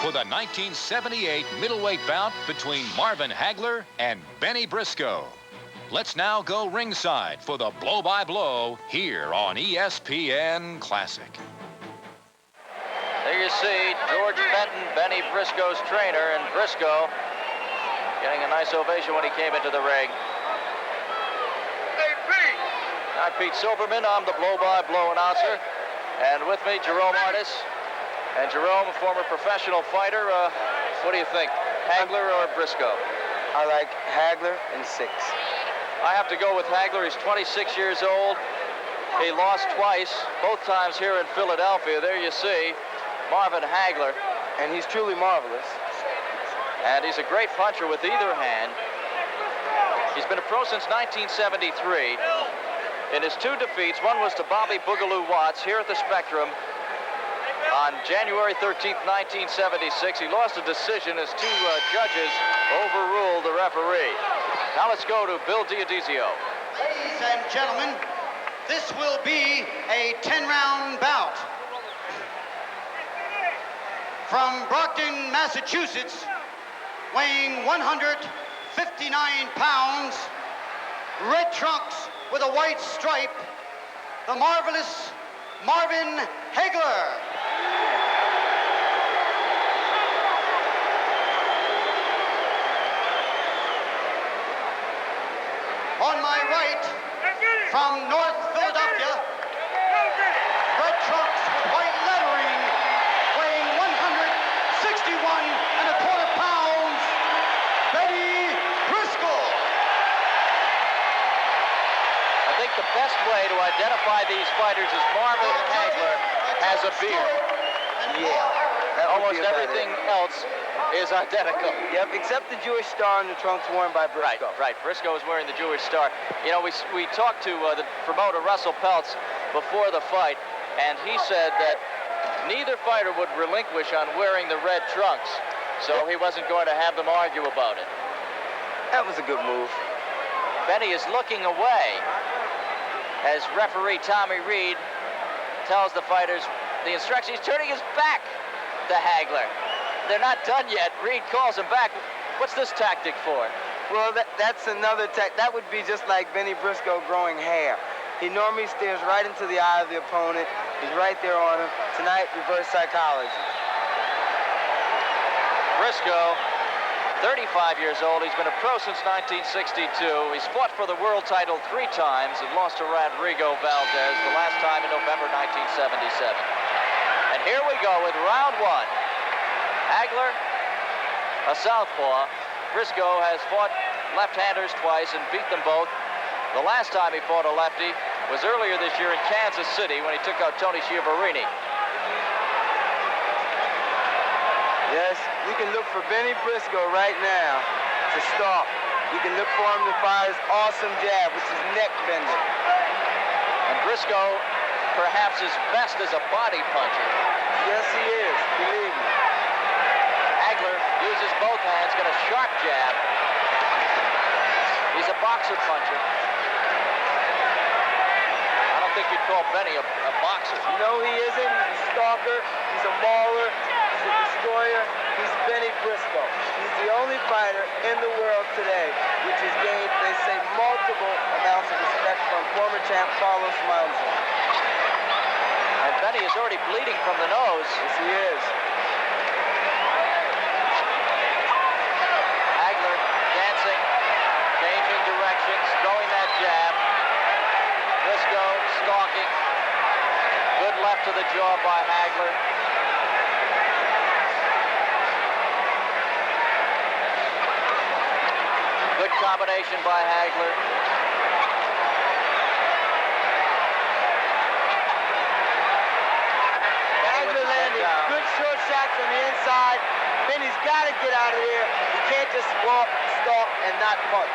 for the 1978 middleweight bout between Marvin Hagler and Benny Briscoe. Let's now go ringside for the blow-by-blow here on ESPN Classic. There you see George Benton, Benny Briscoe's trainer, and Briscoe getting a nice ovation when he came into the ring. Hey, Pete! I'm Pete Silverman. I'm the blow-by-blow announcer. And with me, Jerome Artis. And Jerome, a former professional fighter. What do you think, Hagler or Briscoe? I like Hagler in 6. I have to go with Hagler. He's 26 years old. He lost twice, both times here in Philadelphia. There you see Marvin Hagler. And he's truly marvelous. And he's a great puncher with either hand. He's been a pro since 1973. In his 2 defeats, one was to Bobby Boogaloo Watts here at the Spectrum on January 13th, 1976. He lost a decision as 2 judges overruled the referee. Now let's go to Bill Diodizio. Ladies and gentlemen, this will be a 10-round bout. From Brockton, Massachusetts, weighing 159 pounds, red trunks with a white stripe, the marvelous Marvin Hagler. On my right, from North Philadelphia, red trunks with white lettering, weighing 161¼ pounds, Benny Briscoe. I think the best way to identify these fighters is Marvin Hagler has a beard. Yeah. Almost everything else is identical. Yep, except the Jewish star and the trunks worn by Briscoe. Right. Briscoe is wearing the Jewish star. You know, we talked to the promoter, Russell Peltz, before the fight, and he said that neither fighter would relinquish on wearing the red trunks, so he wasn't going to have them argue about it. That was a good move. Benny is looking away as referee Tommy Reed tells the fighters the instructions. He's turning his back to Hagler. They're not done yet. Reed calls him back. What's this tactic for? Well, that's another that would be just like Benny Briscoe growing hair. He normally stares right into the eye of the opponent. He's right there on him. Tonight, reverse psychology. Briscoe, 35 years old. He's been a pro since 1962. He's fought for the world title 3 times and lost to Rodrigo Valdez, the last time in November 1977. And here we go with round 1. Hagler, a southpaw. Briscoe has fought left-handers twice and beat them both. The last time he fought a lefty was earlier this year in Kansas City when he took out Tony Schiavone. Yes, you can look for Benny Briscoe right now to stop. You can look for him to fire his awesome jab, which is neck bending. And Briscoe, perhaps his best as a body puncher. Yes, he is, believe me. Hagler uses both hands, got a sharp jab. He's a boxer puncher. I don't think you'd call Benny a boxer. No, he isn't. He's a stalker. He's a mauler. He's a destroyer. He's Benny Briscoe. He's the only fighter in the world today which has gained, they say, multiple amounts of respect from former champ Carlos Monza. And Benny is already bleeding from the nose. Yes, he is. Hagler dancing, changing directions, throwing that jab. Briscoe stalking. Good left to the jaw by Hagler. Good combination by Hagler. Hagler landing good short shots on the inside. Benny's got to get out of here. He can't just walk, stalk, and not punch.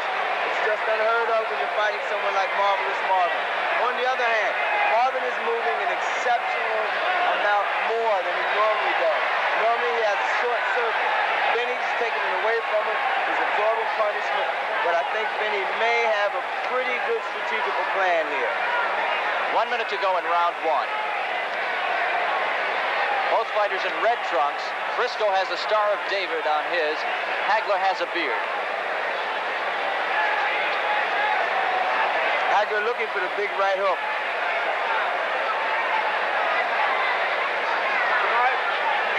It's just unheard of when you're fighting someone like Marvelous Marvin. On the other hand, Marvin is moving an exceptional amount more than he normally does. Normally he has a short circuit. Benny's taking it away from him. He's absorbing punishment. But I think Benny may have a pretty good strategical plan here. 1 minute to go in round 1. Both fighters in red trunks. Briscoe has the Star of David on his. Hagler has a beard. Hagler looking for the big right hook.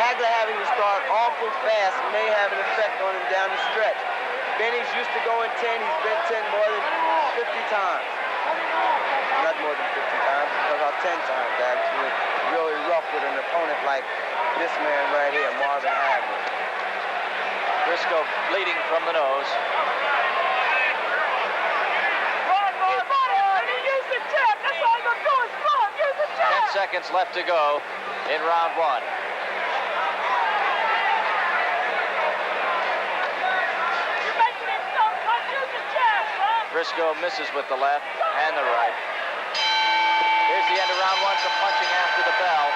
Hagler having to start awful fast may have an effect on him down the stretch. Benny's used to going 10. He's been 10 more than 50 times. Not more than 50 times, about 10 times actually. Really rough with an opponent like this man right here, Marvin Hagler. Briscoe bleeding from the nose. 10 seconds left to go in round one. Briscoe misses with the left and the right. Here's the end of round one, some punching after the bell.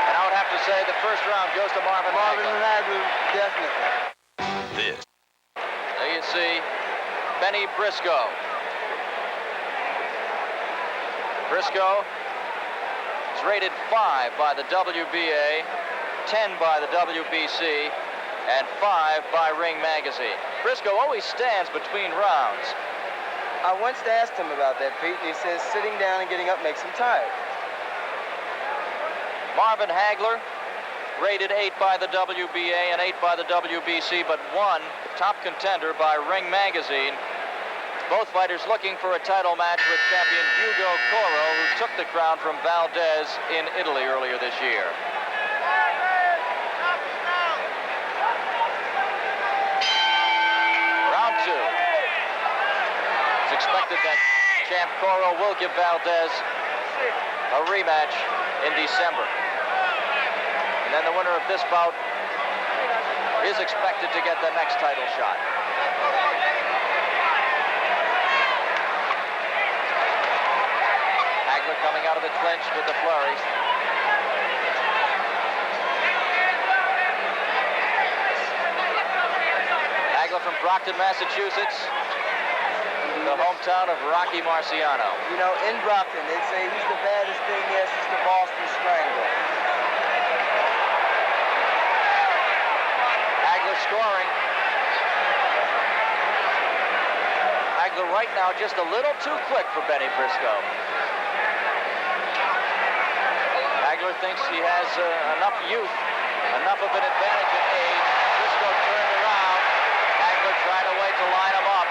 And I would have to say the first round goes to Marvin Hagler. Definitely. This. There you see Benny Briscoe. Briscoe is rated 5 by the WBA, 10 by the WBC, and 5 by Ring Magazine. Briscoe always stands between rounds. I once asked him about that, Pete, and he says sitting down and getting up makes him tired. Marvin Hagler, rated 8 by the WBA and 8 by the WBC, but 1 top contender by Ring Magazine. Both fighters looking for a title match with champion Hugo Coro, who took the crown from Valdez in Italy earlier this year. Round 2. It's expected that champ Coro will give Valdez a rematch in December. And then the winner of this bout is expected to get the next title shot. Hagler coming out of the clinch with the flurries. Hagler from Brockton, Massachusetts, the hometown of Rocky Marciano. You know, in Brockton, they say he's the baddest thing there since the Boston Strangler. Hagler scoring. Hagler right now just a little too quick for Benny Briscoe. Hagler thinks he has enough youth, enough of an advantage in age. Briscoe turned around. Hagler tried a way to line him up.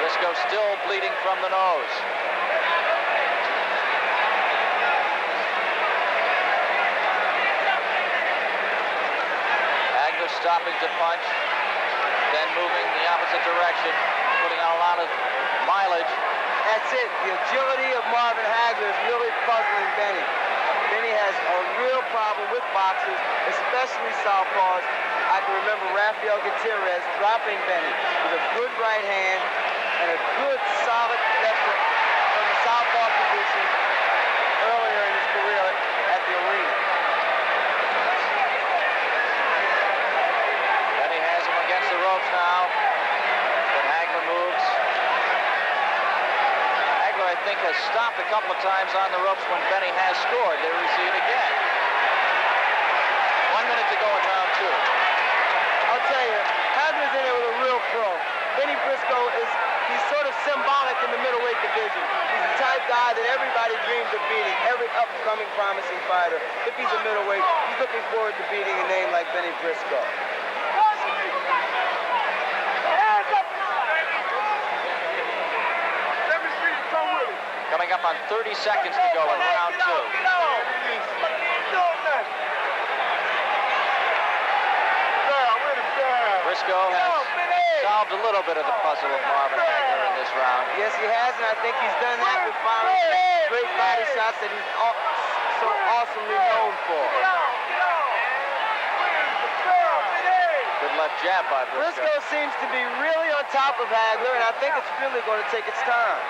Briscoe still bleeding from the nose. Hagler stopping to punch, then moving the opposite direction, putting on a lot of mileage. That's it. The agility of Marvin Hagler is really puzzling Benny. Benny has a real problem with boxers, especially southpaws. I can remember Rafael Gutierrez dropping Benny with a good right hand and a good solid left hook from the southpaw position earlier in his career at the arena. Benny has him against the ropes now, but Hagler moves. Hagler, I think, has stopped a couple of times on the ropes when Benny has scored. There we see it again. 1 minute to go in round 2. I'll tell you, Hagler's in there with a real pro. Benny Briscoe he's sort of symbolic in the middleweight division. He's the type guy that everybody dreams of beating, every upcoming promising fighter. If he's a middleweight, he's looking forward to beating a name like Benny Briscoe. Coming up on 30 seconds to go in round 2. Briscoe has solved a little bit of the puzzle of Marvin Hagler in this round. Yes, he has, and I think he's done that with firing great body shots that he's so awesomely known for. Good left jab by Briscoe. Briscoe seems to be really on top of Hagler, and I think it's really going to take its time.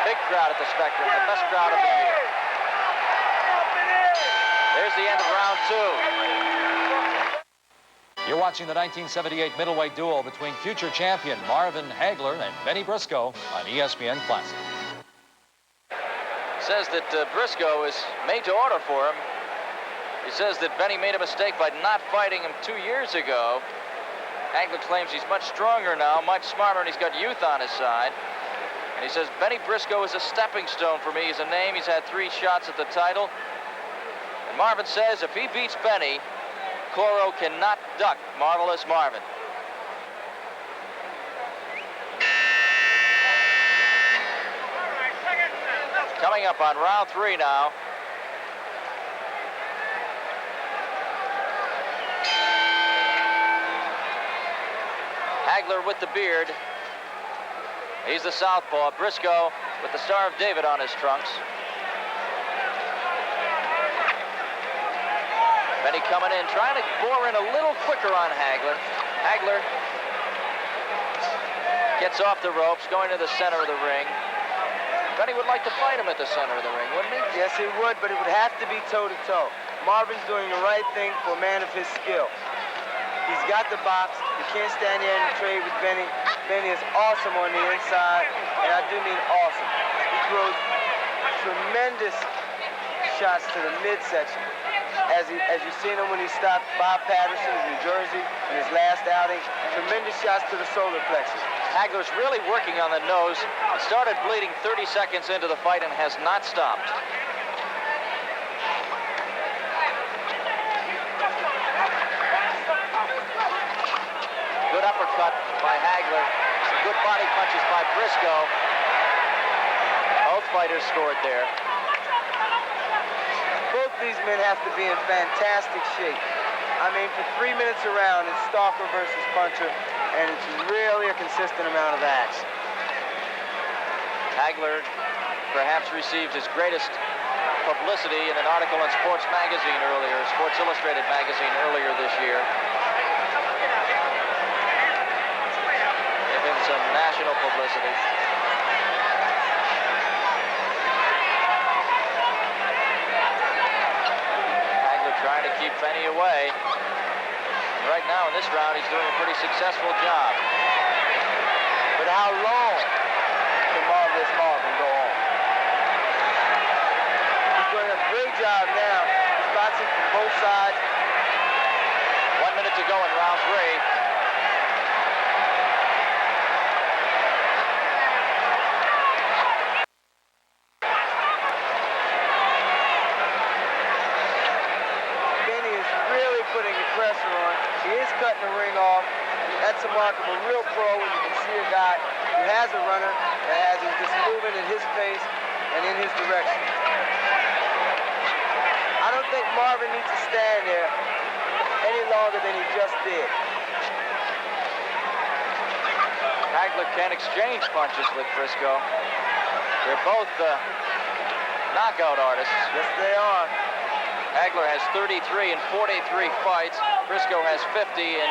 Big crowd at the Spectrum, the best crowd of the year. There's the end of round 2. You're watching the 1978 middleweight duel between future champion Marvin Hagler and Benny Briscoe on ESPN Classic. Says that Briscoe is made to order for him. He says that Benny made a mistake by not fighting him 2 years ago. Hagler claims he's much stronger now, much smarter, and he's got youth on his side. And he says Benny Briscoe is a stepping stone for me. He's a name. He's had 3 shots at the title. And Marvin says if he beats Benny, Coro cannot duck Marvelous Marvin. Coming up on round 3 now. Hagler with the beard. He's the southpaw. Briscoe with the Star of David on his trunks. Benny coming in, trying to bore in a little quicker on Hagler. Hagler gets off the ropes, going to the center of the ring. Benny would like to fight him at the center of the ring, wouldn't he? Yes, he would, but it would have to be toe-to-toe. Marvin's doing the right thing for a man of his skill. He's got the box. You can't stand there and trade with Benny. Benny is awesome on the inside, and I do mean awesome. He throws tremendous shots to the midsection. As you've seen him when he stopped Bob Patterson in New Jersey in his last outing, tremendous shots to the solar plexus. Hagler's really working on the nose. It started bleeding 30 seconds into the fight and has not stopped. Good uppercut by Hagler. Some good body punches by Briscoe. Both fighters scored there. Both these men have to be in fantastic shape. I mean, for 3 minutes around, it's stalker versus puncher, and it's really a consistent amount of action. Hagler perhaps received his greatest publicity in an article in Sports Magazine earlier, Sports Illustrated magazine earlier this year. Gave him some national publicity. Trying to keep Benny away. Right now in this round, he's doing a pretty successful job. But how long can Marvelous Marvin go on? He's doing a great job now. He's boxing from both sides. 1 minute to go in round 3. Pressure on. He is cutting the ring off. That's a mark of a real pro when you can see a guy who has a runner that has his just moving in his pace and in his direction. I don't think Marvin needs to stand there any longer than he just did. Hagler can exchange punches with Briscoe. They're both knockout artists. Yes, they are. Hagler has 33 in 43 fights. Briscoe has 50 in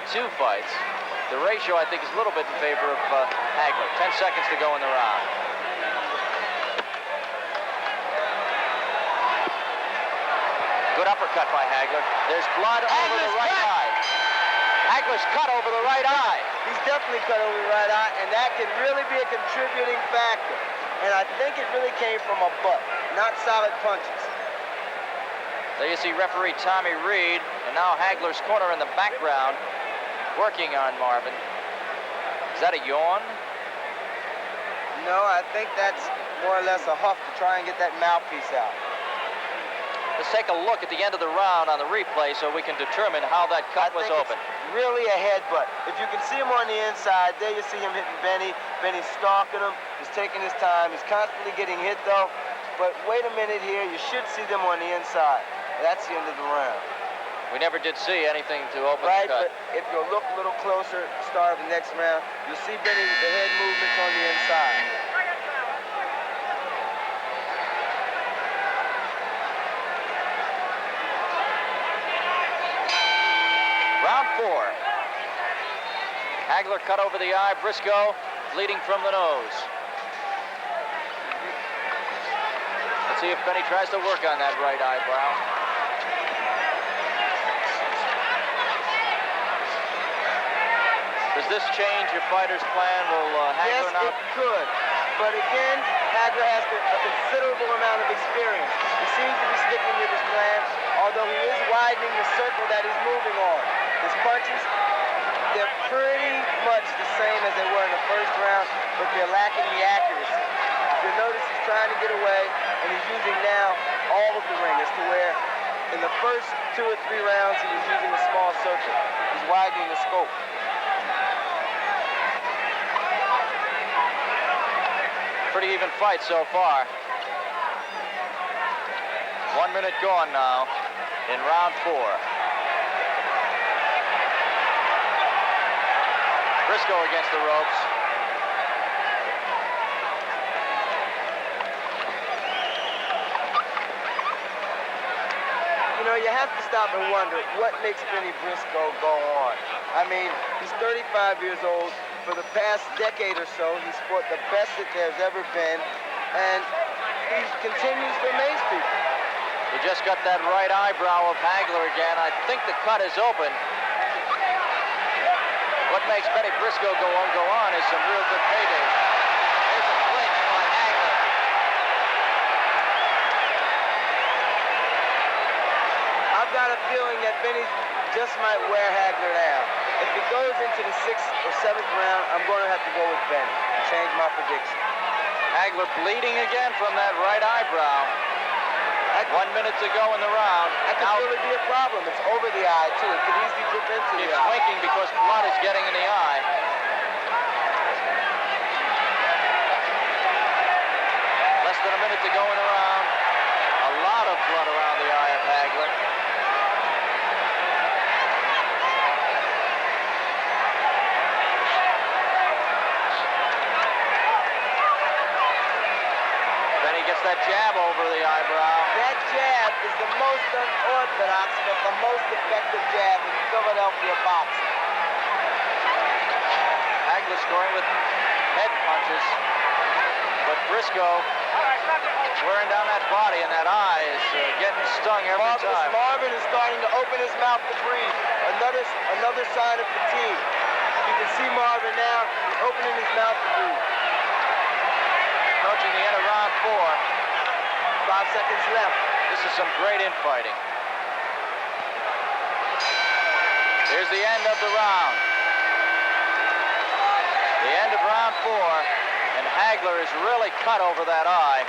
82 fights. The ratio, I think, is a little bit in favor of Hagler. 10 seconds to go in the round. Good uppercut by Hagler. There's blood over the right eye. Hagler's cut over the right eye. He's definitely cut over the right eye, and that can really be a contributing factor. And I think it really came from a butt, not solid punches. There you see referee Tommy Reed, and now Hagler's corner in the background, working on Marvin. Is that a yawn? No, I think that's more or less a huff to try and get that mouthpiece out. Let's take a look at the end of the round on the replay so we can determine how that cut was open. Really a headbutt. If you can see him on the inside, there you see him hitting Benny. Benny's stalking him. He's taking his time. He's constantly getting hit, though. But wait a minute here. You should see them on the inside. That's the end of the round. We never did see anything to open the cut. Right, but if you look a little closer, start of the next round, you'll see Benny with the head movements on the inside. Round 4. Hagler cut over the eye. Briscoe bleeding from the nose. Let's see if Benny tries to work on that right eyebrow. this change your fighter's plan? Will Hagler Yes, it could. But again, Hagler has a considerable amount of experience. He seems to be sticking with his plan, although he is widening the circle that he's moving on. His punches, they're pretty much the same as they were in the first round, but they're lacking the accuracy. You'll notice he's trying to get away, and he's using now all of the ring, as to where in the first 2 or 3 rounds he was using a small circle. He's widening the scope. Pretty even fight so far. 1 minute gone now in round 4. Briscoe against the ropes. You know, you have to stop and wonder what makes Benny Briscoe go on. I mean, he's 35 years old. For the past decade or so, he's fought the best that there's ever been, and he continues to amaze people. He just got that right eyebrow of Hagler again. I think the cut is open. What makes Benny Briscoe go on is some real good payday. There's a clinch by Hagler. I've got a feeling that Benny just might wear Hagler down. If it goes into the 6th or 7th round, I'm going to have to go with Benny and change my prediction. Hagler bleeding again from that right eyebrow. 1 minute to go in the round. That could really be a problem. It's over the eye, too. It could easily drip into the He's eye. winking because blood is getting in the eye. Less than a minute to go in the round. A lot of blood around the eye of Hagler. Then he gets that jab over the eyebrow. That jab is the most unorthodox, but the most effective jab in Philadelphia boxing. Hagler scoring with head punches. But Briscoe wearing down that body, and that eye is getting stung every time. Marvin is starting to open his mouth to breathe. Another sign of fatigue. You can see Marvin now opening his mouth to breathe. Approaching the end of round 4. 5 seconds left. This is some great infighting. Here's the end of the round. The end of round 4, and Hagler is really cut over that eye.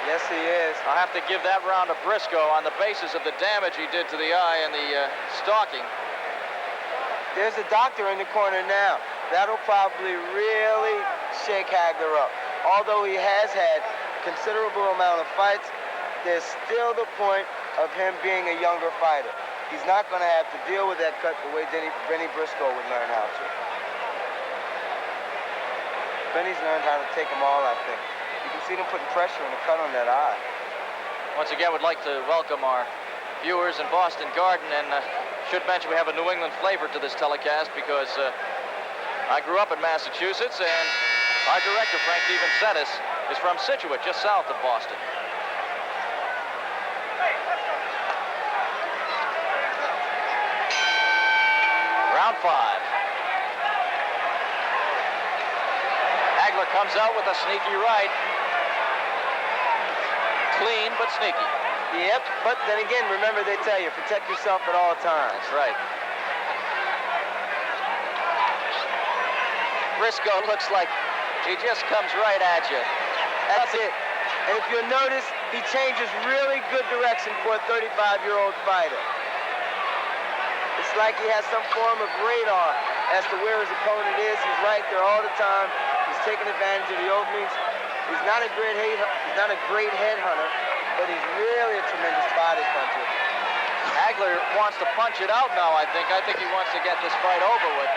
Yes, he is. I'll have to give that round to Briscoe on the basis of the damage he did to the eye and the stalking. There's a doctor in the corner now. That'll probably really shake Hagler up. Although he has had considerable amount of fights, there's still the point of him being a younger fighter. He's not going to have to deal with that cut the way Benny Briscoe would learn how to. Benny's learned how to take them all, I think. You can see them putting pressure on the cut on that eye. Once again, would like to welcome our viewers in Boston Garden, and should mention we have a New England flavor to this telecast because I grew up in Massachusetts, and our director, Frank DeVincentis, is from Situate, just south of Boston. Round 5. Hagler comes out with a sneaky right. Clean, but sneaky. Yep, but then again, remember they tell you, protect yourself at all times. That's right. Briscoe looks like he just comes right at you. That's it. And if you'll notice, he changes really good direction for a 35-year-old fighter. It's like he has some form of radar as to where his opponent is. He's right there all the time. He's taking advantage of the openings. He's not a great headhunter, but he's really a tremendous body puncher. Hagler wants to punch it out now, I think. I think he wants to get this fight over with.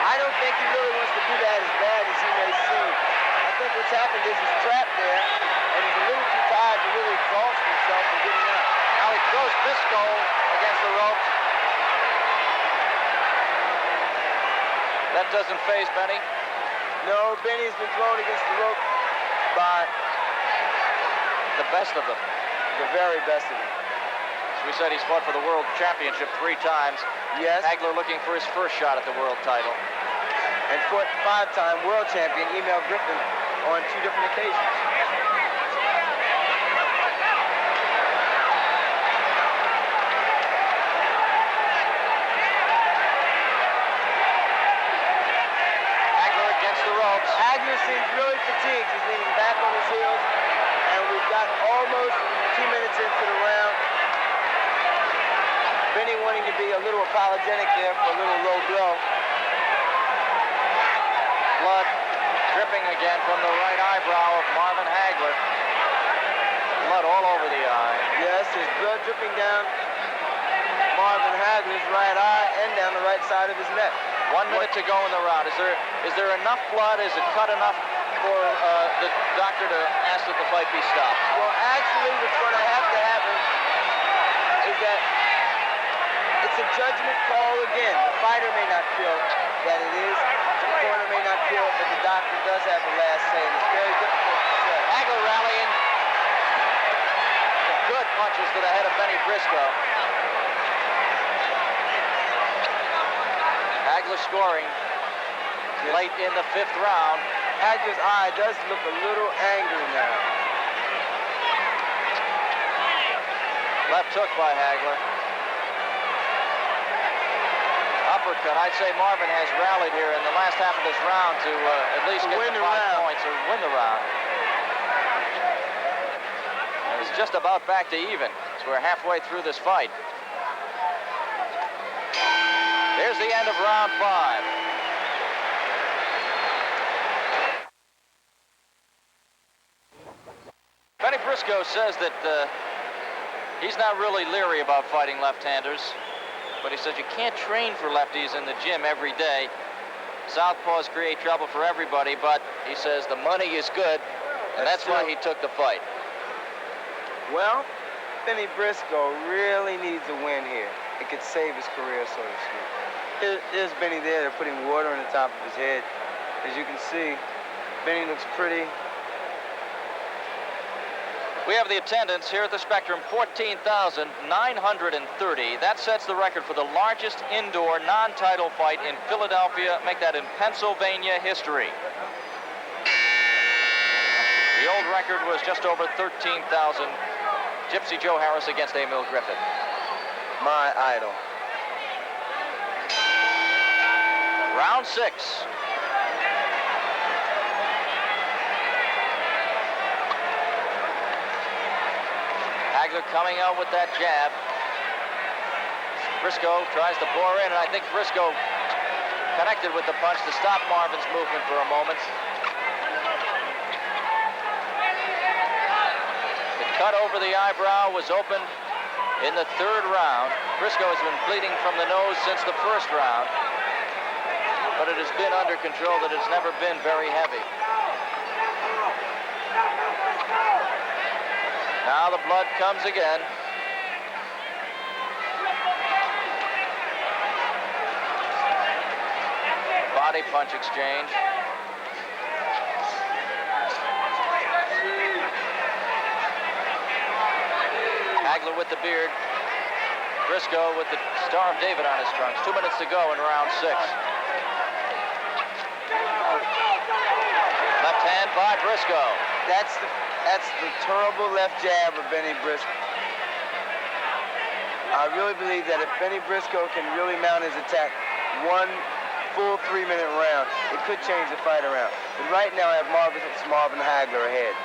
I don't think he really wants to do that as bad as he may seem. I think what's happened is he's trapped there, and he's a little too tired to really exhaust himself and getting out. Now he throws Briscoe against the ropes. That doesn't faze Benny. No, Benny's been thrown against the rope by the best of them. The very best of them. As we said, he's fought for the world championship 3 times. Yes. Hagler looking for his first shot at the world title. and fought 5-time world champion Emil Griffin on 2 different occasions. Hagler against the ropes. Hagler seems really fatigued. He's leaning back on his heels, and we've got almost 2 minutes into the round. Benny wanting to be a little apologetic there for a little low blow. Blood dripping again from the right eyebrow of Marvin Hagler. Blood all over the eye. Yes, there's blood dripping down Marvin Hagler's right eye and down the right side of his neck. 1 minute to go in the round. Is there enough blood? Is it cut enough for the doctor to ask that the fight be stopped? Well, actually, what's going to have to happen is that it's a judgment call again. The fighter may not feel that it is. The corner may not feel it, but the doctor does have the last say, and it's very difficult to say. Hagler rallying. Some good punches to the head of Benny Briscoe. Hagler scoring late in the 5th round. Hagler's eye does look a little angry now. Left hook by Hagler. Uppercut. I'd say Marvin has rallied here in the last half of this round to at least get win the the 5 round. points or win the round. And it's just about back to even as we're halfway through this fight. Here's the end of round 5. Benny Briscoe says that he's not really leery about fighting left-handers, but he says you can't train for lefties in the gym every day. Southpaws create trouble for everybody, but he says the money is good, and that's why he took the fight. Well, Benny Briscoe really needs a win here. It could save his career, so to speak. There's Benny there. They're putting water on the top of his head. As you can see, Benny looks pretty. We have the attendance here at the Spectrum, 14,930. That sets the record for the largest indoor non-title fight in Philadelphia. Make that in Pennsylvania history. The old record was just over 13,000. Gypsy Joe Harris against Emil Griffin. My idol. Round 6. Hagler coming out with that jab. Briscoe tries to bore in, and I think Briscoe connected with the punch to stop Marvin's movement for a moment. The cut over the eyebrow was opened in the 3rd round. Briscoe has been bleeding from the nose since the 1st round, but it has been under control. That it's never been very heavy. Now the blood comes again. Body punch exchange. Hagler with the beard. Briscoe with the Star of David on his trunks. 2 minutes to go in round 6. Left hand by Briscoe. That's the terrible left jab of Benny Briscoe. I really believe that if Benny Briscoe can really mount his attack one full 3-minute round, it could change the fight around. But right now I have Marvin Hagler ahead.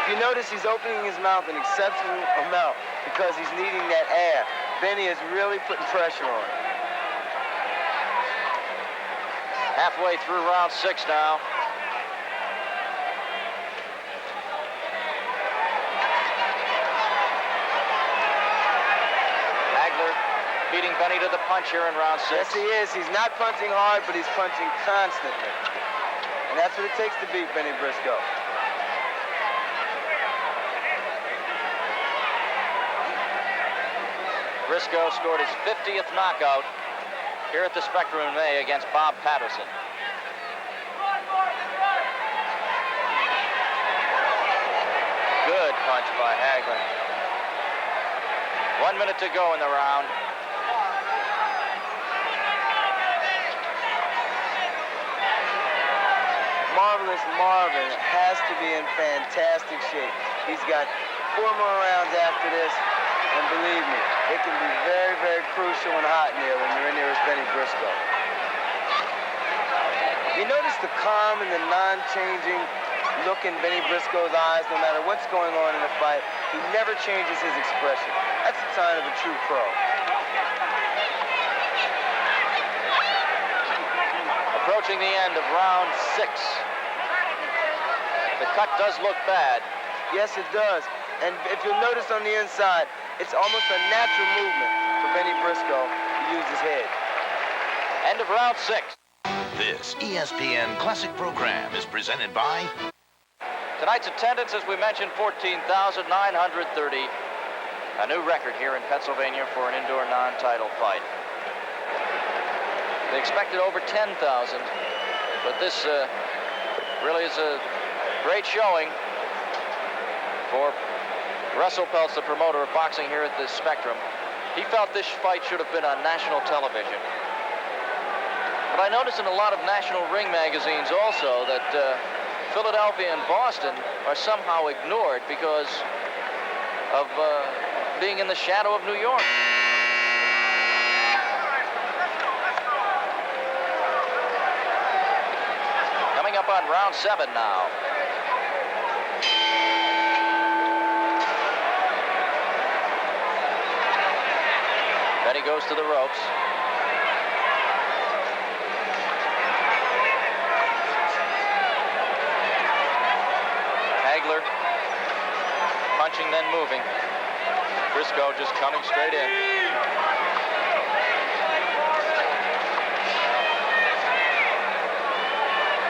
If you notice, he's opening his mouth an exceptional amount because he's needing that air. Benny is really putting pressure on him. Halfway through round 6 now. Hagler beating Benny to the punch here in round 6. Yes, he is. He's not punching hard, but he's punching constantly. And that's what it takes to beat Benny Briscoe. Briscoe scored his 50th knockout here at the Spectrum in May against Bob Patterson. Good punch by Hagler. 1 minute to go in the round. Marvelous Marvin has to be in fantastic shape. He's got 4 more rounds after this, and believe me, it can be very, very crucial and hot in there when you're in there as Benny Briscoe. You notice the calm and the non-changing look in Benny Briscoe's eyes no matter what's going on in the fight. He never changes his expression. That's a sign of a true pro. Approaching the end of round 6. The cut does look bad. Yes, it does. And if you'll notice on the inside, it's almost a natural movement for Benny Briscoe to use his head. End of round 6. This ESPN Classic program is presented by... Tonight's attendance, as we mentioned, 14,930. A new record here in Pennsylvania for an indoor non-title fight. They expected over 10,000, but this really is a great showing for Russell Peltz, the promoter of boxing here at the Spectrum. He felt this fight should have been on national television. But I noticed in a lot of national ring magazines also that Philadelphia and Boston are somehow ignored because of being in the shadow of New York. Coming up on round 7 now. Benny goes to the ropes. Hagler punching, then moving. Briscoe just coming straight in.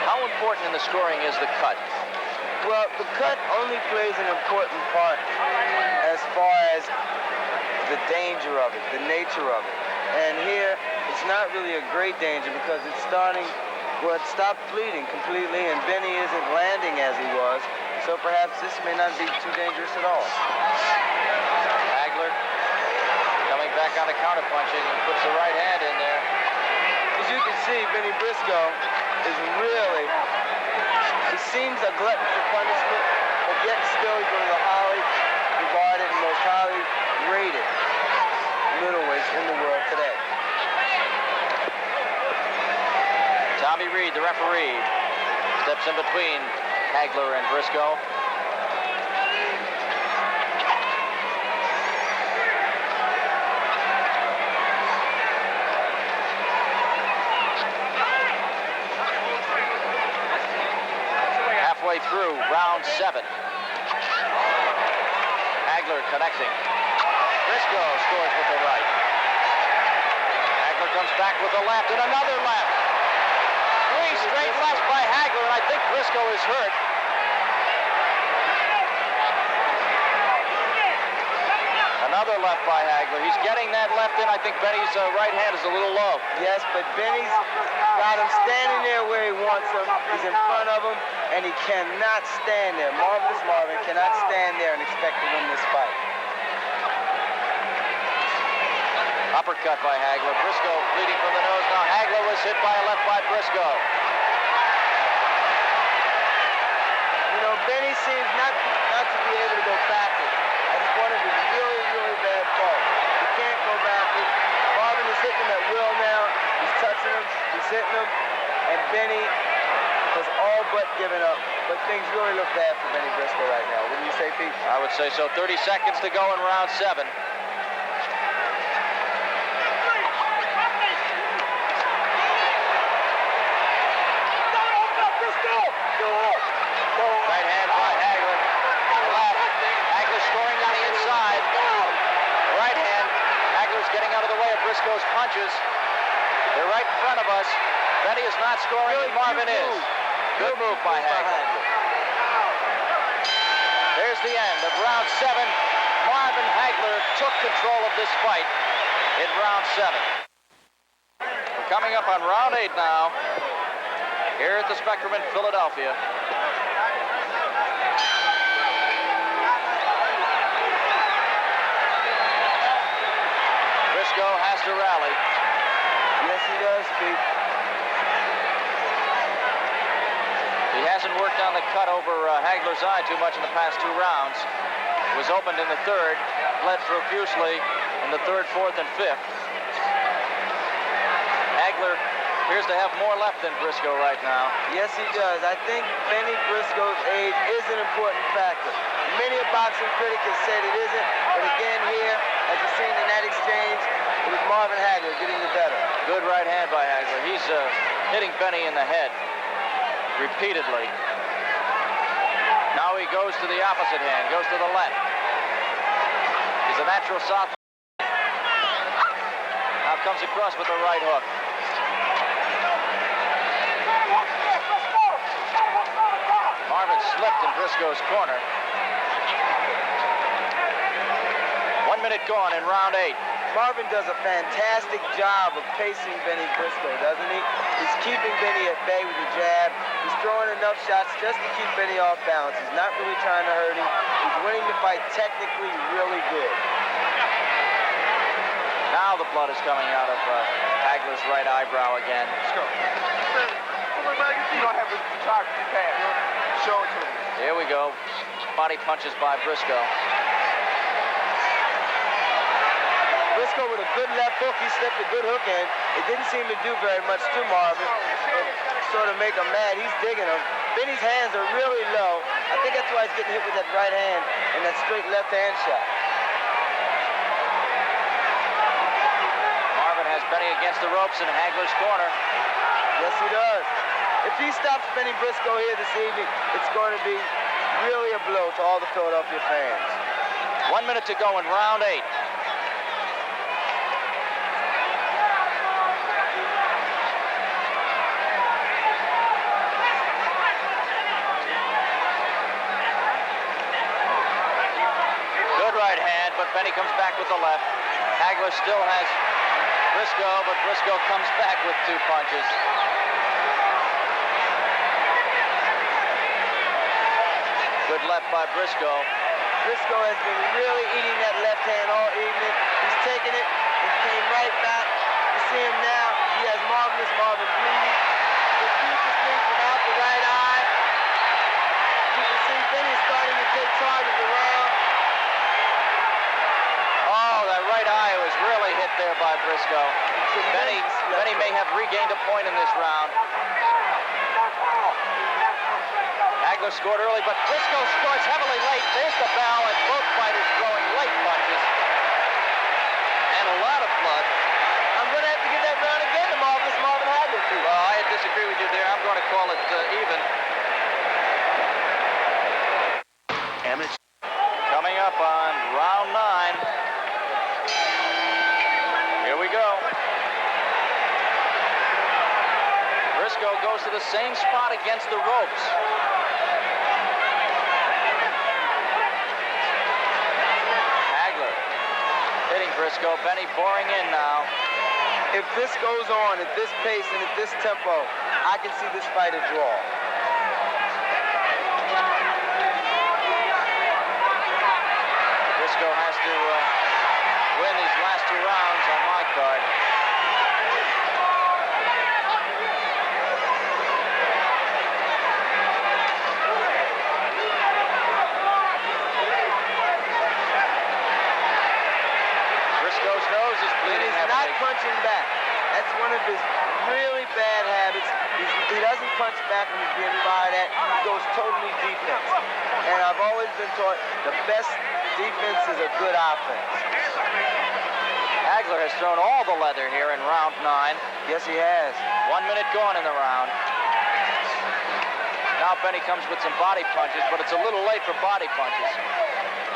How important in the scoring is the cut? Well, the cut only plays an important part as far as the danger of it, the nature of it. And here, it's not really a great danger because it's starting, well, it stopped bleeding completely, and Benny isn't landing as he was. So perhaps this may not be too dangerous at all. Hagler coming back on the counter punching and puts the right hand in there. As you can see, Benny Briscoe is really, he seems a glutton for punishment, but yet still he's one of the highly regarded and most highly rated middleweights in the world today. Tommy Reed, the referee, steps in between Hagler and Briscoe. Halfway through round 7. Hagler connecting. Briscoe scores with the right. Hagler comes back with the left and another left. 3 straight lefts by Hagler, and I think Briscoe is hurt. Another left by Hagler. He's getting that left in. I think Benny's right hand is a little low. Yes, but Benny's got him standing there where he wants him. He's in front of him, and he cannot stand there. Marvelous Marvin cannot stand there and expect to win this fight. Uppercut by Hagler. Briscoe bleeding from the nose. Now Hagler was hit by a left by Briscoe. You know, Benny seems not to be able to go backwards. That's one of his really, really bad faults. He can't go backwards. Marvin is hitting him at will now. He's touching him. He's hitting him. And Benny has all but given up. But things really look bad for Benny Briscoe right now. Wouldn't you say, Pete? I would say so. 30 seconds to go in round 7. Right hand by Hagler. Left. Hagler scoring on the inside. Right hand. Hagler's getting out of the way of Briscoe's punches. They're right in front of us. Benny is not scoring, and Marvin is. Good move by Hagler. There's the end of round 7. Marvin Hagler took control of this fight in round 7. We're coming up on round 8 now, here at the Spectrum in Philadelphia. Briscoe has to rally. Yes, he does, Pete. He hasn't worked on the cut over Hagler's eye too much in the past 2 rounds. Was opened in the 3rd, bled profusely in the 3rd, 4th, and 5th. Hagler appears to have more left than Briscoe right now. Yes, he does. I think Benny Briscoe's age is an important factor. Many a boxing critic has said it isn't, but again here, as you've seen in that exchange, it was Marvin Hagler getting the better. Good right hand by Hagler. He's hitting Benny in the head repeatedly. Now he goes to the opposite hand, goes to the left. He's a natural south. Now comes across with the right hook. Marvin slipped in Briscoe's corner. 1 minute gone in round 8. Marvin does a fantastic job of pacing Benny Briscoe, doesn't he? He's keeping Benny at bay with the jab. He's throwing enough shots just to keep Benny off balance. He's not really trying to hurt him. He's winning the fight technically really good. Now the blood is coming out of Hagler's right eyebrow again. Let's go. You don't have a photography pad. Show it to me. Here we go. Body punches by Briscoe. Briscoe with a good left hook. He slipped a good hook in. It didn't seem to do very much to Marvin. It sort of make him mad. He's digging him. Benny's hands are really low. I think that's why he's getting hit with that right hand and that straight left hand shot. Marvin has Benny against the ropes in Hagler's corner. Yes, he does. If he stops Benny Briscoe here this evening, it's going to be really a blow to all the Philadelphia fans. 1 minute to go in round 8. Good right hand, but Benny comes back with the left. Hagler still has Briscoe, but Briscoe comes back with 2 punches. Good left by Briscoe. Briscoe has been really eating that left hand all evening. He's taken it and came right back. You see him now. He has Marvin bleeding. Refuses me from out the right eye. You can see Benny starting to take charge of the round. Oh, that right eye was really hit there by Briscoe. Benny may have regained a point in this round. Hagler scored early, but Briscoe scores heavily late. There's the bell, and both fighters throwing late punches. And a lot of blood. I'm going to have to give that round again to Marvin Hagler, too. Well, I disagree with you there. I'm going to call it even. Coming up on round 9. Here we go. Briscoe goes to the same spot against the ropes. Hagler hitting Briscoe. Benny pouring in now. If this goes on at this pace and at this tempo, I can see this fight a draw. Briscoe has to win these last 2 rounds on my card. Briscoe's nose is bleeding He's not heavily. punching back. That's one of his really bad habits. He doesn't punch back when he's being fired at. He goes totally defense. And I've always been taught the best defense is a good offense. Hagler has thrown all the leather here in round 9. Yes, he has. 1 minute gone in the round. Now Benny comes with some body punches, but it's a little late for body punches.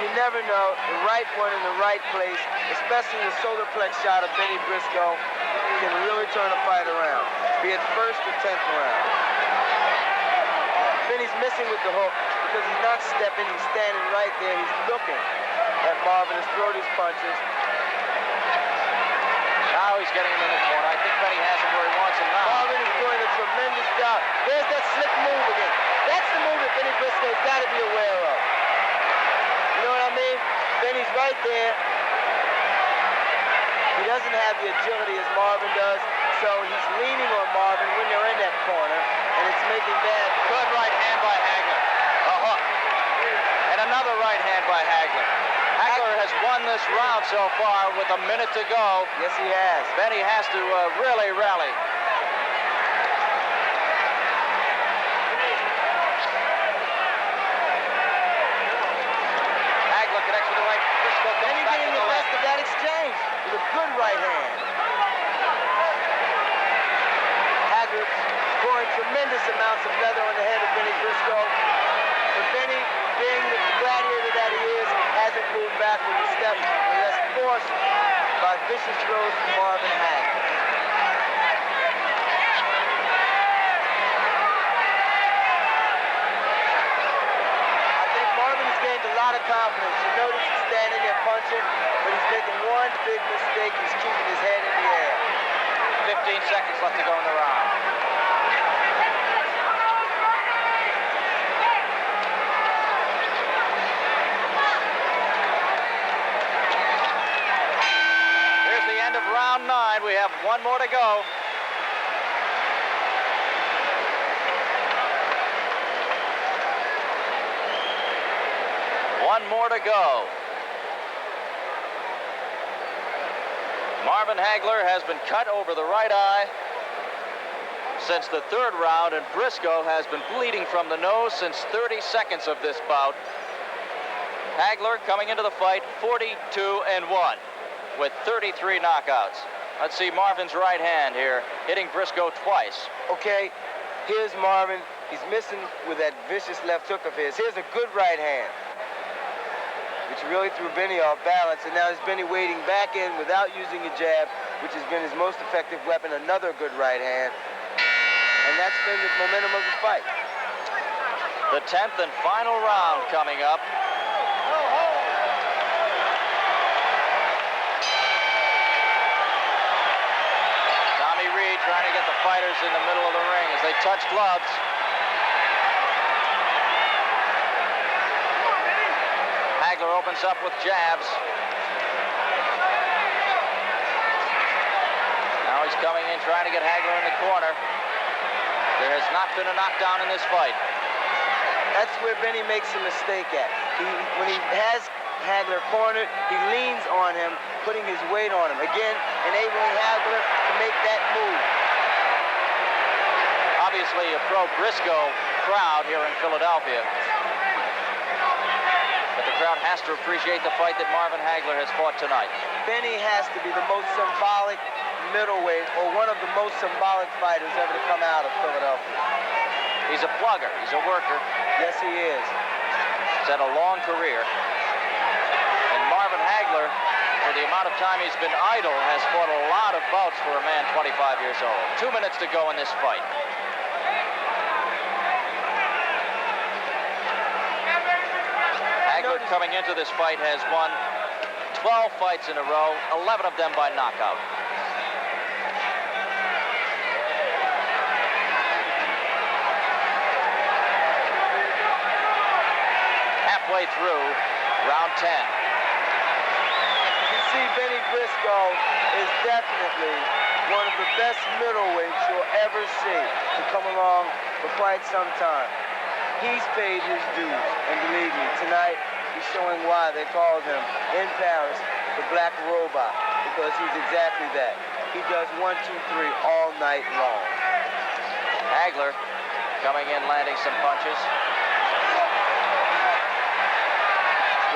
You never know. The right one in the right place, especially the solar plex shot of Benny Briscoe, can really turn a fight around, be it 1st or 10th round. Benny's missing with the hook because he's not stepping. He's standing right there. He's looking at Marvin to throw these punches. Now he's getting him in the corner. I think Benny has him where he wants him now. Marvin is doing a tremendous job. There's that slip move again. That's the move that Benny Briscoe's got to be aware of. You know what I mean? Benny's right there. He doesn't have the agility as Marvin does. so he's leaning on Marvin when they're in that corner, and it's making bad. Good right hand by Hagler. A hook. And another right hand by Hagler. Hagler has won this round so far with a minute to go. Yes, he has. Benny has to really rally. Hagler connects with the right. Briscoe comes Benny back getting to the the best left. of that exchange with a good right hand. Hagler pouring tremendous amounts of leather on the head of Benny Briscoe. But Benny, being the gladiator that he is, hasn't moved back with his step, and that's forced by vicious throws from Marvin Hagler. I think Marvin has gained a lot of confidence. You notice he's standing there punching, but he's making one big mistake. He's keeping his head in the air. 15 seconds left to go in the round. Here's the end of round 9. We have one more to go. One more to go. Marvin Hagler has been cut over the right eye since the 3rd round, and Briscoe has been bleeding from the nose since 30 seconds of this bout. Hagler coming into the fight 42-1 with 33 knockouts. Let's see Marvin's right hand here, hitting Briscoe twice. Okay, here's Marvin. He's missing with that vicious left hook of his. Here's a good right hand, which really threw Benny off balance, and now is Benny wading back in without using a jab, which has been his most effective weapon, another good right hand. And that's been the momentum of the fight. The 10th and final round coming up. Tommy Reed trying to get the fighters in the middle of the ring as they touch gloves. Hagler opens up with jabs. Now he's coming in trying to get Hagler in the corner. There has not been a knockdown in this fight. That's where Benny makes a mistake at. When he has Hagler cornered, he leans on him, putting his weight on him. Again, enabling Hagler to make that move. Obviously a pro-Briscoe crowd here in Philadelphia. But the crowd has to appreciate the fight that Marvin Hagler has fought tonight. Benny has to be the most symbolic middleweight, or one of the most symbolic fighters ever to come out of Philadelphia. He's a plugger. He's a worker. Yes, he is. He's had a long career. And Marvin Hagler, for the amount of time he's been idle, has fought a lot of bouts for a man 25 years old. 2 minutes to go in this fight. Hagler coming into this fight has won 12 fights in a row, 11 of them by knockout. Halfway through round 10. You see, Benny Briscoe is definitely one of the best middleweights you'll ever see to come along for quite some time. He's paid his dues, and believe me, tonight he's showing why they called him in Paris the Black Robot, because he's exactly that. He does 1, 2, 3 all night long. Hagler coming in, landing some punches.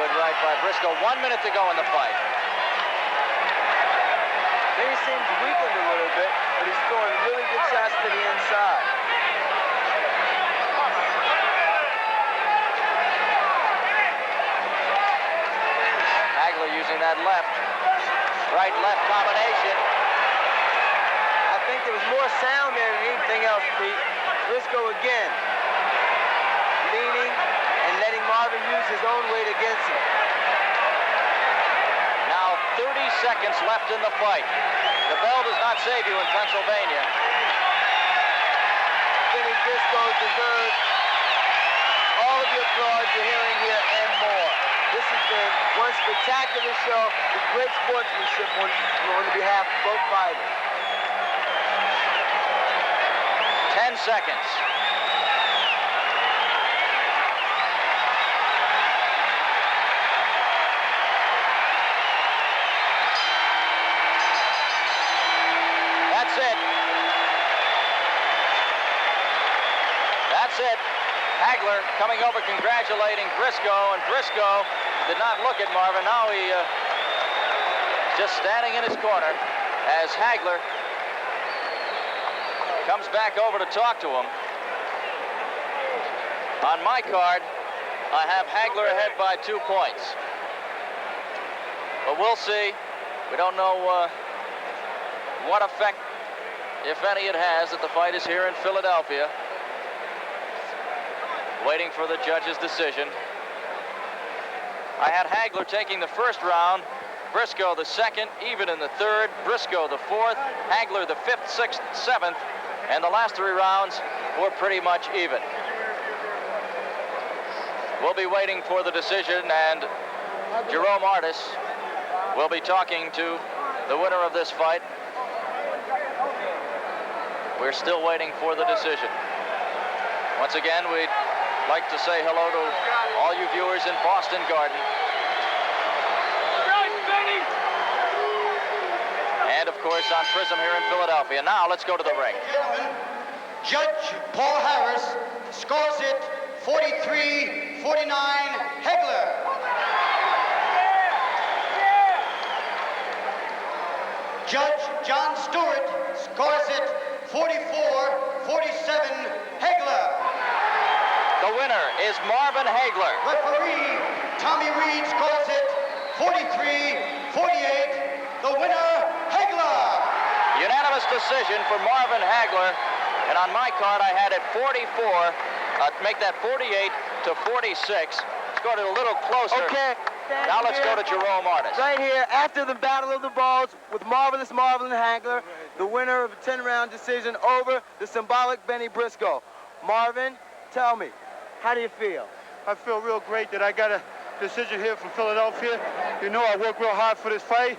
Good right by Briscoe. 1 minute to go in the fight. Benny seems weakened a little bit, but he's throwing really good shots to the inside. Hagler using that right-left combination. I think there was more sound there than anything else, Pete. Briscoe again, leaning and letting Marvin use his own weight against him. Now 30 seconds left in the fight. The bell does not save you in Pennsylvania. Benny Briscoe deserves all of the applause you're hearing here and more. This has been one spectacular show with great sportsmanship on behalf of both fighters. seconds. That's it. That's it. Hagler coming over congratulating Briscoe, and Briscoe did not look at Marvin. Now he just standing in his corner as Hagler comes back over to talk to him. On my card, I have Hagler ahead by 2 points. But we'll see. We don't know what effect, if any, it has that the fight is here in Philadelphia. Waiting for the judge's decision. I had Hagler taking the first round, Briscoe the second, even in the third, Briscoe the fourth, Hagler the fifth, sixth, seventh, and the last 3 rounds were pretty much even. We'll be waiting for the decision, and Jerome Artis will be talking to the winner of this fight. We're still waiting for the decision. Once again, we'd like to say hello to all you viewers in Boston Garden. And of course on Prism here in Philadelphia. Now let's go to the ring. Gentlemen, Judge Paul Harris scores it 43-49 Hagler. Judge John Stewart scores it 44-47 Hagler. The winner is Marvin Hagler. Referee Tommy Reed scores it 43-48. The winner, Hagler. Unanimous decision for Marvin Hagler. And on my card, I had it 44. Make that 48-46. Scored it a little closer. Okay. Now let's go to Jerome Artis. Right here, after the Battle of the Balls with Marvelous Marvin Hagler, the winner of a 10-round decision over the symbolic Benny Briscoe. Marvin, tell me, how do you feel? I feel real great that I got a decision here from Philadelphia. You know, I worked real hard for this fight.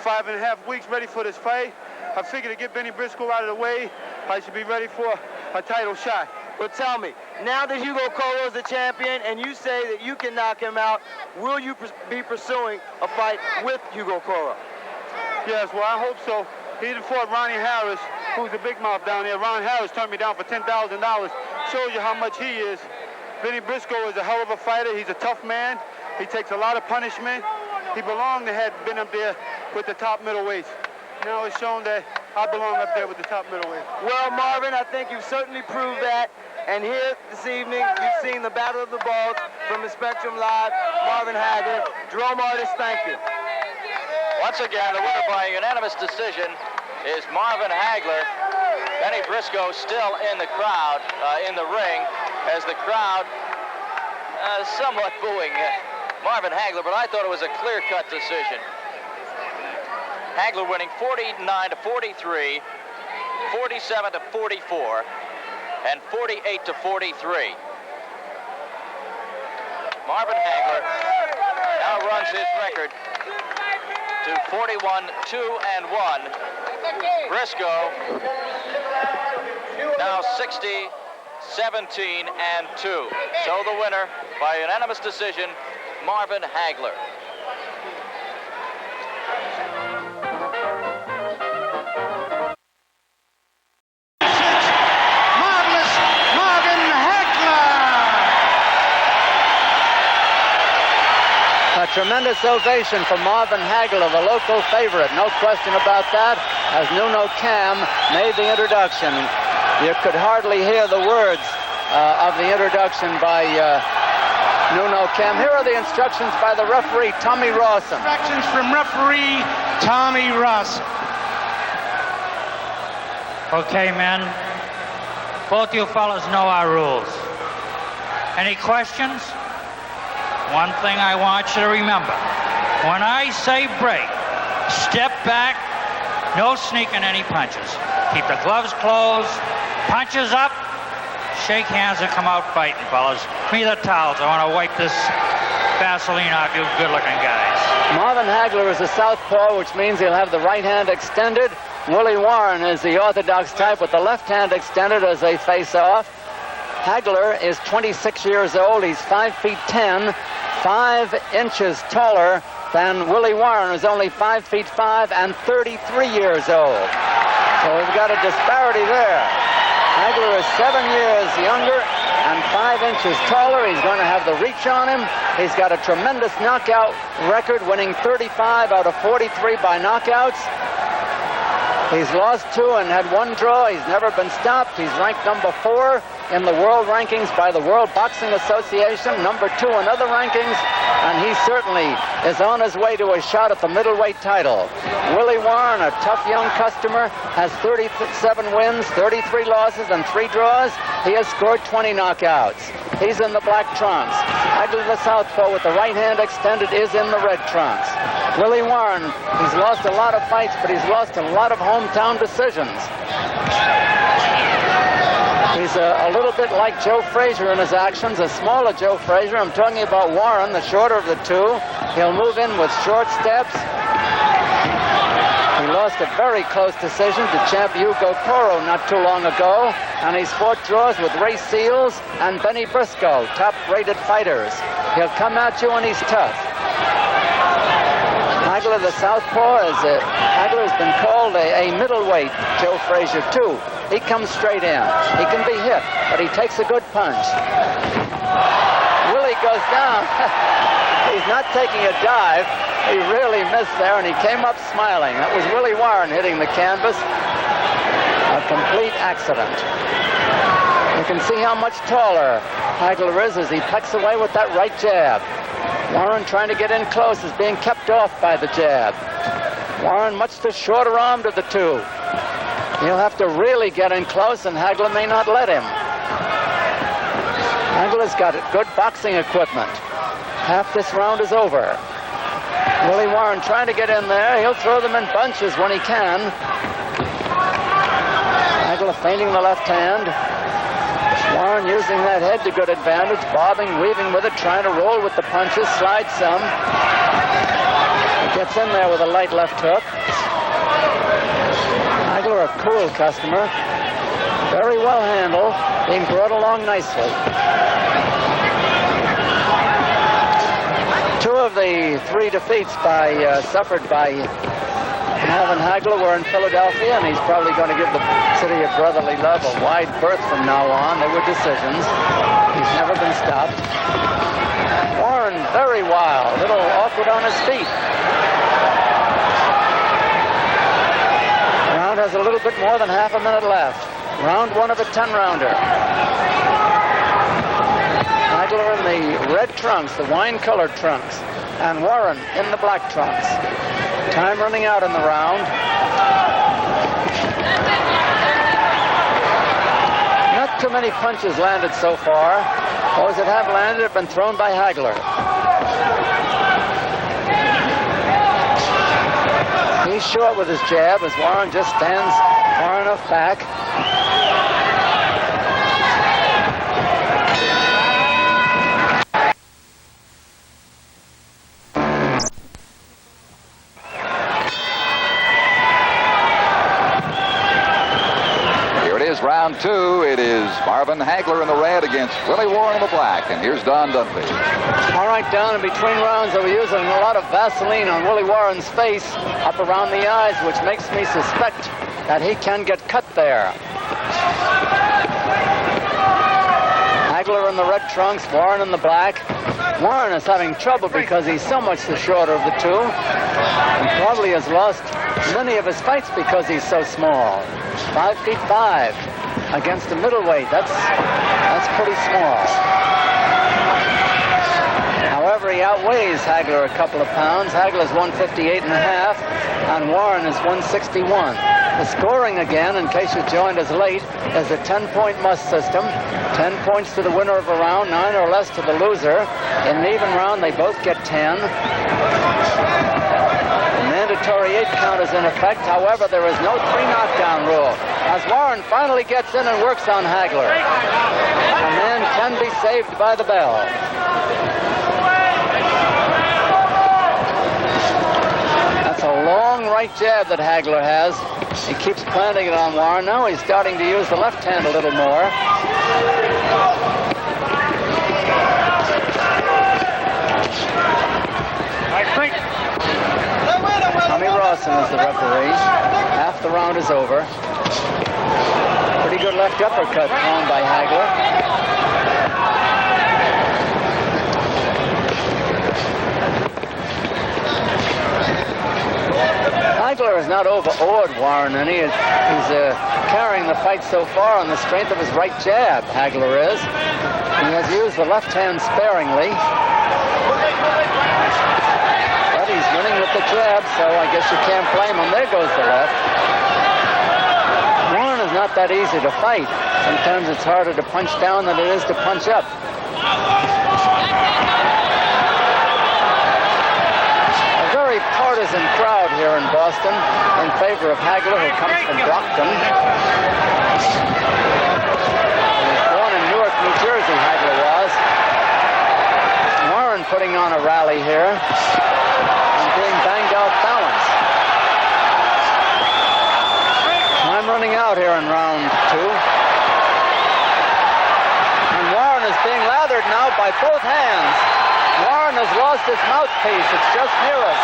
5.5 weeks ready for this fight. I figured to get Benny Briscoe out of the way, I should be ready for a title shot. Well, tell me, now that Hugo Coro is the champion and you say that you can knock him out, will you be pursuing a fight with Hugo Coro? Yes, well, I hope so. He fought Ronnie Harris, who's a big mouth down there. Ron Harris turned me down for $10,000. Shows you how much he is. Benny Briscoe is a hell of a fighter. He's a tough man. He takes a lot of punishment. He belonged to have been up there with the top middleweights. Now it's shown that I belong up there with the top middleweight. Well, Marvin, I think you've certainly proved that. And here this evening, you've seen the Battle of the Balls from the Spectrum Live. Marvin Hagler, Jerome Artis, thank you. Once again, the winner by unanimous decision is Marvin Hagler. Benny Briscoe still in the crowd, in the ring, as the crowd somewhat booing Marvin Hagler, but I thought it was a clear-cut decision. Hagler winning 49-43, 47-44, and 48-43. Marvin Hagler now runs his record to 41-2-1. Briscoe now 60-17-2. So the winner by unanimous decision, Marvin Hagler. Marvelous Marvin Hagler. A tremendous ovation for Marvin Hagler, the local favorite, no question about that, as Nuno Cam made the introduction. You could hardly hear the words of the introduction by Nuno Cam. Here are the instructions by the referee, Tommy Rawson. Instructions from referee Tommy Rawson. Okay, men. Both you fellas know our rules. Any questions? One thing I want you to remember. When I say break, step back, no sneaking any punches. Keep the gloves closed, punches up, shake hands and come out fighting, fellas. Give me the towels. I want to wipe this Vaseline off you good-looking guys. Marvin Hagler is a southpaw, which means he'll have the right hand extended Willie Warren is the orthodox type with the left hand extended as they face off. Hagler is 26 years old. He's 5 feet 10, 5 inches taller than Willie Warren, who's only 5 feet 5 and 33 years old. So we've got a disparity there. Hagler is 7 years younger and 5 inches taller. He's going to have the reach on him. He's got a tremendous knockout record, winning 35 out of 43 by knockouts. He's lost 2 and had 1 draw. He's never been stopped. He's ranked number 4 in the world rankings by the World Boxing Association, number 2 in other rankings, and he certainly is on his way to a shot at the middleweight title. Willie Warren, a tough young customer, has 37 wins, 33 losses, and 3 draws. He has scored 20 knockouts. He's in the black trunks. Hagler, the southpaw with the right hand extended, is in the red trunks. Willie Warren, he's lost a lot of fights, but he's lost a lot of hometown decisions. He's a little bit like Joe Frazier in his actions, a smaller Joe Frazier. I'm talking about Warren, the shorter of the 2. He'll move in with short steps. He lost a very close decision to champ Hugo Toro not too long ago, and he's fought draws with Ray Seals and Benny Briscoe, top-rated fighters. He'll come at you and he's tough. Hagler, the southpaw, Hagler has been called a middleweight Joe Frazier, too. He comes straight in. He can be hit, but he takes a good punch. Willie goes down. He's not taking a dive. He really missed there, and he came up smiling. That was Willie Warren hitting the canvas. A complete accident. You can see how much taller Hagler is as he pecks away with that right jab. Warren, trying to get in close, is being kept off by the jab. Warren much the shorter armed of the 2. He'll have to really get in close, and Hagler may not let him. Hagler's got good boxing equipment. Half this round is over. Willie Warren trying to get in there. He'll throw them in bunches when he can. Hagler feinting the left hand. Warren using that head to good advantage, bobbing, weaving with it, trying to roll with the punches, slide some. He gets in there with a light left hook. Hagler, a cool customer, very well handled, being brought along nicely. 2 of the 3 defeats suffered by Marvin Hagler were in Philadelphia, and he's probably going to give the city of brotherly love a wide berth from now on. They were decisions. He's never been stopped. Warren, very wild, a little awkward on his feet. Round has a little bit more than half a minute left. Round 1 of a 10-rounder. Hagler in the red trunks, the wine-colored trunks, and Warren in the black trunks. Time running out in the round. Not too many punches landed so far. Those that have landed have been thrown by Hagler. He's short with his jab as Warren just stands far enough back. Round 2, it is Marvin Hagler in the red against Willie Warren in the black. And here's Don Dunphy. All right, Don, in between rounds, they were using a lot of Vaseline on Willie Warren's face, up around the eyes, which makes me suspect that he can get cut there. Hagler in the red trunks, Warren in the black. Warren is having trouble because he's so much the shorter of the 2. He probably has lost many of his fights because he's so small. 5 feet 5 against a middleweight. That's pretty small. However, he outweighs Hagler a couple of pounds. Hagler's 158 and a half, and Warren is 161. The scoring again, in case you joined us late, is a 10-point must system. 10 points to the winner of a round, 9 or less to the loser. In an even round, they both get 10. Mandatory 8 count is in effect. However, there is no 3 knockdown rule. As Warren finally gets in and works on Hagler, a man can be saved by the bell. That's a long right jab that Hagler has. He keeps planting it on Warren. Now he's starting to use the left hand a little more. Tommy Rawson is the referee. Half the round is over. Pretty good left uppercut thrown by Hagler. Hagler has not overawed Warren any. He's carrying the fight so far on the strength of his right jab, Hagler is. He has used the left hand sparingly. But he's winning with the jab, so I guess you can't blame him. There goes the left. Warren is not that easy to fight. Sometimes it's harder to punch down than it is to punch up. Very partisan crowd here in Boston in favor of Hagler, who comes from Brockton. He was born in Newark, New Jersey, Hagler was. Warren putting on a rally here and being banged off balance. Time running out here in round 2. And Warren is being lathered now by both hands. Warren has lost his mouthpiece. It's just near us.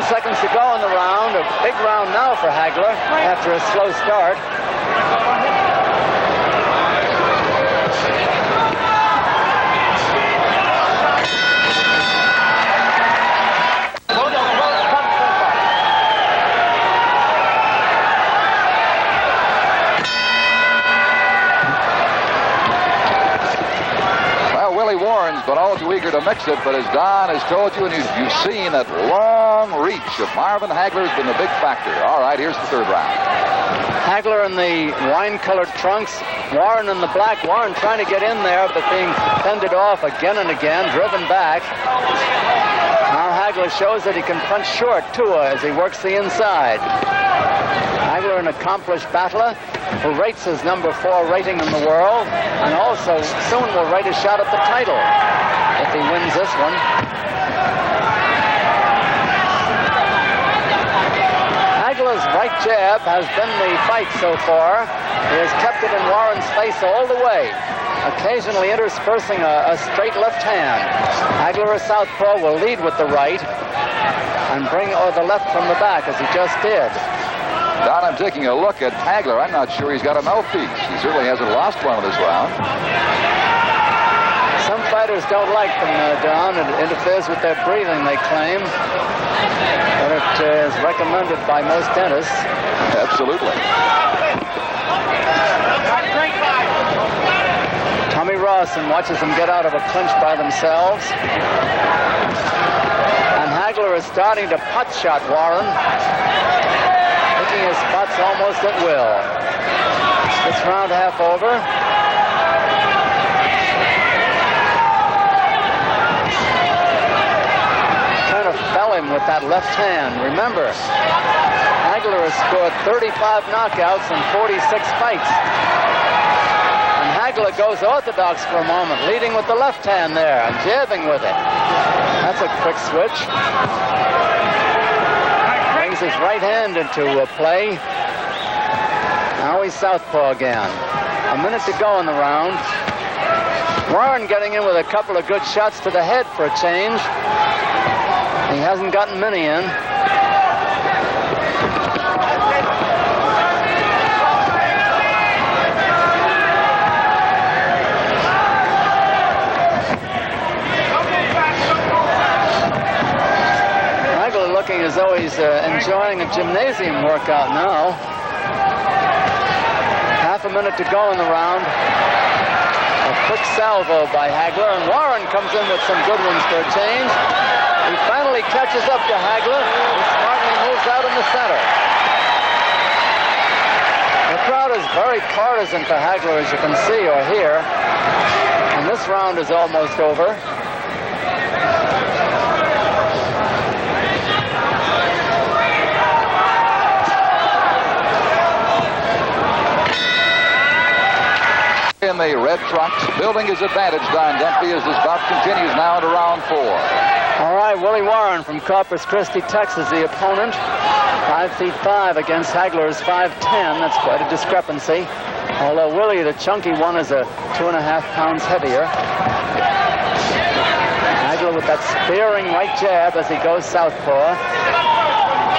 Seconds to go in the round. A big round now for Hagler after a slow start. Warren's been all too eager to mix it, but as Don has told you, and you've seen that long reach of Marvin Hagler has been the big factor. All right, here's the third round. Hagler in the wine-colored trunks, Warren in the black. Warren trying to get in there, but being fended off again and again, driven back. Now Hagler shows that he can punch short, too, as he works the inside. Hagler, an accomplished battler who rates his number 4 rating in the world, and also soon will rate a shot at the title if he wins this one. Hagler's right jab has been the fight so far. He has kept it in Warren's face all the way, occasionally interspersing a straight left hand. Hagler, a southpaw, will lead with the right and bring the left from the back, as he just did. Don, I'm taking a look at Hagler. I'm not sure he's got a mouthpiece. He certainly hasn't lost one of this round. Some fighters don't like them, Don. It interferes with their breathing, they claim. But it is recommended by most dentists. Absolutely. Tommy Rawson watches them get out of a clinch by themselves. And Hagler is starting to pot shot Warren. Picking his spots almost at will. This round half over. Kind of fell him with that left hand. Remember, Hagler has scored 35 knockouts in 46 fights. And Hagler goes orthodox for a moment, leading with the left hand there and jabbing with it. That's a quick switch. Brings his right hand into play. Now he's southpaw again. A minute to go in the round. Warren getting in with a couple of good shots to the head for a change. He hasn't gotten many in. Hagler looking as though he's enjoying a gymnasium workout now. Half a minute to go in the round. A quick salvo by Hagler, and Warren comes in with some good ones for a change. He finally catches up to Hagler, who smartly moves out in the center. The crowd is very partisan for Hagler, as you can see or hear. And this round is almost over. In the red trunks, building his advantage, Don Denby, as this bout continues now into round 4. All right, Willie Warren from Corpus Christi, Texas, the opponent. 5'5" against Hagler's 5'10". That's quite a discrepancy. Although Willie, the chunky one, is 2.5 pounds heavier. Hagler with that spearing right jab as he goes southpaw.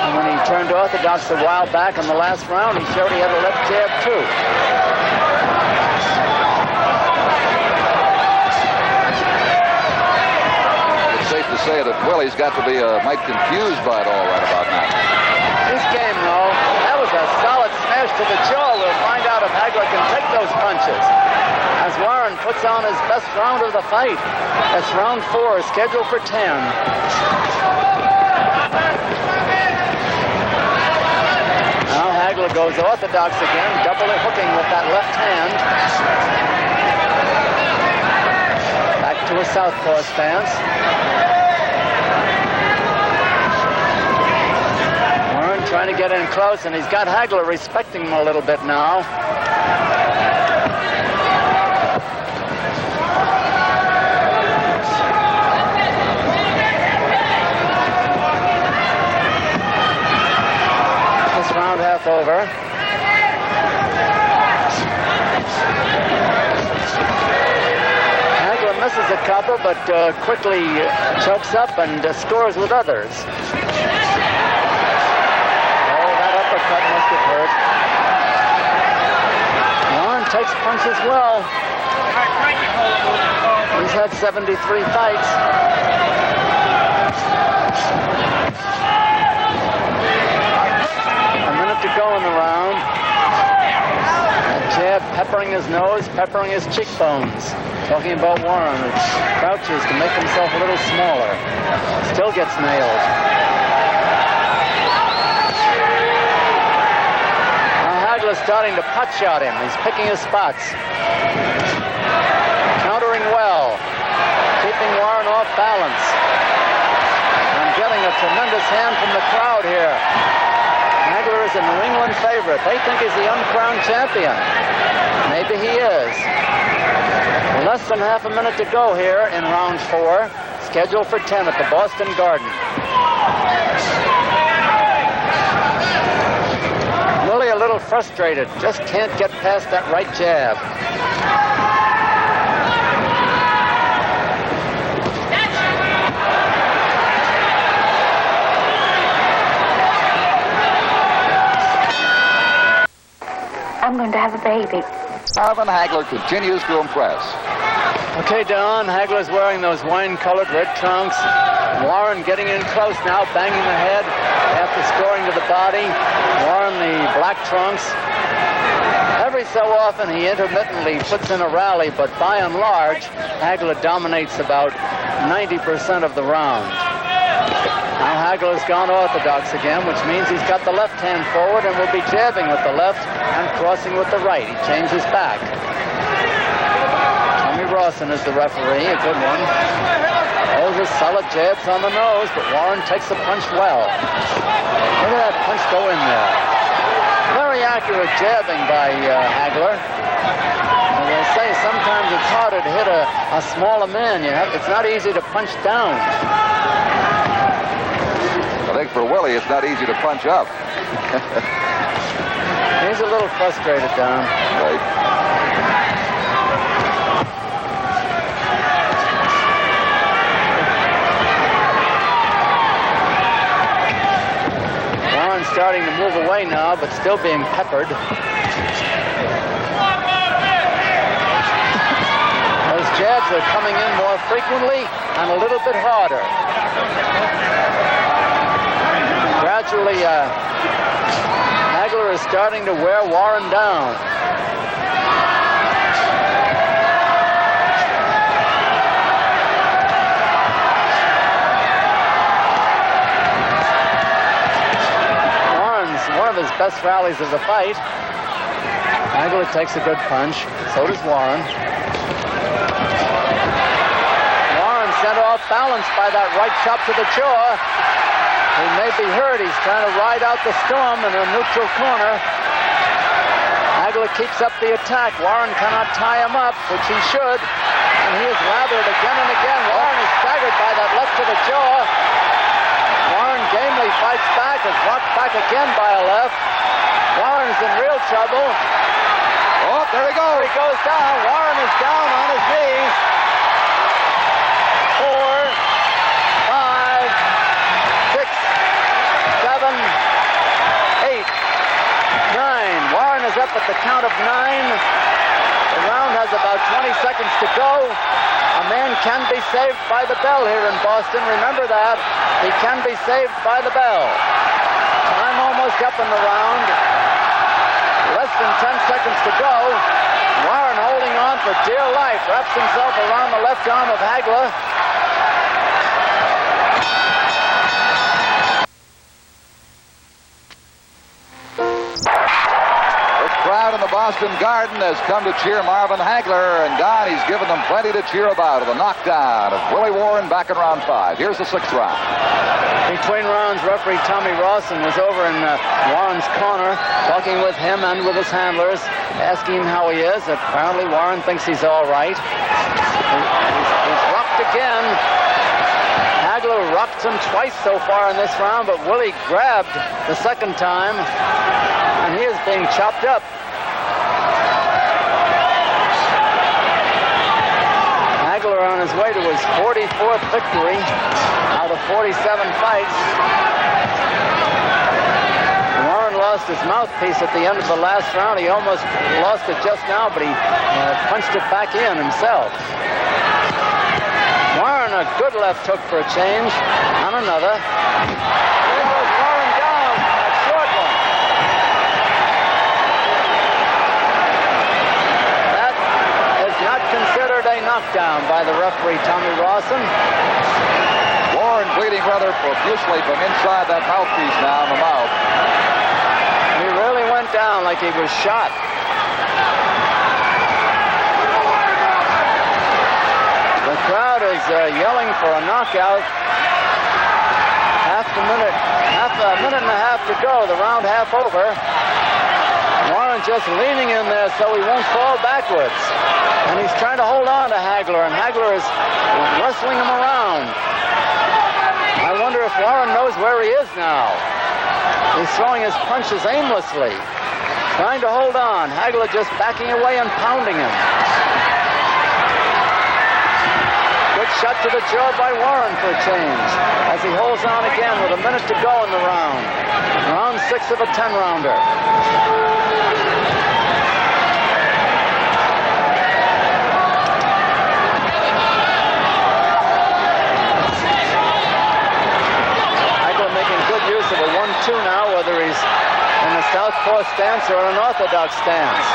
And when he turned orthodox a while back in the last round, he showed he had a left jab too. It's safe to say that Willie's got to be might confused by it all right about now. This game, though, that was a solid smash to the jaw. We'll find out if Hagler can take those punches. As Warren puts on his best round of the fight. That's round 4, scheduled for 10. Now Hagler goes orthodox again, doubly hooking with that left hand. Back to a southpaw stance. Warren trying to get in close, and he's got Hagler respecting him a little bit now. Round half over. Hagler misses a couple, but quickly chokes up and scores with others. Oh, that uppercut must have hurt. Warren takes punches well. He's had 73 fights. To go in the round. A jab peppering his nose, peppering his cheekbones. Talking about Warren, who crouches to make himself a little smaller. Still gets nailed. Now Hagler's starting to pot shot him. He's picking his spots. Countering well. Keeping Warren off balance. And getting a tremendous hand from the crowd here. Hagler is a New England favorite. They think he's the uncrowned champion. Maybe he is. Less than half a minute to go here in round 4, scheduled for 10 at the Boston Garden. Willie a little frustrated, just can't get past that right jab. I'm going to have a baby. Marvin Hagler continues to impress. Okay, Don, Hagler's wearing those wine-colored red trunks. Warren getting in close now, banging the head after scoring to the body. Warren the black trunks. Every so often he intermittently puts in a rally, but by and large, Hagler dominates about 90% of the round. Now Hagler's gone orthodox again, which means he's got the left hand forward and will be jabbing with the left and crossing with the right. He changes back. Tommy Rawson is the referee, a good one. Those are solid jabs on the nose, but Warren takes the punch well. Look at that punch go in there. Very accurate jabbing by Hagler. As I say, sometimes it's harder to hit a smaller man. It's not easy to punch down. I think for Willie, it's not easy to punch up. He's a little frustrated, Don. Right. Warren's starting to move away now, but still being peppered. Those jabs are coming in more frequently and a little bit harder. Gradually, Hagler is starting to wear Warren down. Warren's one of his best rallies of the fight. Hagler takes a good punch. So does Warren. Warren sent off balance by that right chop to the jaw. He may be hurt. He's trying to ride out the storm in a neutral corner. Hagler keeps up the attack. Warren cannot tie him up, which he should. And he is lathered again and again. Warren is staggered by that left to the jaw. Warren gamely fights back, is rocked back again by a left. Warren's in real trouble. Oh, there he goes. He goes down. Warren is down on his knees. 4, 5, 6, 7, 8, 9. Warren is up at the count of 9. The round has about 20 seconds to go. A man can be saved by the bell here in Boston. Remember that. He can be saved by the bell. Time almost up in the round. Less than 10 seconds to go. Warren holding on for dear life. Wraps himself around the left arm of Hagler. Crowd in the Boston Garden has come to cheer Marvin Hagler, and Don, he's given them plenty to cheer about. The knockdown of Willie Warren back in round 5. Here's the 6th round. Between rounds, referee Tommy Rawson was over in Warren's corner, talking with him and with his handlers, asking him how he is. Apparently, Warren thinks he's all right. He's rocked again. Hagler rocked him twice so far in this round, but Willie grabbed the second time, and he is being chopped up. Hagler on his way to his 44th victory out of 47 fights. Warren lost his mouthpiece at the end of the last round. He almost lost it just now, but he punched it back in himself. Warren, a good left hook for a change, and another. There goes Warren down, a short one. That is not considered a knockdown by the referee, Tommy Rawson. Warren bleeding rather profusely from inside that mouthpiece now in the mouth. He really went down like he was shot. The crowd is yelling for a knockout. Half a minute and a half to go, the round half over. Warren just leaning in there so he won't fall backwards. And he's trying to hold on to Hagler, and Hagler is wrestling him around. I wonder if Warren knows where he is now. He's throwing his punches aimlessly, trying to hold on. Hagler just backing away and pounding him. Good shot to the jaw by Warren for a change, as he holds on again with a minute to go in the round. Round 6 of a 10-rounder. Hagler making good use of a 1-2 now, whether he's in a southpaw stance or an orthodox stance.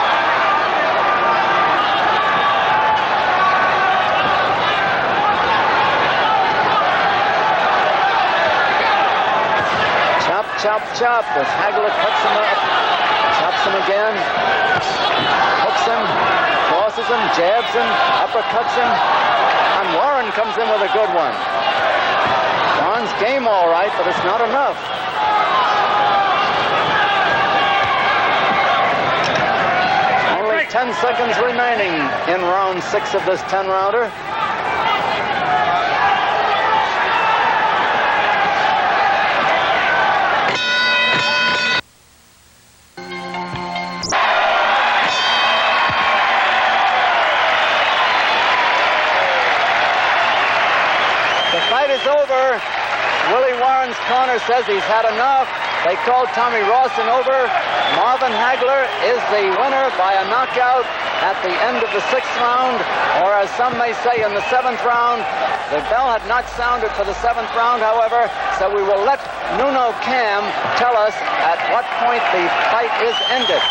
Chop, chop, as Hagler cuts him up, chops him again, hooks him, crosses him, jabs him, uppercuts him, and Warren comes in with a good one. Warren's game all right, but it's not enough. Only 10 seconds remaining in round 6 of this 10-rounder. Over. Willie Warren's corner says he's had enough. They called Tommy Rawson over. Marvin Hagler is the winner by a knockout at the end of the 6th round, or as some may say, in the 7th round. The bell had not sounded for the 7th round, however, so we will let Nuno Cam tell us at what point the fight is ended.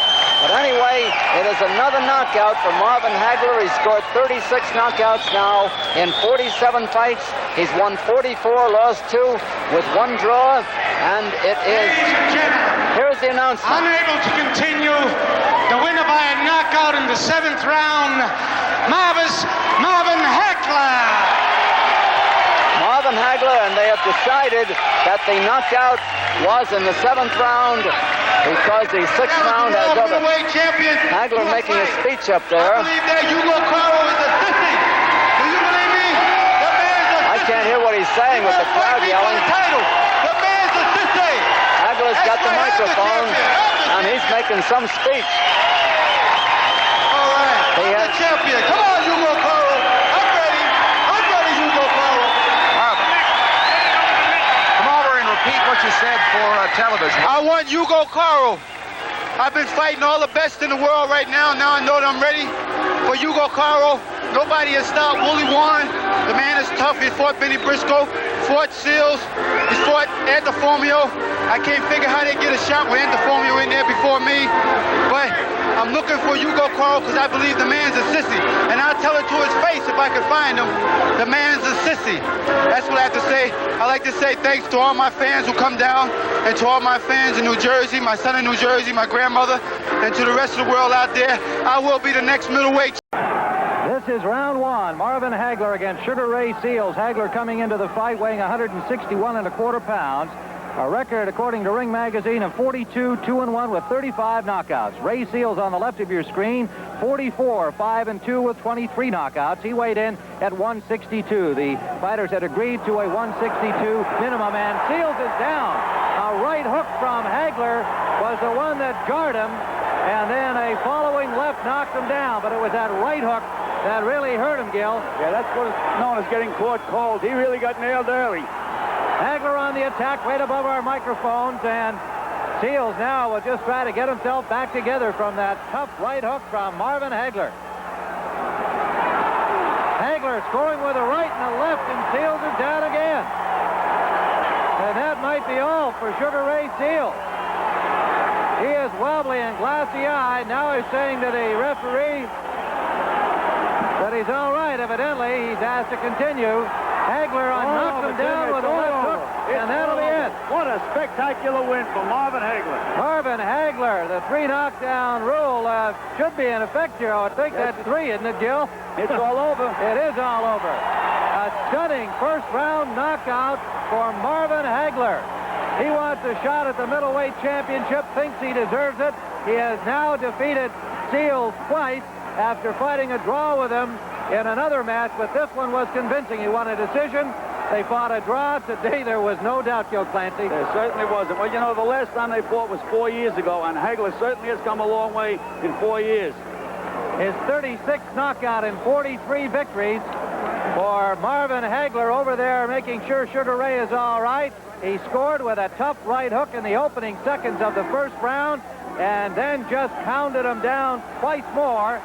But anyway, it is another knockout for Marvin Hagler. He's scored 36 knockouts now in 47 fights. He's won 44, lost 2 with 1 draw, and it is... Here's the announcement. Unable to continue, the winner by a knockout in the 7th round, Marvin Hagler. Marvin Hagler, and they have decided that the knockout was in the 7th round because the 6th round has over. Hagler making a speech up there. I believe that Hugo Caro is a sissy. Do you believe me? The man's a sissy. I can't hear what he's saying with the crowd yelling. The man's a sissy. Hagler's got the microphone, and he's making some speech. All right, I'm the champion. Come on, Hugo Caro. I'm ready. I'm ready, Hugo Caro. Marvin, come over and repeat what you said for television. I want Hugo Caro. I've been fighting all the best in the world right now. Now I know that I'm ready for Hugo Caro. Nobody has stopped Willie Warren. The man is tough. He fought Benny Briscoe, fought Seals, he fought Antiformio. I can't figure how they get a shot with Antiformio in there before me. But I'm looking for Hugo Caro because I believe the man's a sissy. And I'll tell it to his face if I can find him. The man's a sissy. That's what I have to say. I like to say thanks to all my fans who come down and to all my fans in New Jersey, my son in New Jersey, my grandmother, and to the rest of the world out there. I will be the next middleweight. This is round 1. Marvin Hagler against Sugar Ray Seals. Hagler coming into the fight weighing 161.25 pounds. A record, according to Ring Magazine, of 42-2-1 with 35 knockouts. Ray Seals on the left of your screen, 44-5-2 with 23 knockouts. He weighed in at 162. The fighters had agreed to a 162 minimum, and Seals is down. A right hook from Hagler was the one that jarred him, and then a following left knocked him down, but it was that right hook that really hurt him, Gil. Yeah, that's what is known as getting caught cold. He really got nailed early. Hagler on the attack right above our microphones, and Seals now will just try to get himself back together from that tough right hook from Marvin Hagler. Hagler scoring with a right and a left, and Seals is down again. And that might be all for Sugar Ray Seals. He is wobbly and glassy-eyed. Now he's saying to the referee that he's all right. Evidently, he's asked to continue. Hagler knocked him down with a left hook, and that'll be it. What a spectacular win for Marvin Hagler. Marvin Hagler, the 3 knockdown rule should be in effect here. I think that's 3, isn't it, Gil? It's all over. It is all over. A stunning first-round knockout for Marvin Hagler. He wants a shot at the middleweight championship, thinks he deserves it. He has now defeated Seals twice after fighting a draw with him in another match, but this one was convincing. He won a decision. They fought a draw. Today there was no doubt, Joe Clancy. There certainly wasn't. Well, you know, the last time they fought was 4 years ago, and Hagler certainly has come a long way in 4 years. His 36th knockout in 43 victories for Marvin Hagler over there, making sure Sugar Ray is all right. He scored with a tough right hook in the opening seconds of the first round, and then just pounded him down twice more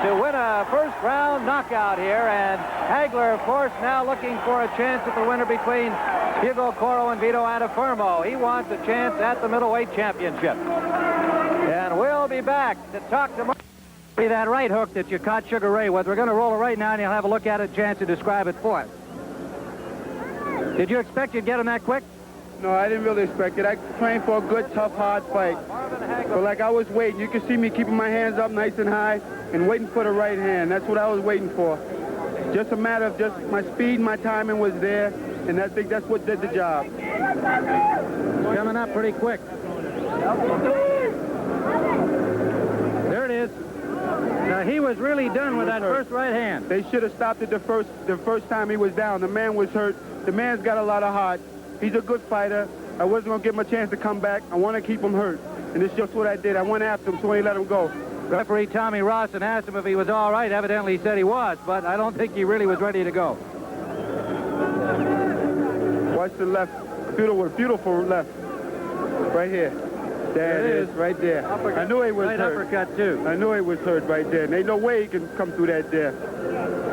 to win a first-round knockout here. And Hagler, of course, now looking for a chance at the winner between Hugo Caro and Vito Antuofermo. He wants a chance at the middleweight championship. And we'll be back to talk to that right hook that you caught Sugar Ray with. We're going to roll it right now, and you'll have a look at it, chance to describe it for us. Did you expect you'd get him that quick? No, I didn't really expect it. I trained for a good, tough, hard fight. But like I was waiting. You can see me keeping my hands up nice and high and waiting for the right hand. That's what I was waiting for. Just a matter of just my speed, my timing was there, and I think that's what did the job. Coming up pretty quick. There it is. Now, he was really done with that first right hand. They should have stopped it the first time he was down. The man was hurt. The man's got a lot of heart. He's a good fighter. I wasn't going to give him a chance to come back. I want to keep him hurt. And it's just what I did. I went after him, so I let him go. Referee Tommy Rawson asked him if he was all right. Evidently he said he was, but I don't think he really was ready to go. Watch the left. Beautiful left. Right here. There it is, right there. Uppercut. I knew he was hurt. Uppercut, too. I knew he was hurt right there. And ain't no way he can come through that there.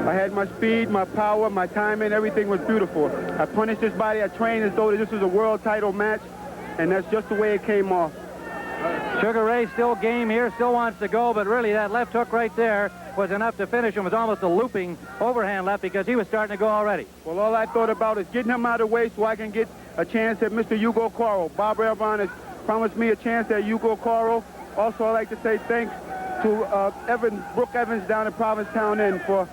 I had my speed, my power, my timing. Everything was beautiful. I punished his body. I trained as though this was a world title match. And that's just the way it came off. Sugar Ray still game here, still wants to go, but really that left hook right there was enough to finish him. It was almost a looping overhand left because he was starting to go already. Well, all I thought about is getting him out of the way so I can get a chance at Mr. Hugo Caro. Bob Elvon has promised me a chance at Hugo Caro. Also, I'd like to say thanks to Brooke Evans down at Provincetown Inn for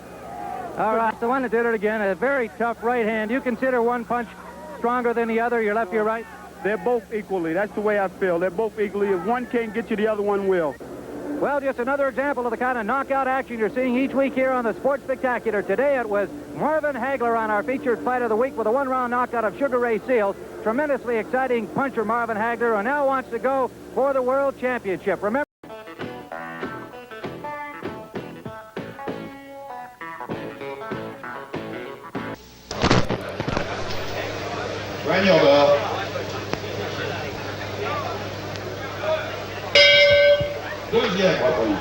All right, the one that did it again, a very tough right hand. You consider one punch stronger than the other, your left, your right? They're both equally. That's the way I feel. They're both equally. If one can't get you, the other one will. Well, just another example of the kind of knockout action you're seeing each week here on the Sports Spectacular. Today it was Marvin Hagler on our featured fight of the week with a one-round knockout of Sugar Ray Seales. Tremendously exciting puncher Marvin Hagler, who now wants to go for the World Championship. Remember. Daniel Bell. Deuxième reprise.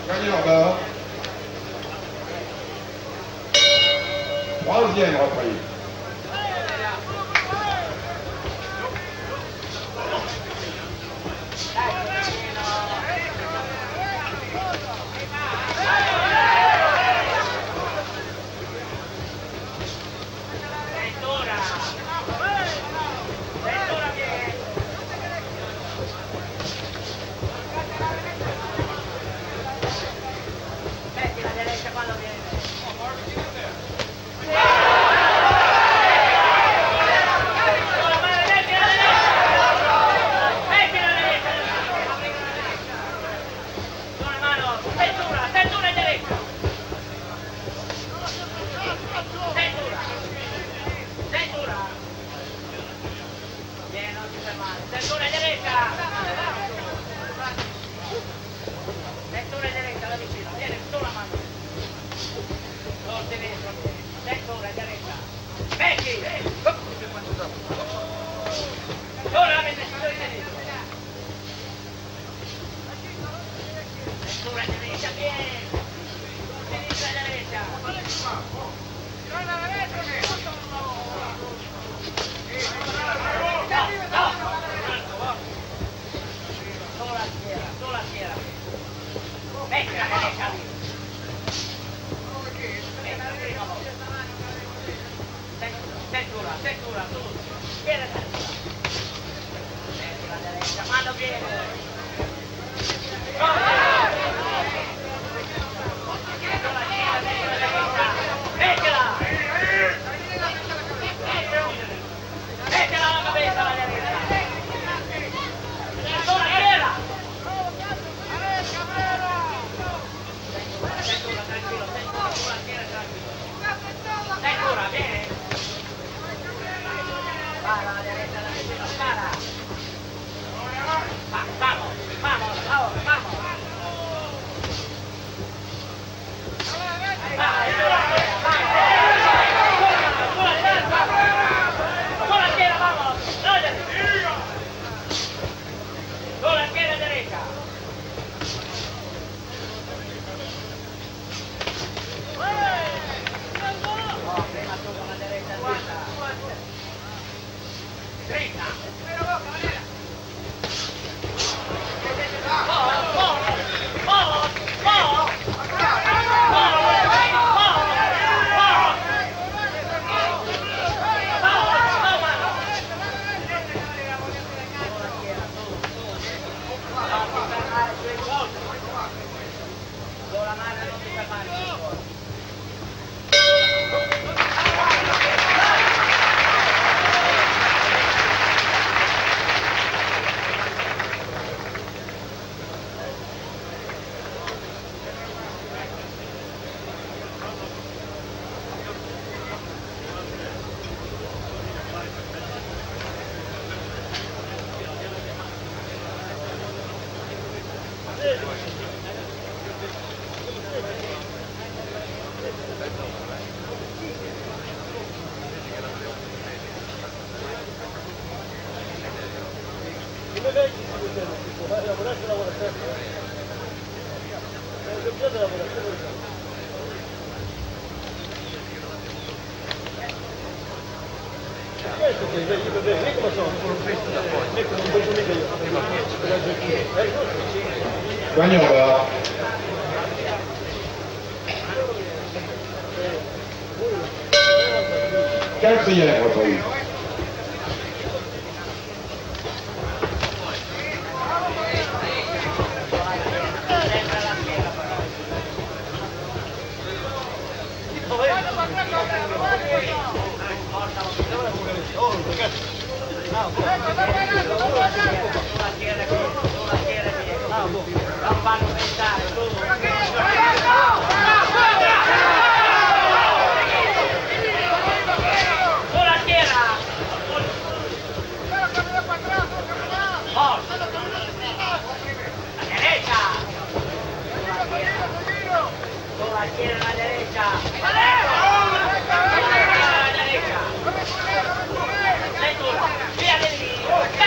Daniel Bell. Troisième reprise. Run your bell. Quatrième reprise. Via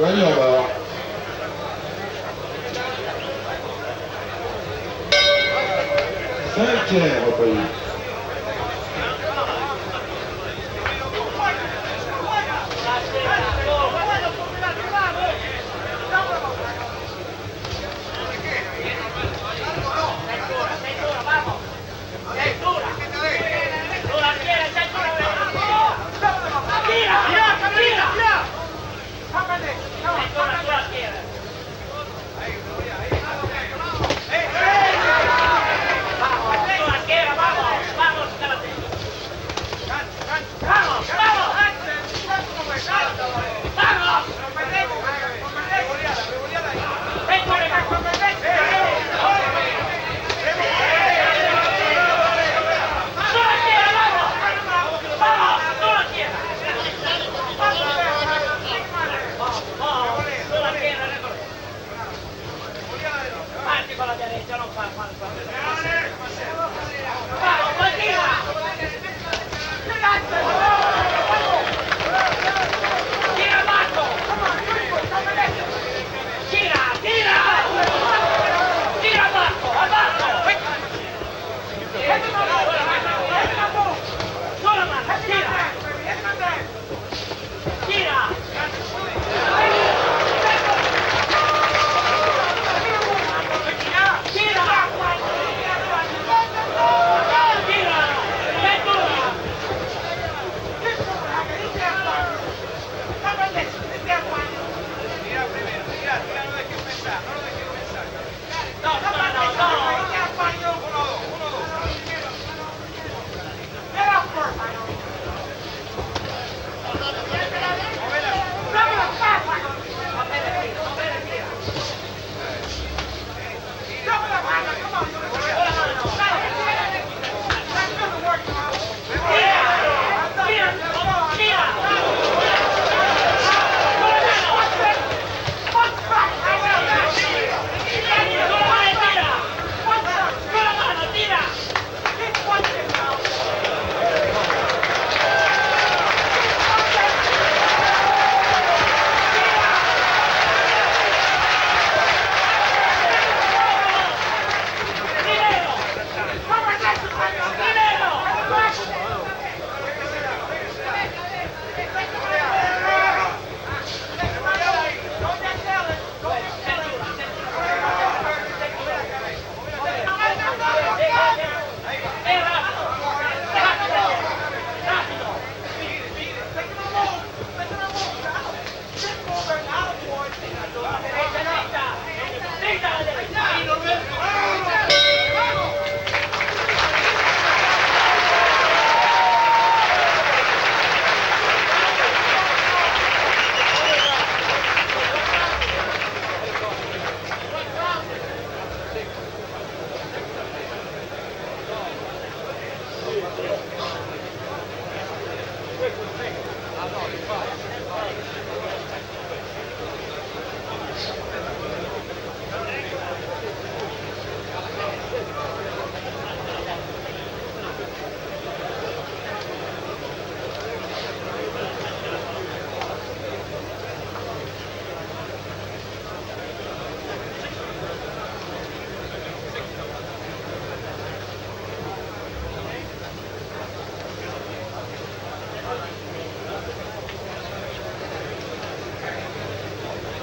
Sueño bell. Cinquième reprise.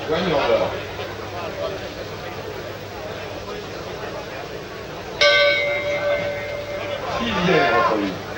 Sueño bell. Sixième reprise.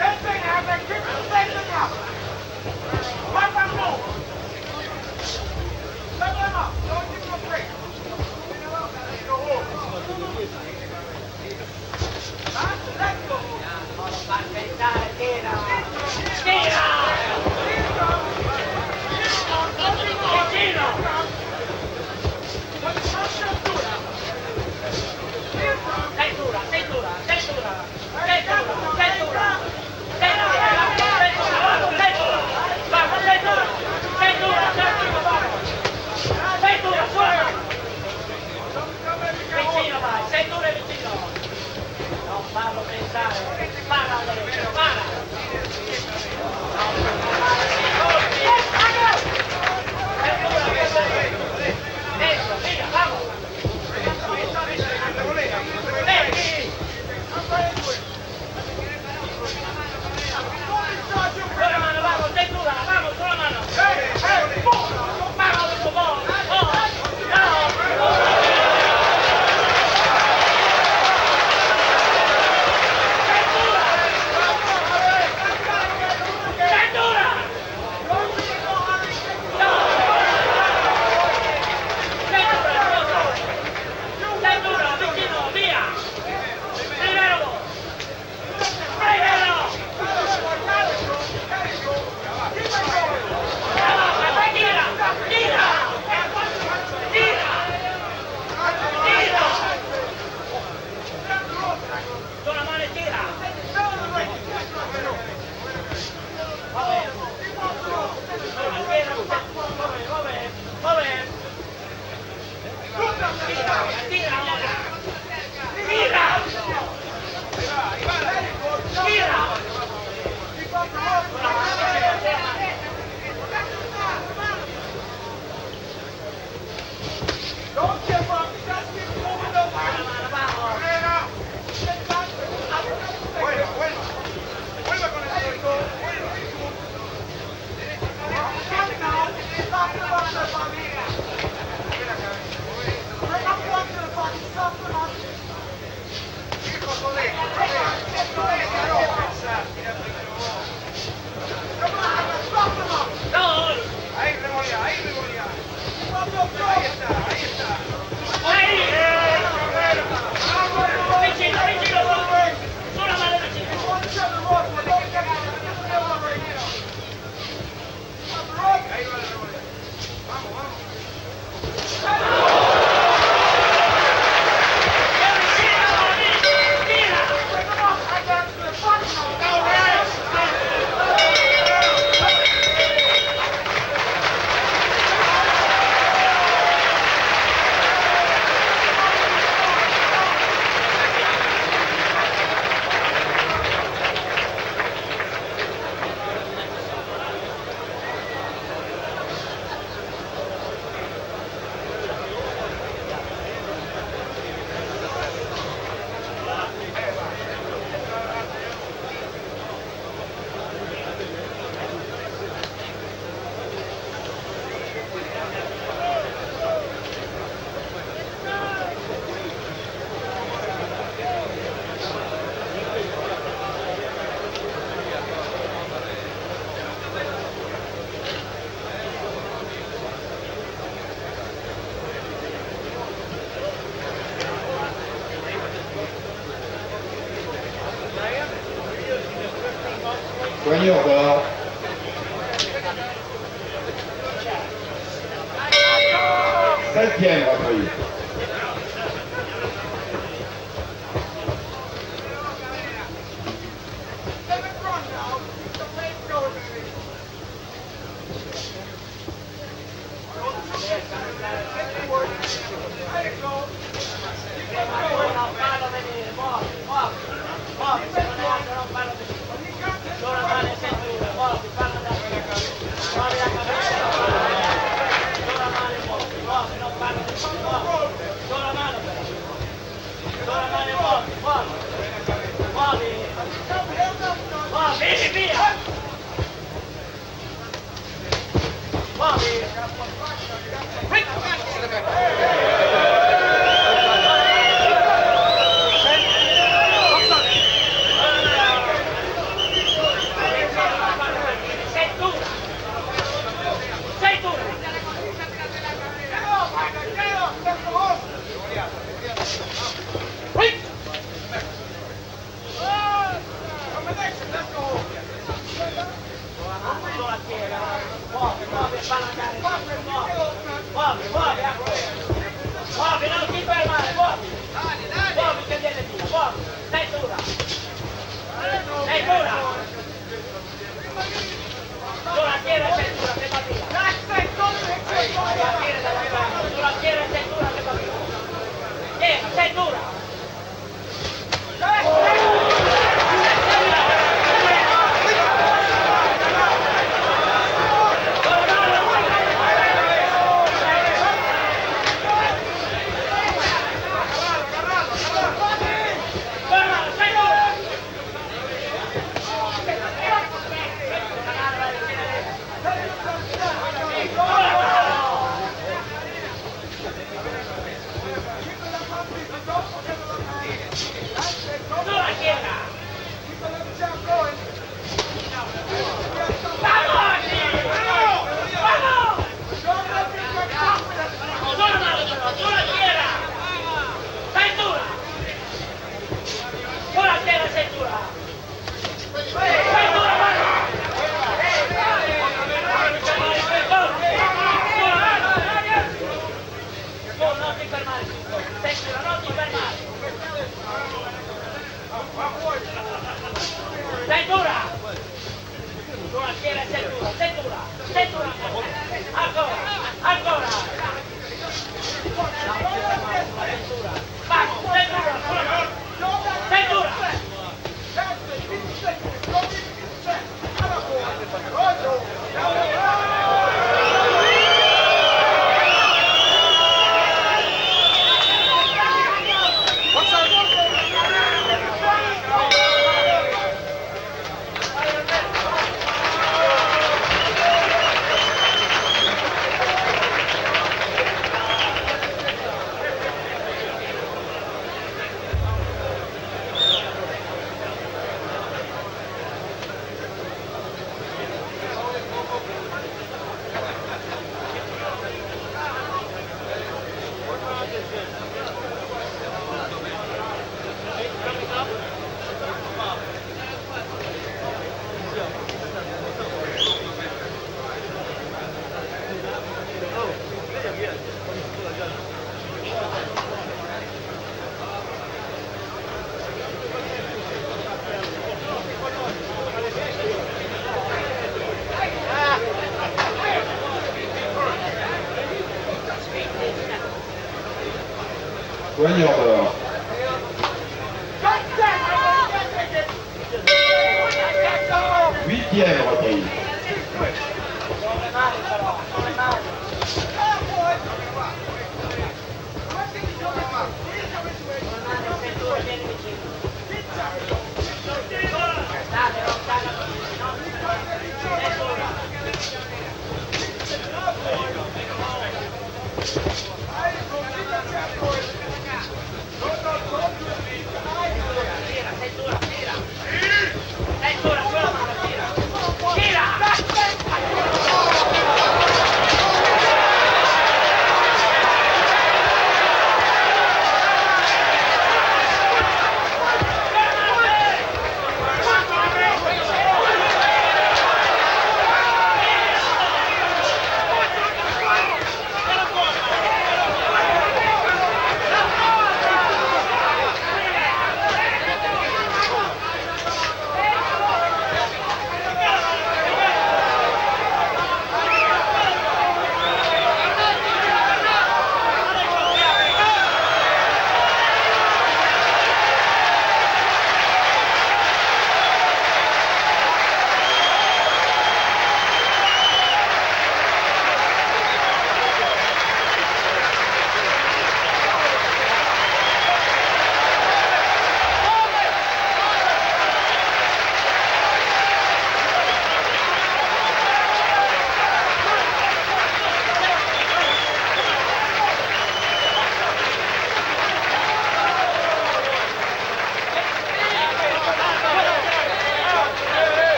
Poignard d'or. 7e reprise. Poignard d'or. 8e reprise.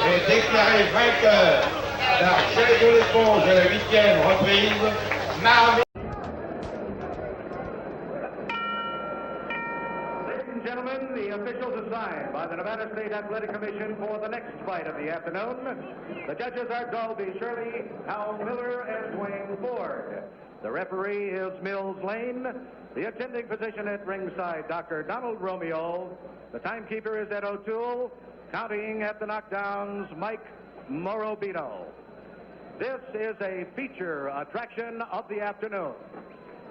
Est déclaré vainqueur par jet de l'éponge à la 8e reprise, Marvin. Ladies and gentlemen, the officials assigned by the Nevada State Athletic Commission for the next fight of the afternoon. The judges are Dalby Shirley, Hal Miller, and Dwayne Ford. The referee is Mills Lane. The attending physician at ringside, Dr. Donald Romeo. The timekeeper is Ed O'Toole. Counting at the knockdowns, Mike Morobito. This is a feature attraction of the afternoon.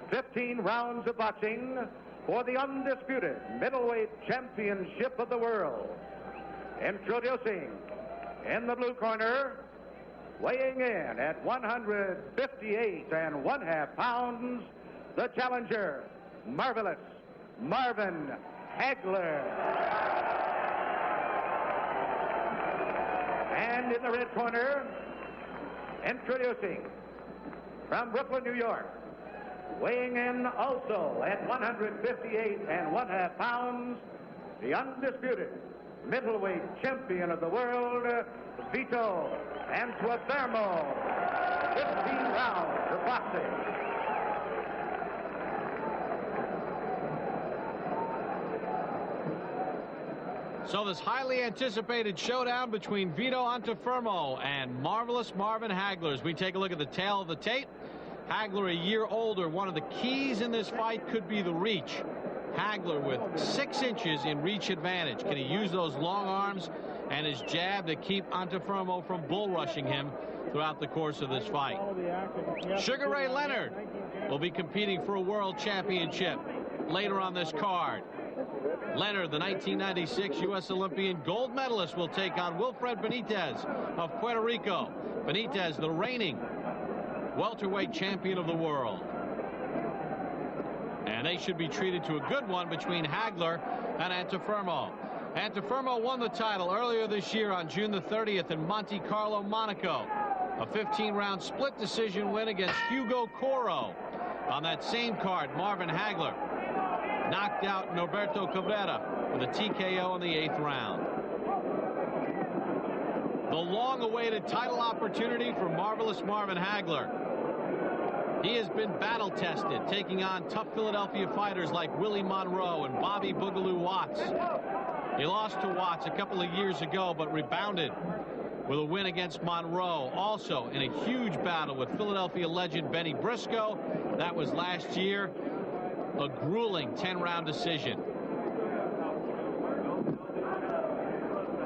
15 rounds of boxing for the undisputed middleweight championship of the world. Introducing in the blue corner, weighing in at 158 1/2 pounds, the challenger, Marvelous Marvin Hagler. And in the red corner, introducing from Brooklyn, New York, weighing in also at 158 1/2 pounds, the undisputed middleweight champion of the world, Vito Antuofermo. 15 rounds of boxing. So this highly anticipated showdown between Vito Antuofermo and Marvelous Marvin Hagler. As we take a look at the tail of the tape, Hagler a year older. One of the keys in this fight could be the reach. Hagler with 6 inches in reach advantage. Can he use those long arms and his jab to keep Antuofermo from bull rushing him throughout the course of this fight? Sugar Ray Leonard will be competing for a world championship later on this card. Leonard, the 1996 U.S. Olympian gold medalist, will take on Wilfred Benitez of Puerto Rico. Benitez, the reigning welterweight champion of the world. And they should be treated to a good one between Hagler and Antuofermo. Antuofermo won the title earlier this year on June the 30th in Monte Carlo, Monaco. A 15-round split decision win against Hugo Coro. On that same card, Marvin Hagler knocked out Norberto Cabrera with a TKO in the 8th round. The long-awaited title opportunity for Marvelous Marvin Hagler. He has been battle-tested, taking on tough Philadelphia fighters like Willie Monroe and Bobby Boogaloo Watts. He lost to Watts a couple of years ago, but rebounded with a win against Monroe. Also in a huge battle with Philadelphia legend Benny Briscoe. That was last year. A grueling 10-round decision.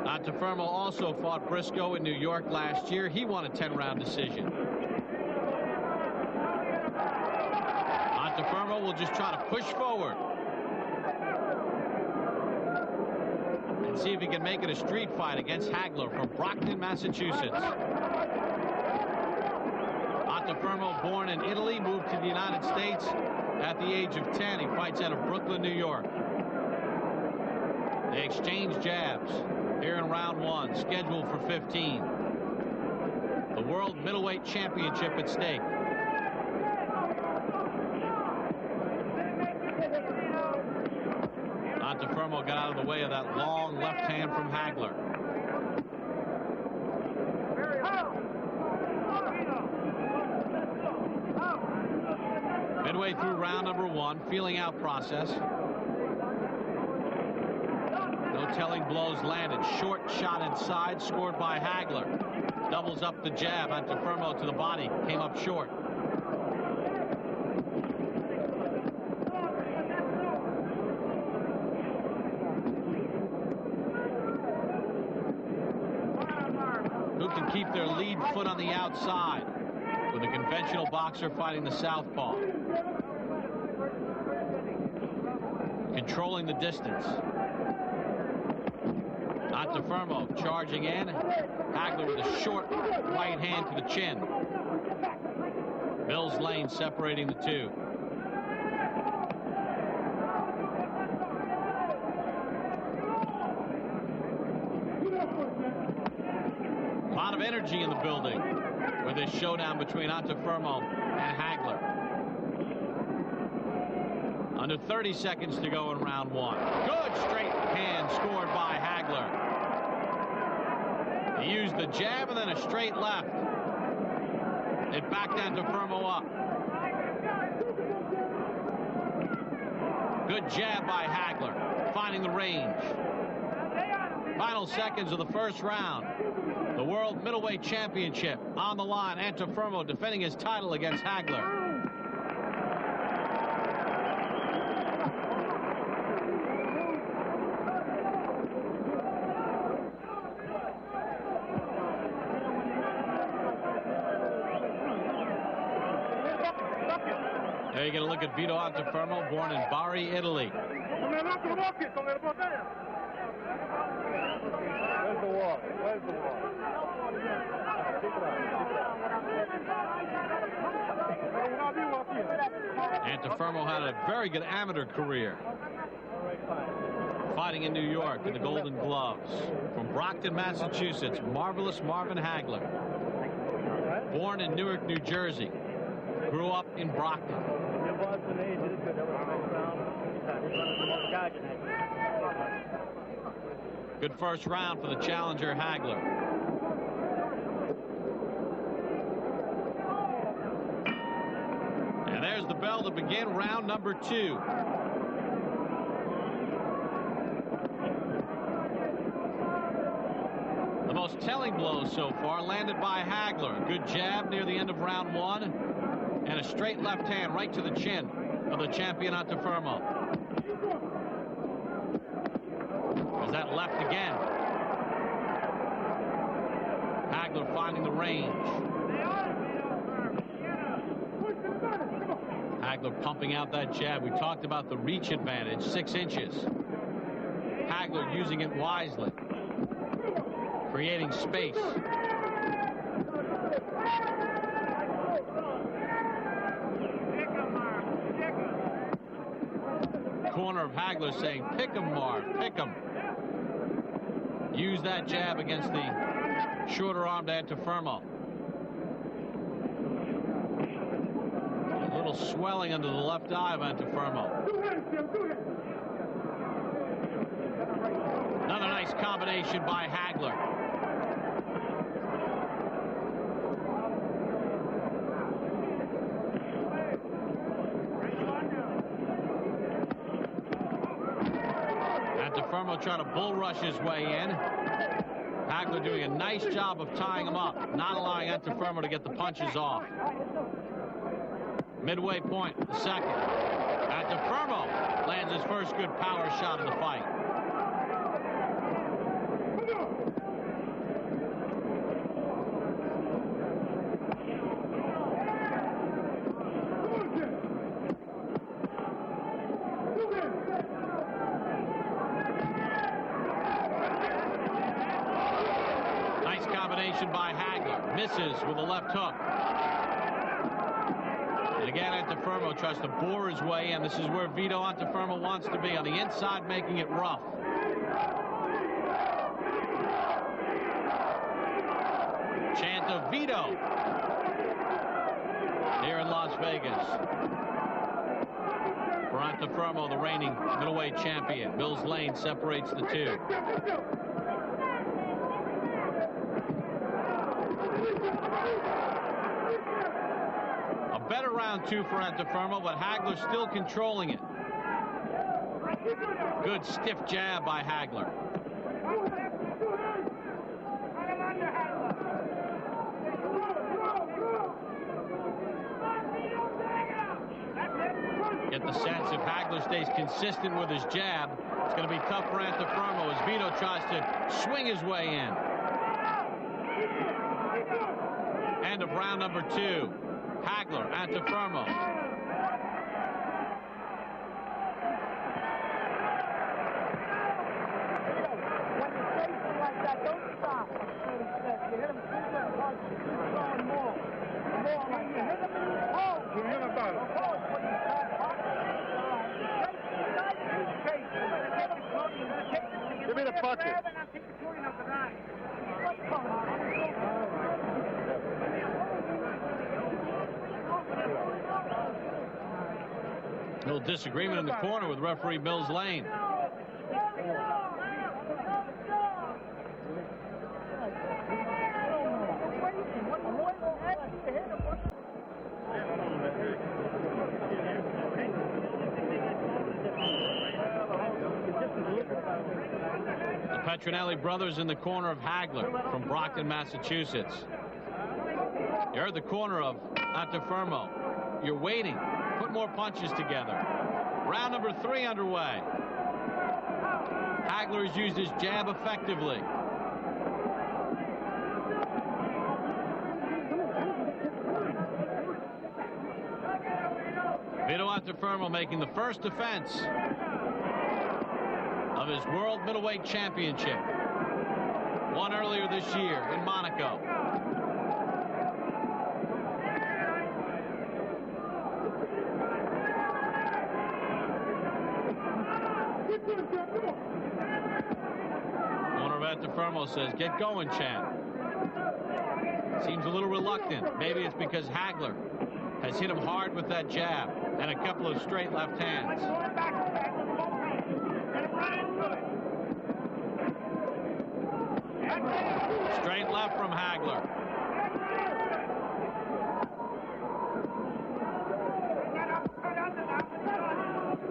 Antuofermo also fought Briscoe in New York last year. He won a 10-round decision. Antuofermo will just try to push forward and see if he can make it a street fight against Hagler from Brockton, Massachusetts. Antuofermo, born in Italy, moved to the United States at the age of 10. He fights out of Brooklyn, New York. They exchange jabs here in round 1, scheduled for 15. The World Middleweight Championship at stake. Antuofermo got out of the way of that long left hand from Hagler. Midway through round number 1, feeling out process. No telling blows landed. Short shot inside, scored by Hagler. Doubles up the jab. Antuofermo to the body, came up short. Who can keep their lead foot on the outside? With a conventional boxer fighting the southpaw. Controlling the distance. Antuofermo charging in. Hagler with a short right hand to the chin. Mills Lane separating the two. A lot of energy in the building with this showdown between Antuofermo and Hagler. Under 30 seconds to go in round one. Good straight hand scored by Hagler. He used the jab and then a straight left. It backed Antuofermo up. Good jab by Hagler, finding the range. Final seconds of the first round. The World Middleweight Championship on the line. Antuofermo defending his title against Hagler. There you get a look at Vito Antuofermo, born in Bari, Italy. Where's the wall? Where's the wall? Antuofermo had a very good amateur career, fighting in New York in the Golden Gloves. From Brockton, Massachusetts, Marvelous Marvin Hagler. Born in Newark, New Jersey. Grew up in Brockton. Good first round for the challenger, Hagler. And there's the bell to begin round number two. The most telling blow so far landed by Hagler. A good jab near the end of round one. And a straight left hand right to the chin of the champion Antuofermo. There's that left again. Hagler finding the range. Hagler pumping out that jab. We talked about the reach advantage, 6 inches. Hagler using it wisely. Creating space. Corner of Hagler saying, pick him, Marv, pick him. Use that jab against the shorter-armed Antuofermo. A little swelling under the left eye of Antuofermo. Another nice combination by Hagler. Antuofermo trying to bull rush his way in. Hagler doing a nice job of tying him up, not allowing Antuofermo to get the punches off. Midway point, the second. Antuofermo lands his first good power shot of the fight. By Hagler, misses with a left hook. And again, Antuofermo tries to bore his way in. This is where Vito Antuofermo wants to be, on the inside, making it rough. Chant of Vito here in Las Vegas. For Antuofermo, the reigning middleweight champion. Mills Lane separates the two. A better round two for Antuofermo, but Hagler still controlling it. Good stiff jab by Hagler. Get the sense if Hagler stays consistent with his jab, it's going to be tough for Antuofermo as Vito tries to swing his way in. End of round number two. Hagler, Antuofermo. Give me the punches. Little disagreement in the corner with referee Mills Lane. The Petronelli brothers in the corner of Hagler from Brockton, Massachusetts. You're at the corner of Antifermo. You're waiting. Put more punches together. Round number 3 underway. Hagler has used his jab effectively. Vito Antifermo making the first defense of his World Middleweight Championship. Won earlier this year in Monaco. Owner of Antifermo says, "Get going, Chan." Seems a little reluctant. Maybe it's because Hagler has hit him hard with that jab and a couple of straight left hands. Straight left from Hagler.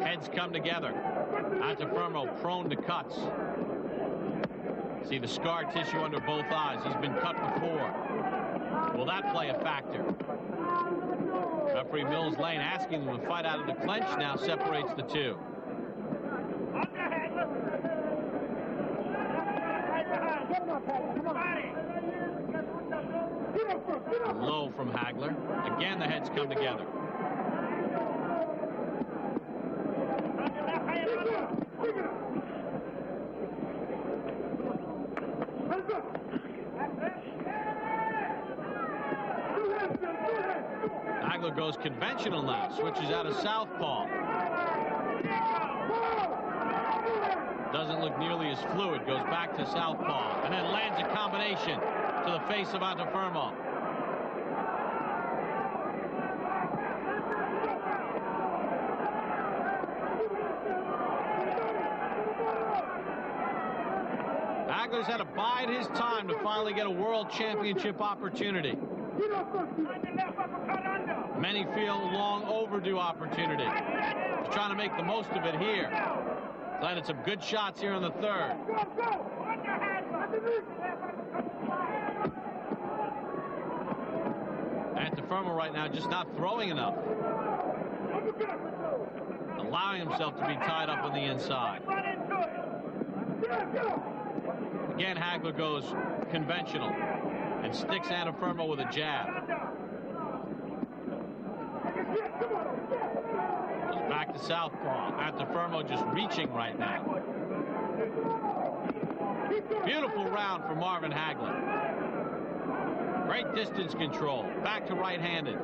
Heads come together. Antifermo prone to cuts. See the scar tissue under both eyes. He's been cut before. Will that play a factor? Referee Mills Lane asking them to fight out of the clinch now separates the two. Low from Hagler. Again, the heads come together. Hagler goes conventional now, switches out of southpaw. Doesn't look nearly as fluid, goes back to southpaw, and then lands a combination to the face of Antifermo. Hagler's had to bide his time to finally get a world championship opportunity. Many feel a long overdue opportunity. He's trying to make the most of it here. Landed some good shots here in the third. Antifermo right now just not throwing enough. Allowing himself to be tied up on the inside. Again, Hagler goes conventional and sticks Antifermo with a jab. Goes back to southpaw. Antifermo just reaching right now. Beautiful round for Marvin Hagler. Great distance control. Back to right-handed.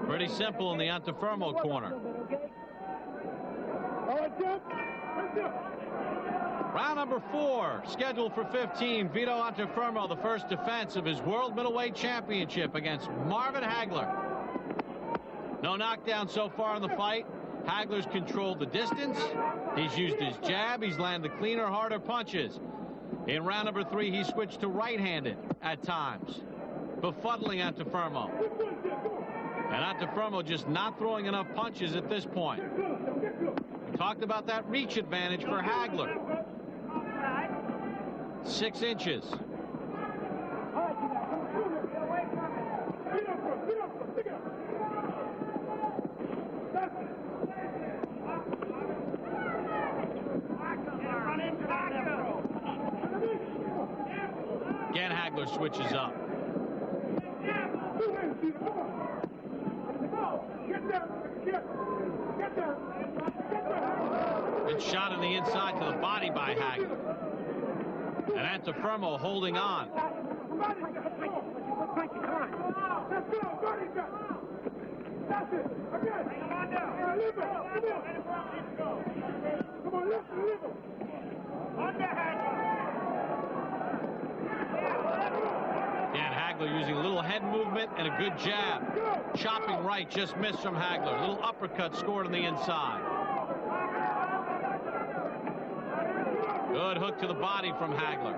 Pretty simple in the Antifermo corner. Round number 4, scheduled for 15. Vito Antifermo, the first defense of his World Middleweight Championship against Marvin Hagler. No knockdown so far in the fight. Hagler's controlled the distance. He's used his jab. He's landed cleaner, harder punches. In round number 3, he switched to right-handed at times, befuddling Antifermo. And Antifermo just not throwing enough punches at this point. We talked about that reach advantage for Hagler. 6 inches. Again, Hagler switches up. Good shot on the inside to the body by Hagler. And Antifermo holding on. Dan Hagler using a little head movement and a good jab. Chopping right, just missed from Hagler. A little uppercut scored on the inside. Good hook to the body from Hagler.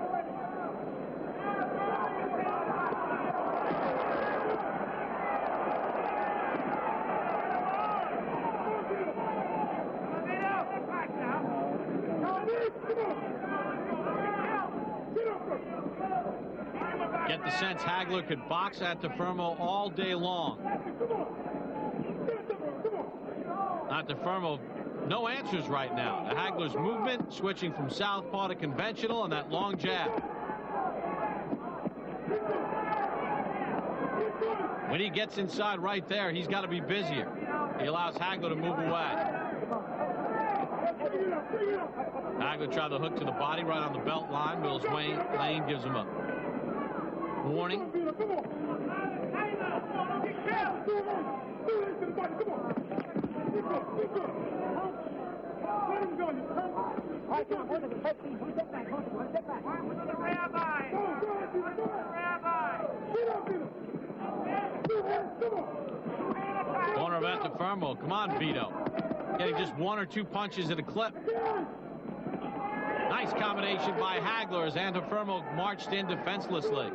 Get the sense Hagler could box Antifermo all day long. Antifermo, no answers right now. The Hagler's movement, switching from southpaw to conventional, and that long jab. When he gets inside right there, he's got to be busier. He allows Hagler to move away. Hagler tried the hook to the body right on the belt line. Mills Lane gives him a warning. Corner of Antifermo. Come on, Vito. Getting just one or two punches at a clip. Nice combination by Hagler as Antifermo marched in defenselessly.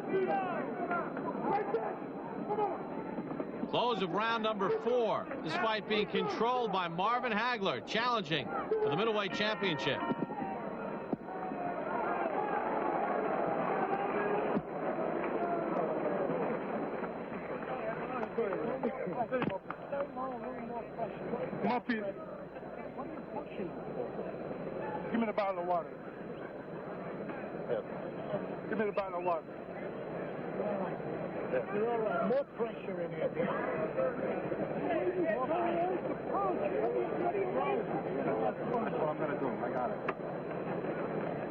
Close of round number 4. This fight being controlled by Marvin Hagler, challenging for the middleweight championship. Come on, Peter. Give me the bottle of water. Give me the bottle of water. More pressure in here. That's what I'm going to do. I got it.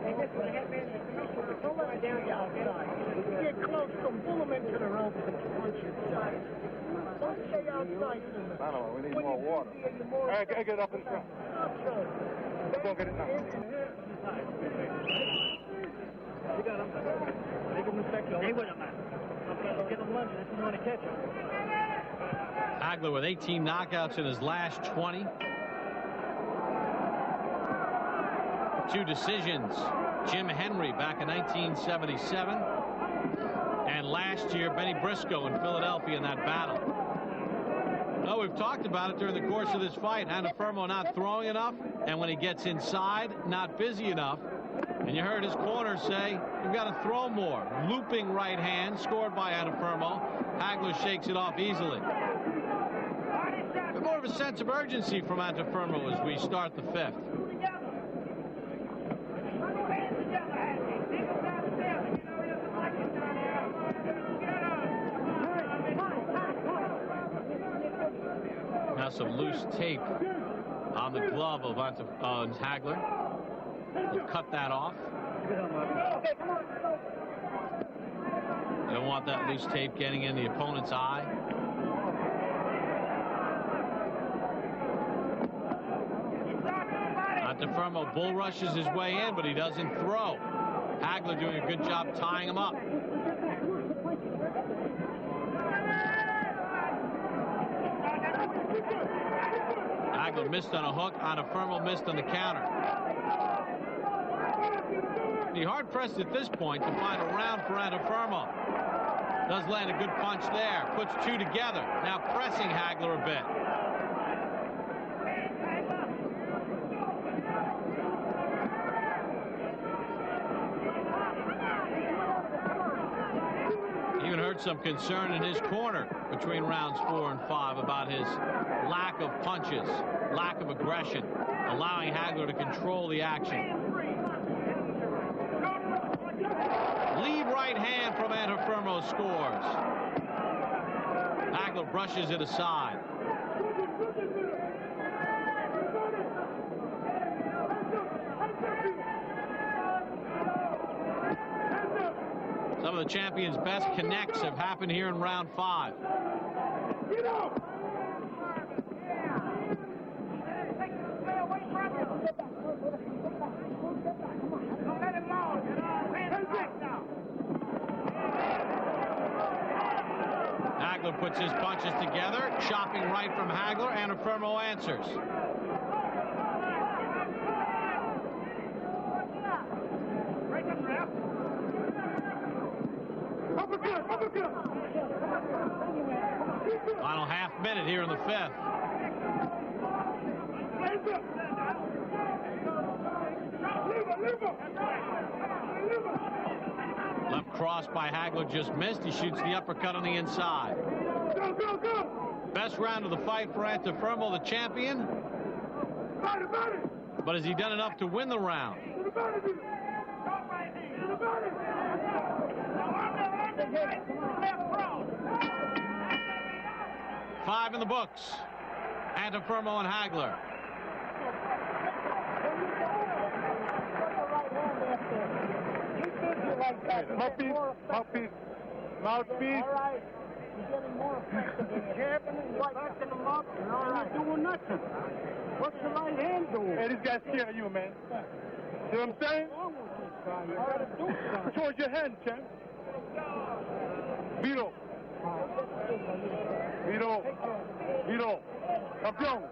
Hey, this one, don't let it down you outside. Get close, don't pull them into the rope and punch inside. Don't stay outside. I don't know, we need more water. I get up in front. Don't get it now. You got him. Take him a second. Stay with him, man. Get him lunging if you want to catch him. Hagler with 18 knockouts in his last 20. 2 decisions. Jim Henry back in 1977. And last year, Benny Briscoe in Philadelphia in that battle. No, we've talked about it during the course of this fight. Antifermo not throwing enough, and when he gets inside, not busy enough. And you heard his corner say, you've got to throw more. Looping right hand, scored by Antifermo. Hagler shakes it off easily. But more of a sense of urgency from Antifermo as we start the 5th. Now some loose tape on the glove of Hagler. He'll cut that off. You don't want that loose tape getting in the opponent's eye. Antifermo bull rushes his way in, but he doesn't throw. Hagler doing a good job tying him up. Hagler missed on a hook. Antifermo missed on the counter. He's hard-pressed at this point to find a round for Antifermo. Does land a good punch there. Puts 2 together. Now pressing Hagler a bit. Even heard some concern in his corner between rounds 4 and 5 about his lack of punches, lack of aggression, allowing Hagler to control the action. right hand from Antifermo scores. Hagler brushes it aside. Some of the champion's best connects have happened here in round 5. Hagler puts his punches together, chopping right from Hagler. Antifermo answers. Final half minute here in the 5th. Left cross by Hagler just missed. He shoots the uppercut on the inside. Best round of the fight for Antifermo, the champion. But has he done enough to win the round? Five in the books. Antifermo and Hagler. Mouthpiece. All right. You're getting more effective. Jabbing and backing them up. All right. You're doing nothing. What's the right hand doing? Hey, this guy's scared of you, man. See what I'm saying? Towards your hand, champ. Vito. Campeón.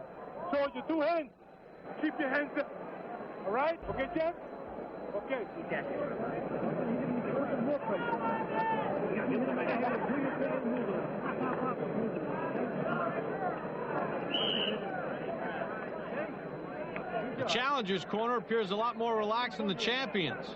Towards your 2 hands. Keep your hands up. All right? Okay, champ? Okay. The challenger's corner appears a lot more relaxed than the champion's.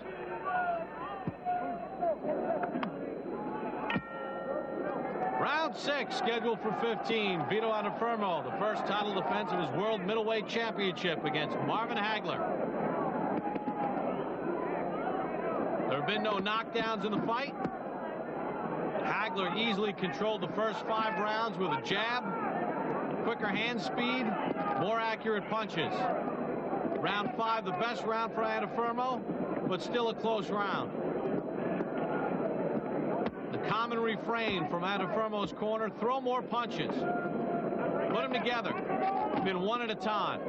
Round 6 scheduled for 15. Vito Antifermo, the first title defense of his World Middleweight Championship against Marvin Hagler. There have been no knockdowns in the fight. Hagler easily controlled the first 5 rounds with a jab, quicker hand speed, more accurate punches. Round 5, the best round for Antifermo, but still a close round. The common refrain from Antifermo's corner, throw more punches. Put them together. It's been one at a time.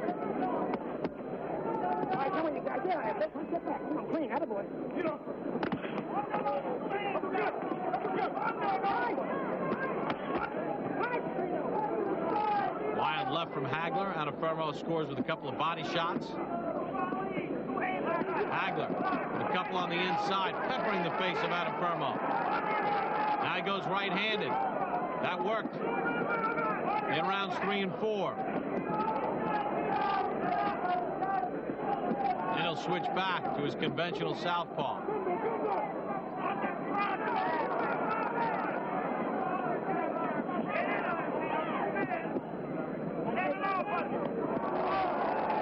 Wild left from Hagler. Antifermo scores with a couple of body shots. Hagler with a couple on the inside, peppering the face of Antifermo. Now he goes right-handed. That worked in rounds 3 and 4. And he'll switch back to his conventional southpaw.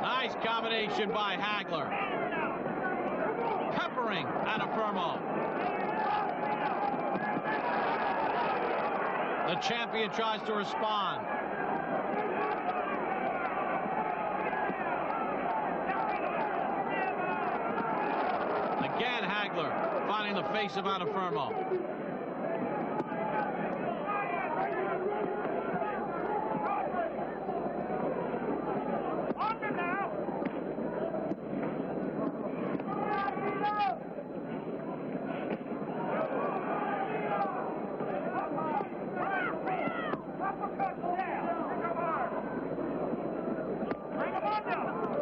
Nice combination by Hagler. Peppering Antifermo. The champion tries to respond. Again, Hagler finding the face of Antifermo.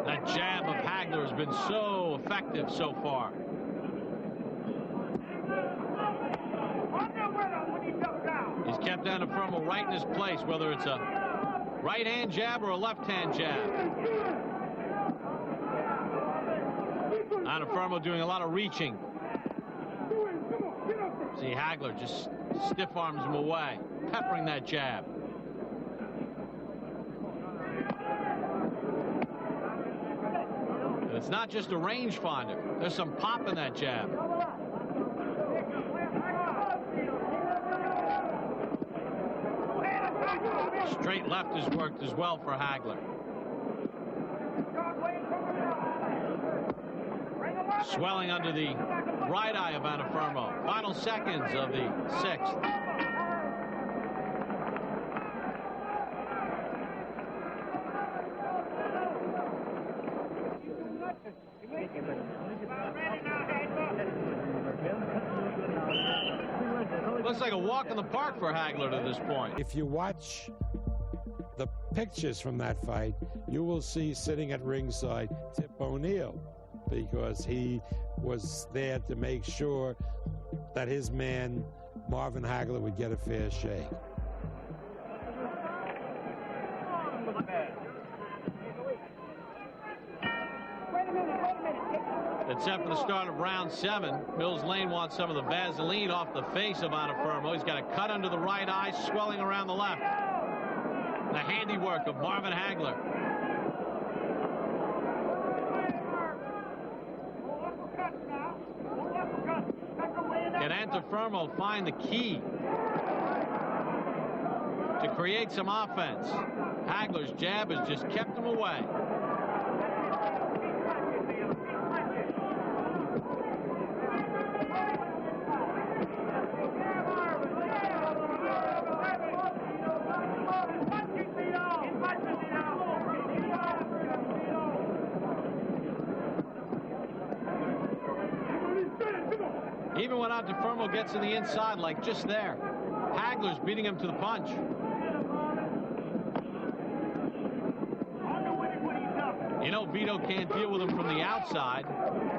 That jab of Hagler has been so effective so far. He's kept Antifermo right in his place, whether it's a right-hand jab or a left-hand jab. Antifermo doing a lot of reaching. See, Hagler just stiff arms him away, peppering that jab. And it's not just a rangefinder. There's some pop in that jab. Straight left has worked as well for Hagler. Swelling under the right eye of Antuofermo. Final seconds of the 6th. Looks like a walk in the park for Hagler to this point. If you watch the pictures from that fight, you will see sitting at ringside Tip O'Neill, because he was there to make sure that his man Marvin Hagler would get a fair shake. It's set for the start of round 7. Mills Lane wants some of the Vaseline off the face of Antuofermo. He's got a cut under the right eye, swelling around the left. The handiwork of Marvin Hagler. Can Antuofermo find the key to create some offense? Hagler's jab has just kept him away. Even when Antuofermo gets to the inside, like just there, Hagler's beating him to the punch. You know, Vito can't deal with him from the outside.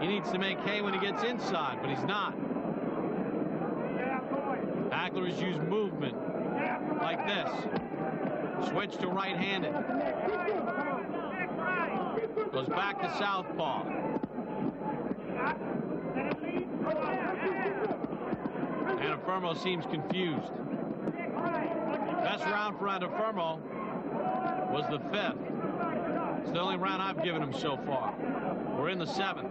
He needs to make hay when he gets inside, but he's not. Hagler has used movement like this. Switch to right-handed. Goes back to southpaw. Antuofermo seems confused. Best round for Antuofermo was the 5th. It's the only round I've given him so far. We're in the 7th.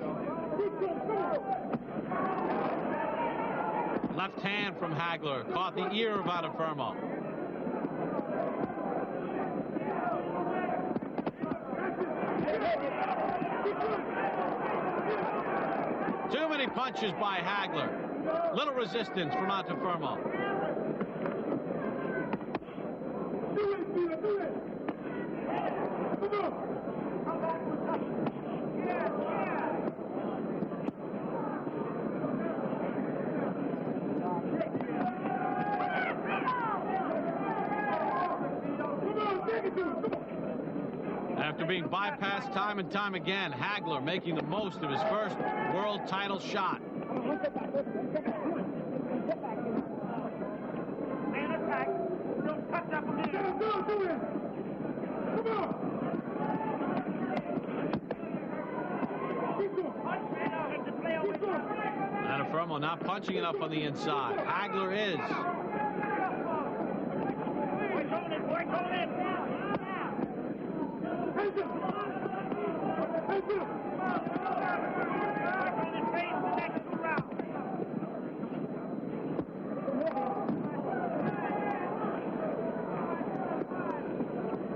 Left hand from Hagler caught the ear of Antuofermo. Too many punches by Hagler. Little resistance from Antuofermo. After being bypassed time and time again, Hagler making the most of his first world title shot. Antuofermo not punching enough on the inside. Hagler is.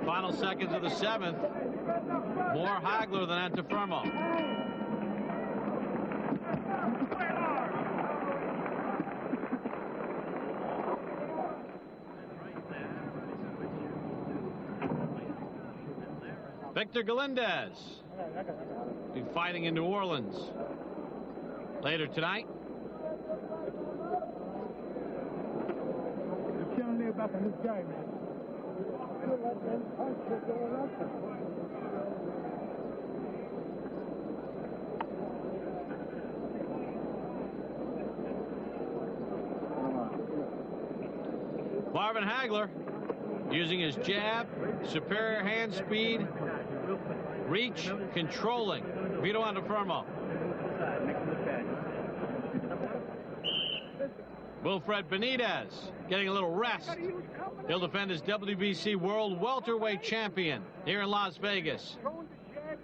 Final seconds of the 7th. More Hagler than Antuofermo. Victor Galindez be fighting in New Orleans later tonight. Marvin Hagler using his jab, superior hand speed, reach, controlling Vito Antuofermo. Wilfred Benitez getting a little rest. He'll defend his WBC World Welterweight Champion here in Las Vegas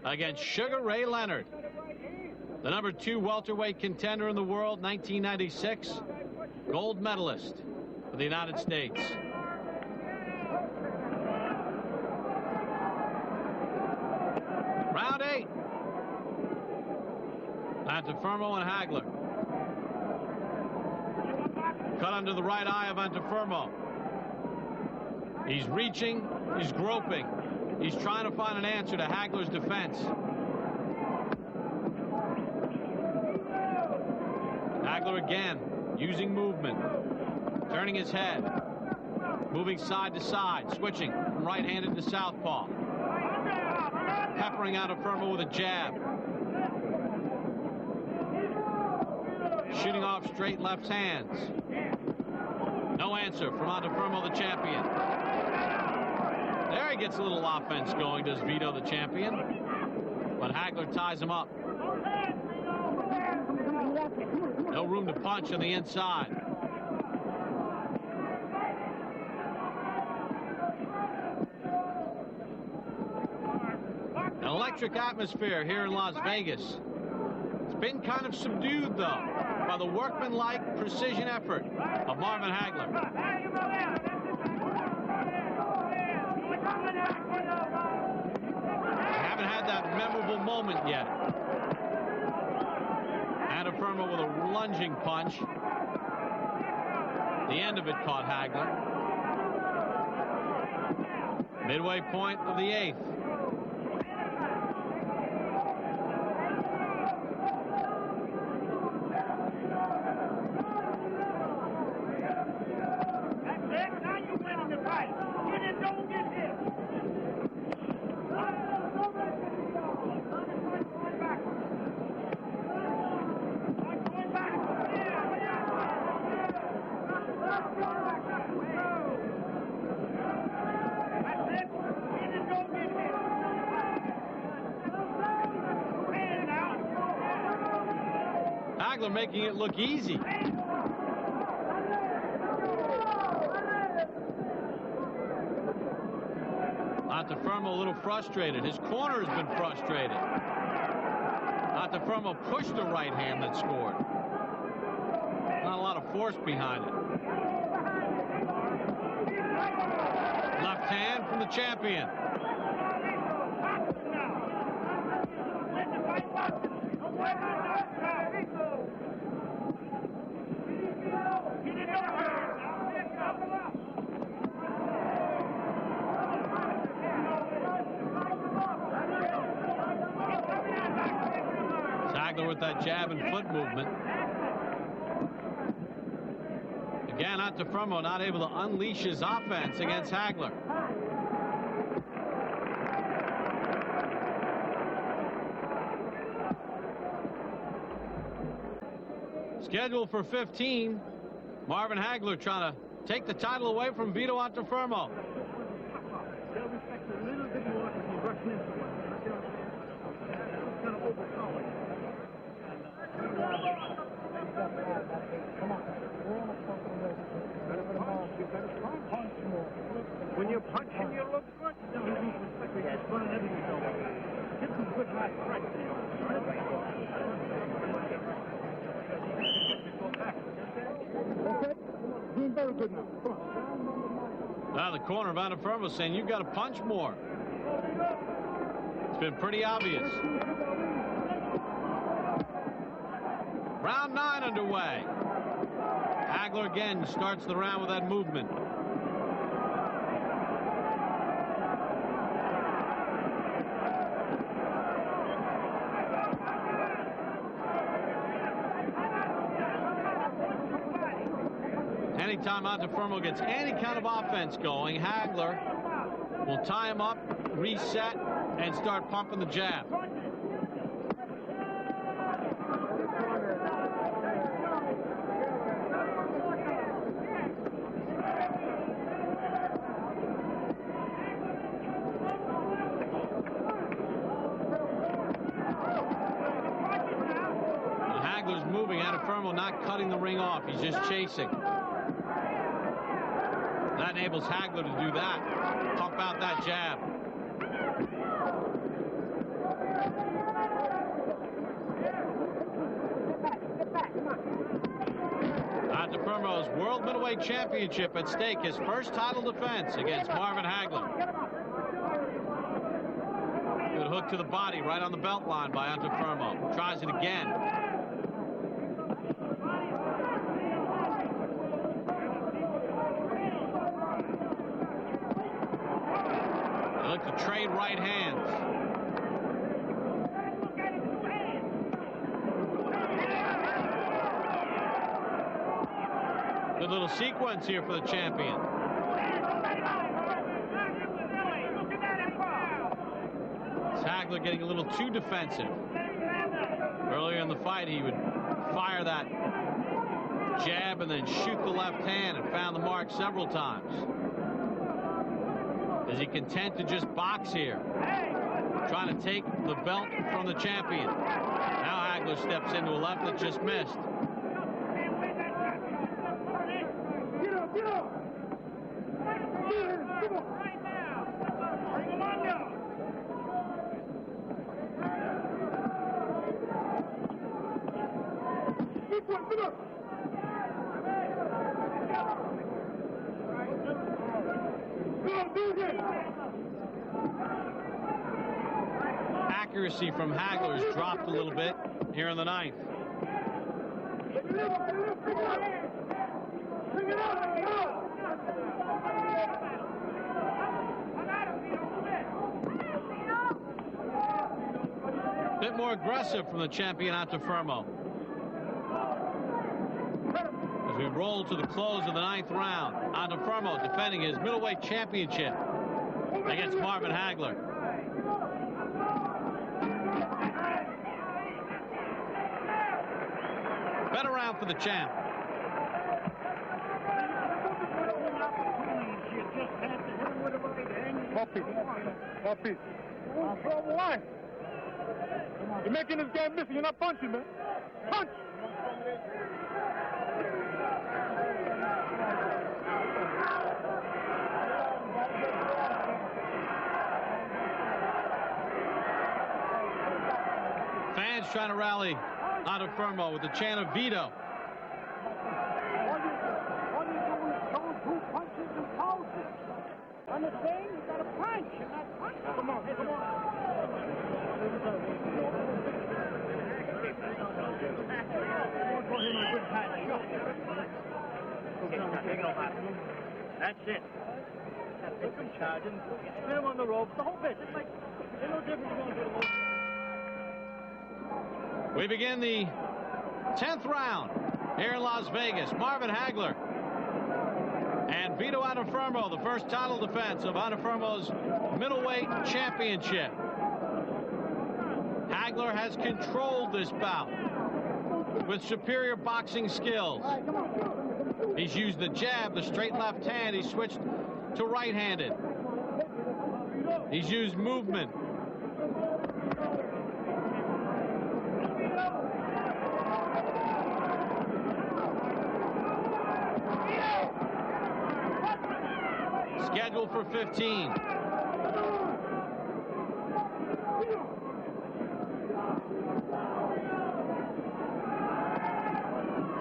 against Sugar Ray Leonard, the #2 welterweight contender in the world, 1996 gold medalist for the United States. Antuofermo and Hagler. Cut under the right eye of Antuofermo. He's reaching, he's groping. He's trying to find an answer to Hagler's defense. Hagler again, using movement, turning his head, moving side to side, switching from right-handed to southpaw. Peppering Antuofermo with a jab. Shooting off straight left hands. No answer from Antuofermo, the champion. There he gets a little offense going, does Vito, the champion. But Hagler ties him up. No room to punch on the inside. An electric atmosphere here in Las Vegas. It's been kind of subdued, though, by the workmanlike precision effort of Marvin Hagler. Haven't had that memorable moment yet. Antuofermo with a lunging punch. The end of it caught Hagler. Midway point of the 8th. Hagler making it look easy. Antuofermo a little frustrated. His corner has been frustrated. Antuofermo pushed the right hand that scored. Not a lot of force behind it. Left hand from the champion. Hagler with that jab and foot movement. Again, Antuofermo not able to unleash his offense against Hagler. Scheduled for 15. Marvin Hagler trying to take the title away from Vito Antuofermo. When you're punching, you look good. Get some good high strikes. Doing very good now. Now the corner of Antuofermo saying you've got to punch more. It's been pretty obvious. Round 9 underway. Hagler again starts the round with that movement. Anytime Antuofermo gets any kind of offense going, Hagler will tie him up, reset, and start pumping the jab. Hagler's moving, Antuofermo not cutting the ring off. He's just chasing. That enables Hagler to do that. Pump out that jab. Antuofermo's World Middleweight Championship at stake. His first title defense against Marvin Hagler. Good hook to the body right on the belt line by Antuofermo. Tries it again. They look to trade right hands. Good little sequence here for the champion. Hagler getting a little too defensive. Earlier in the fight, he would fire that jab and then shoot the left hand and found the mark several times. Is he content to just box here? Trying to take the belt from the champion. Now Hagler steps into a left that just missed. Accuracy from Hagler has dropped a little bit here in the ninth. Bit more aggressive from the champion Antuofermo. As we roll to the close of the ninth round, Antuofermo defending his middleweight championship against Marvin Hagler. Better round for the champ. Puppy. Why? You're making this guy miss. You're not punching, man. Punch! Fans trying to rally Antuofermo with the chant of veto. Understand? You got to punch. You're not punching. Come on, come on. That's it. Look him charging. Spin him on the rope. The whole bit. It's like, there's no difference going to the rope. We begin the 10th round here in Las Vegas. Marvin Hagler and Vito Antuofermo, the first title defense of Antuofermo's middleweight championship. Hagler has controlled this bout with superior boxing skills. He's used the jab, the straight left hand. He's switched to right-handed. He's used movement. Scheduled for 15.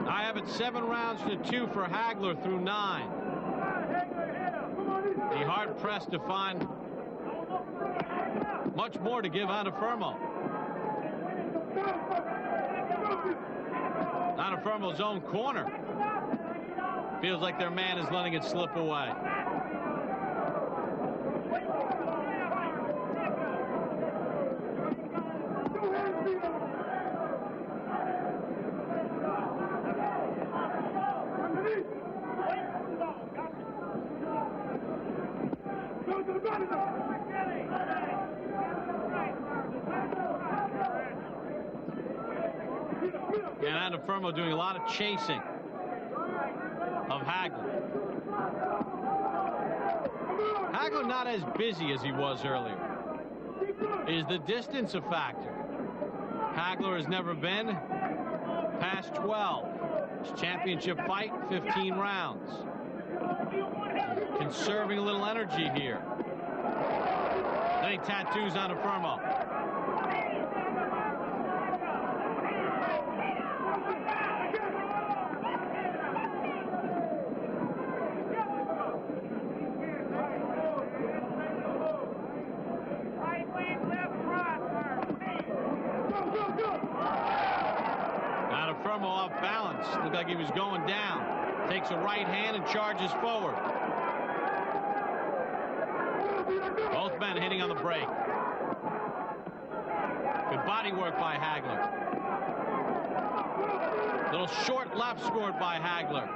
I have it 7 rounds to 2 for Hagler through 9. Be hard pressed to find much more to give Antuofermo. Antuofermo's own corner feels like their man is letting it slip away. And Antuofermo doing a lot of chasing of Hagler. Hagler not as busy as he was earlier. Is the distance a factor? Hagler has never been past 12. His championship fight, 15 rounds. Conserving a little energy here. Then he tattoos Antuofermo. Left, right. once. Looked like he was going down. Takes a right hand and charges forward. Both men hitting on the break. Good body work by Hagler. Little short left scored by Hagler.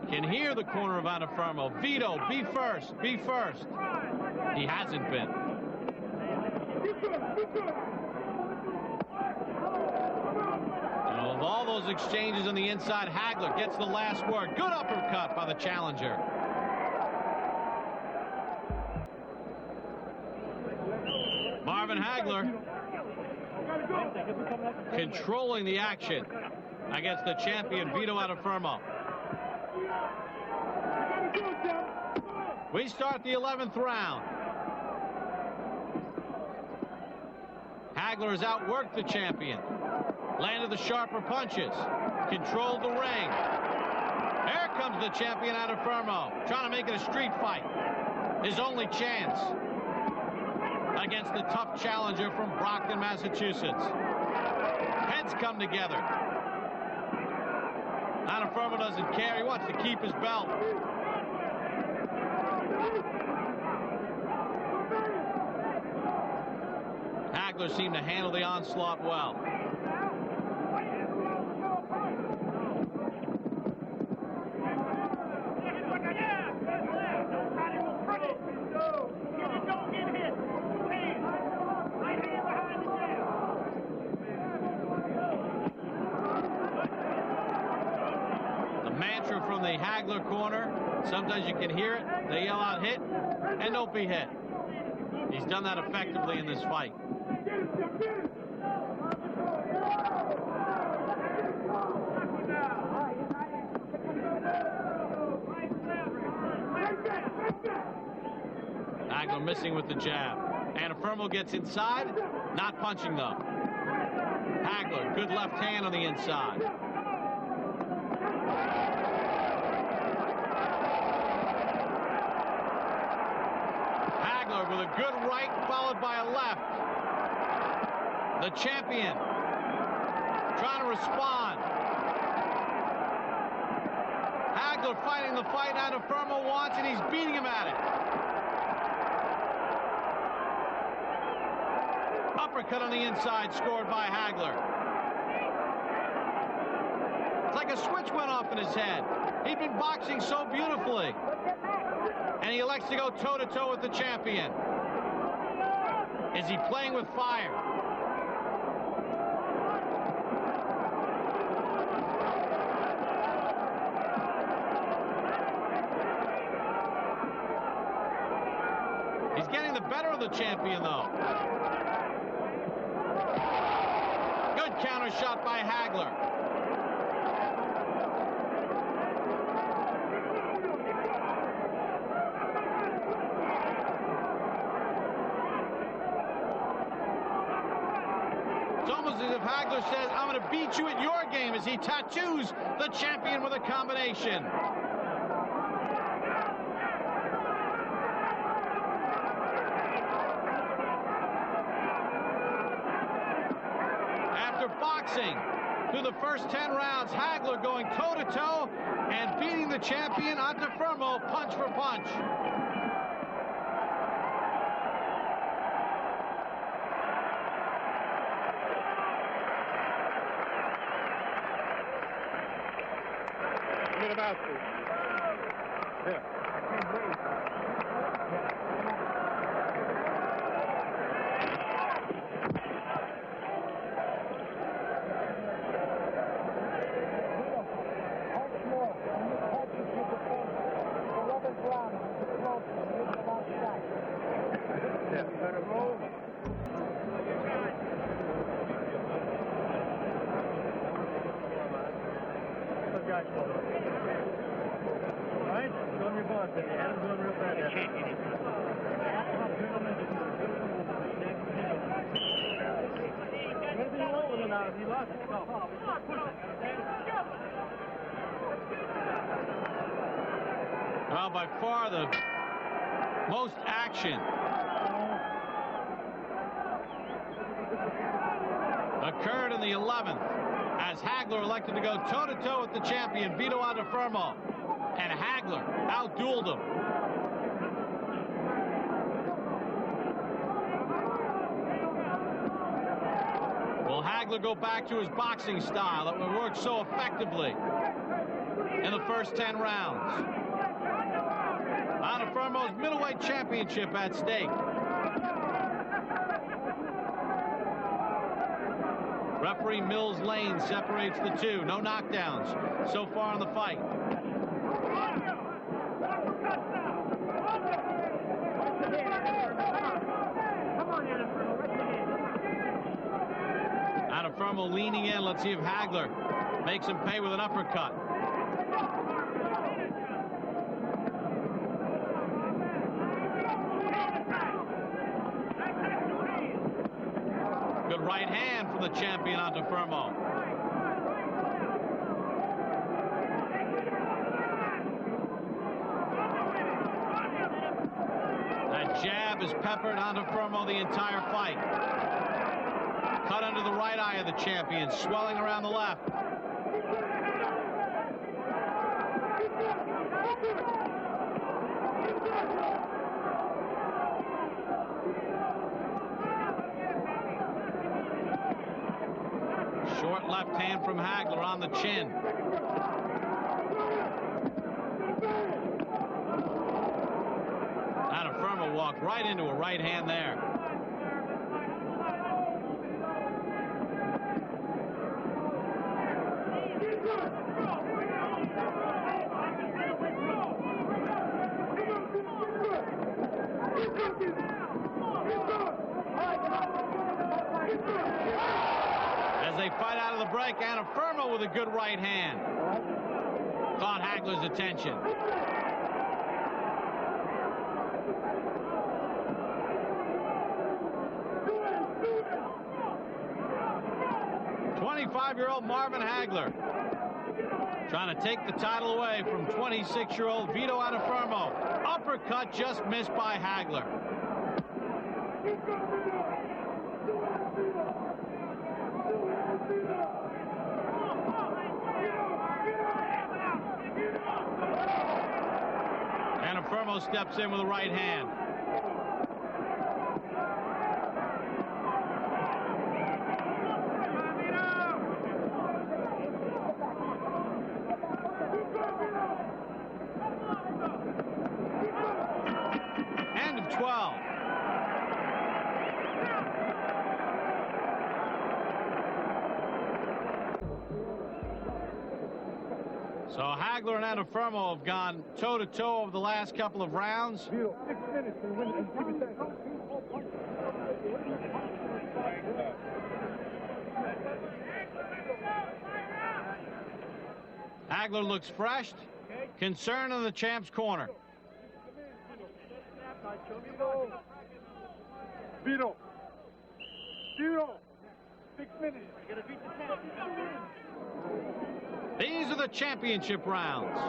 Can hear the corner of Antuofermo. Vito, be first, be first. He hasn't been. And with all those exchanges on the inside, Hagler gets the last word. Good uppercut by the challenger. Marvin Hagler controlling the action against the champion Vito Antuofermo. We start the 11th round. Hagler has outworked the champion. Landed the sharper punches. Controlled the ring. Here comes the champion Antuofermo, trying to make it a street fight. His only chance against the tough challenger from Brockton, Massachusetts. Heads come together. Antuofermo doesn't care. He wants to keep his belt. Hagler seemed to handle the onslaught well. The mantra from the Hagler corner, sometimes you can hear it. They yell out hit and don't be hit. He's done that effectively in this fight. Hagler missing with the jab. Antuofermo gets inside, not punching though. Hagler, good left hand on the inside. Hagler with a good right followed by a left. The champion trying to respond. Hagler fighting the fight Antuofermo wants, and he's beating him at it. Uppercut on the inside scored by Hagler. It's like a switch went off in his head. He'd been boxing so beautifully. And he elects to go toe-to-toe with the champion. Is he playing with fire? He's getting the better of the champion, though. Good counter shot by Hagler. It's almost as if Hagler says, I'm going to beat you at your game, as he tattoos the champion with a combination. Boxing through the first 10 rounds, Hagler going toe-to-toe and beating the champion Antuofermo punch for punch. Get him out, please. Yeah. Well, by far the most action. Occurred in the 11th as Hagler elected to go toe-to-toe with the champion, Vito Antuofermo. And Hagler outdueled him. Will Hagler go back to his boxing style that worked so effectively in the first 10 rounds? Antuofermo's middleweight championship at stake. Referee Mills Lane separates the two. No knockdowns so far in the fight. Antuofermo leaning in. Let's see if Hagler makes him pay with an uppercut. Good right hand from the champion Antuofermo. That jab is peppered Antuofermo the entire fight. Cut under the right eye of the champion, swelling around the left. Short left hand from Hagler on the chin. Antuofermo walked right into a right hand there. As they fight out of the break, Antuofermo with a good right hand. Caught Hagler's attention. '25-year-old Marvin Hagler trying to take the title away from 26-year-old Vito Antuofermo. Uppercut just missed by Hagler. Antuofermo steps in with a right hand. End of 12. So Hagler and Antuofermo have gone toe-to-toe over the last couple of rounds. 6 minutes to win. Hagler looks fresh. Concern in the champ's corner. Vito. 6 minutes. You're gonna beat the champ. These are the championship rounds.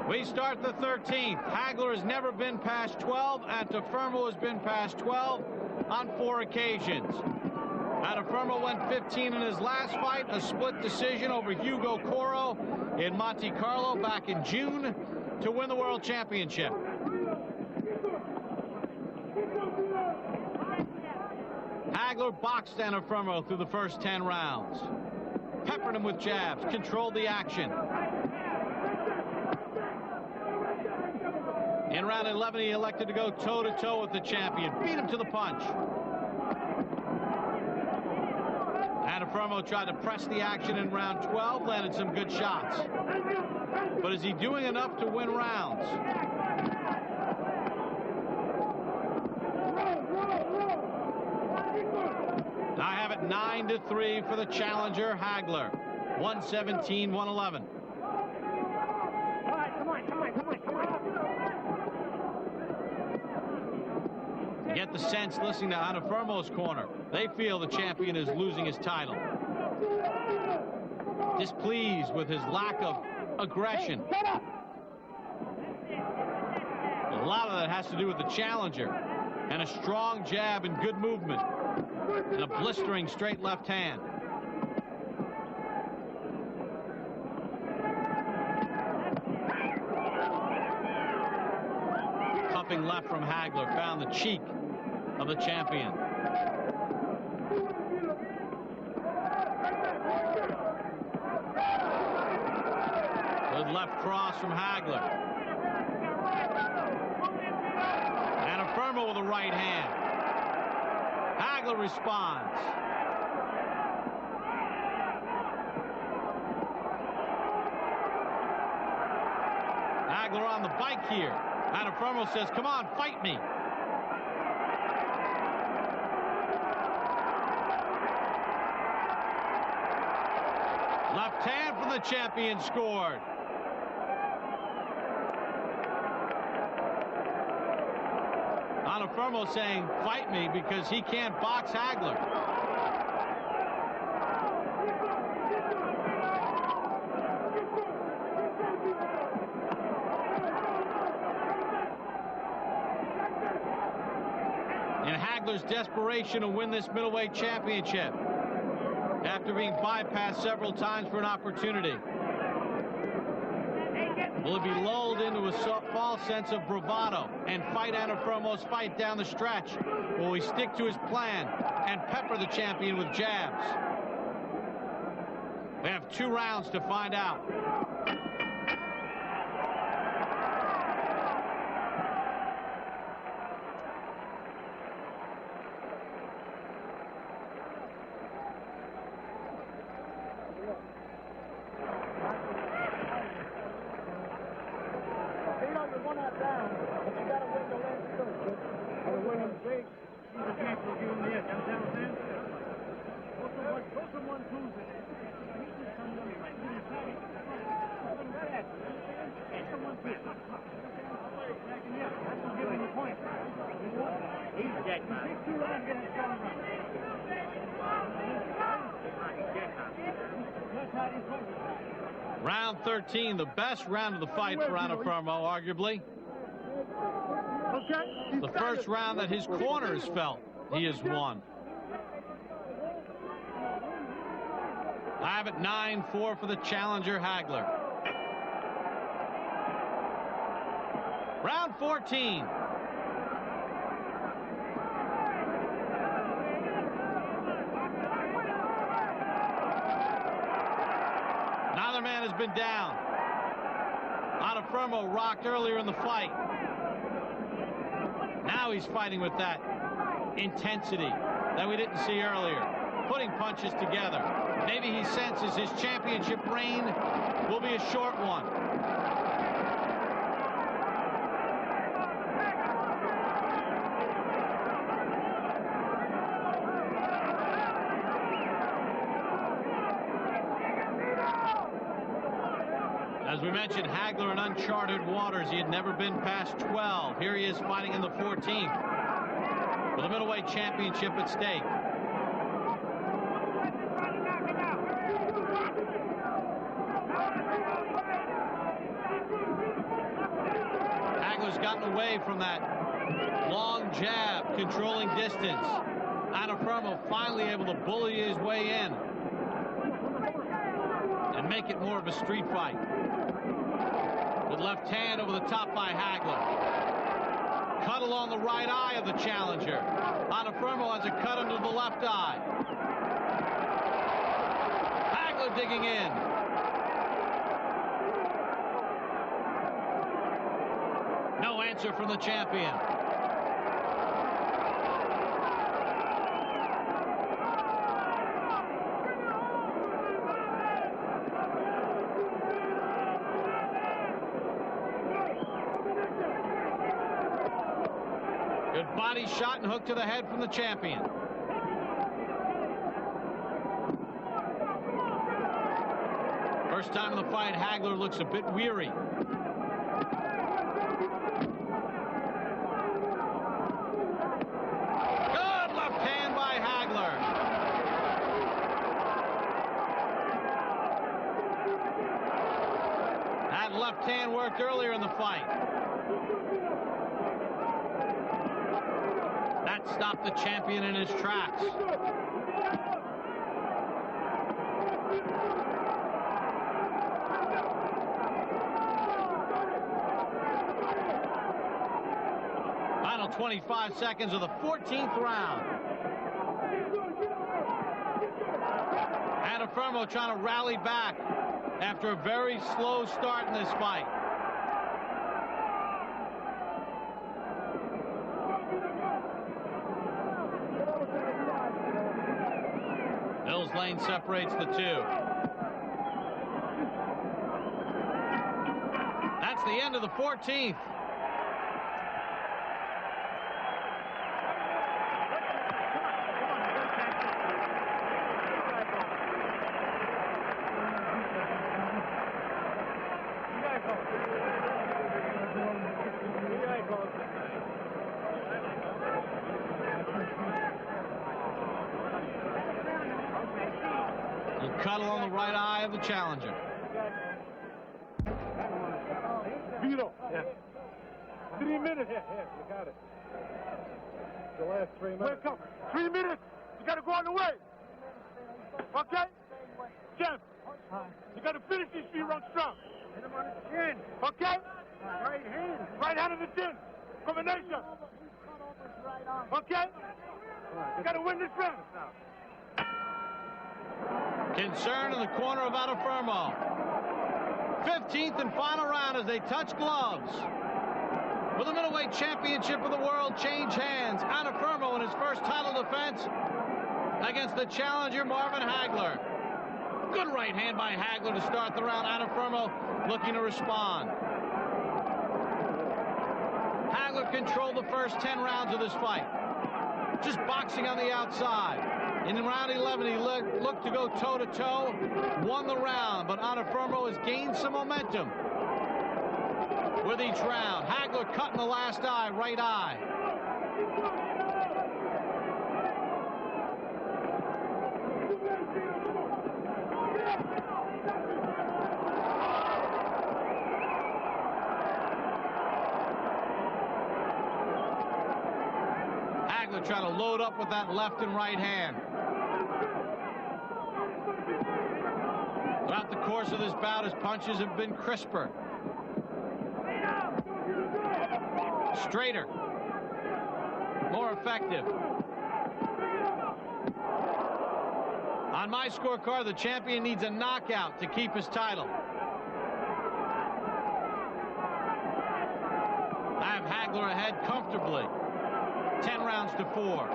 We start the 13th. Hagler has never been past 12. Antuofermo has been past 12 on 4 occasions. Antuofermo went 15 in his last fight, a split decision over Hugo Coro in Monte Carlo back in June to win the world championship. Hagler boxed Antuofermo through the first 10 rounds. Peppered him with jabs, controlled the action. In round 11, he elected to go toe-to-toe with the champion. Beat him to the punch. Antuofermo tried to press the action in round 12, landed some good shots. But is he doing enough to win rounds? I have it 9-3 for the challenger, Hagler. 117-111. You get the sense listening to Antuofermo's corner. They feel the champion is losing his title. Displeased with his lack of aggression. A lot of that has to do with the challenger and a strong jab and good movement and a blistering straight left hand. Cupping left from Hagler found the cheek of the champion. Good left cross from Hagler. And a Fermo with a right hand. Hagler responds. Hagler on the bike here. Anafermo says, come on, fight me. Left hand from the champion scored. Anafermo saying, fight me, because he can't box Hagler. In Hagler's desperation to win this middleweight championship, after being bypassed several times for an opportunity, will he be lulled into a false sense of bravado and fight Anafermo's fight down the stretch? Will he stick to his plan and pepper the champion with jabs? We have 2 rounds to find out. Round 13, the best round of the fight for Anafermo, arguably. The first round that his corners felt he has won. I have it 9-4 for the challenger, Hagler. Round 14. Neither man has been down. Anafermo rocked earlier in the fight. Now he's fighting with that intensity that we didn't see earlier, putting punches together. Maybe he senses his championship reign will be a short one. As we mentioned, Hagler in uncharted waters. He had never been past 12. Here he is fighting in the 14th with the middleweight championship at stake. Hagler's gotten away from that long jab, controlling distance. Anafermo finally able to bully his way in and make it more of a street fight. With left hand over the top by Hagler. Cut along the right eye of the challenger. Anafermo has a cut under the left eye. Hagler digging in. No answer from the champion. Good body shot and hook to the head from the champion. First time in the fight, Hagler looks a bit weary. Good left hand by Hagler. left hand worked earlier in the fight. That stopped the champion in his tracks. Final 25 seconds of the 14th round. Antuofermo trying to rally back after a very slow start in this fight. Hill's lane separates the two. That's the end of the 14th. Cuddle on the right eye of the challenger. Vito. Yeah. 3 minutes. Yeah, you got it. The last 3 minutes. Wake up. 3 minutes. You got to go on the way. Okay? Jeff, you got to finish these 3 rounds strong. Hit him on the chin. Okay? Right hand. Right hand on the chin. Combination. Okay? You got to win this round. Concern in the corner of Antuofermo. 15th and final round as they touch gloves. Will the middleweight championship of the world change hands? Antuofermo in his first title defense against the challenger Marvin Hagler. Good right hand by Hagler to start the round. Antuofermo looking to respond. Hagler controlled the first 10 rounds of this fight. Just boxing on the outside. In round 11, he looked to go toe-to-toe, won the round, but Antuofermo has gained some momentum with each round. Hagler cut in the last eye, right eye. Hagler trying to load up with that left and right hand. Throughout the course of this bout, his punches have been crisper, straighter, more effective. On my scorecard, the champion needs a knockout to keep his title. I have Hagler ahead comfortably, 10 rounds to 4.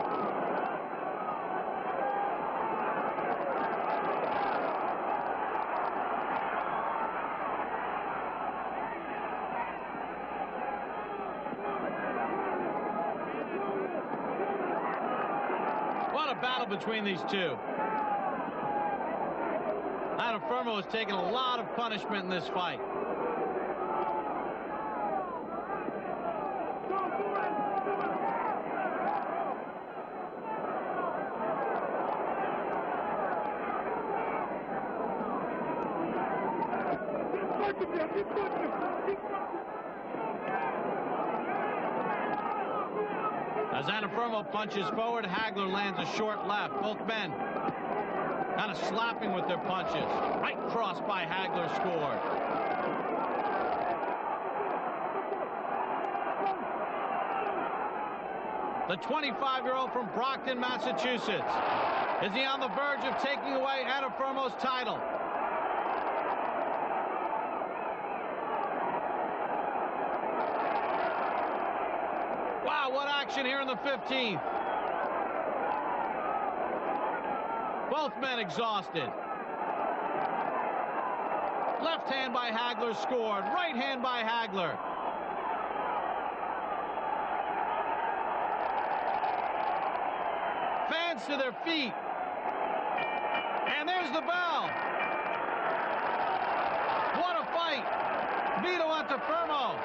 Battle between these two. Antuofermo has taken a lot of punishment in this fight. As Antuofermo punches forward, Hagler lands a short left. Both men kind of slapping with their punches. Right cross by Hagler scored. The 25-year-old from Brockton, Massachusetts. Is he on the verge of taking away Antuofermo's title? What action here in the 15th. Both men exhausted. Left hand by Hagler scored. Right hand by Hagler. Fans to their feet. And there's the bell. What a fight. Vito Antuofermo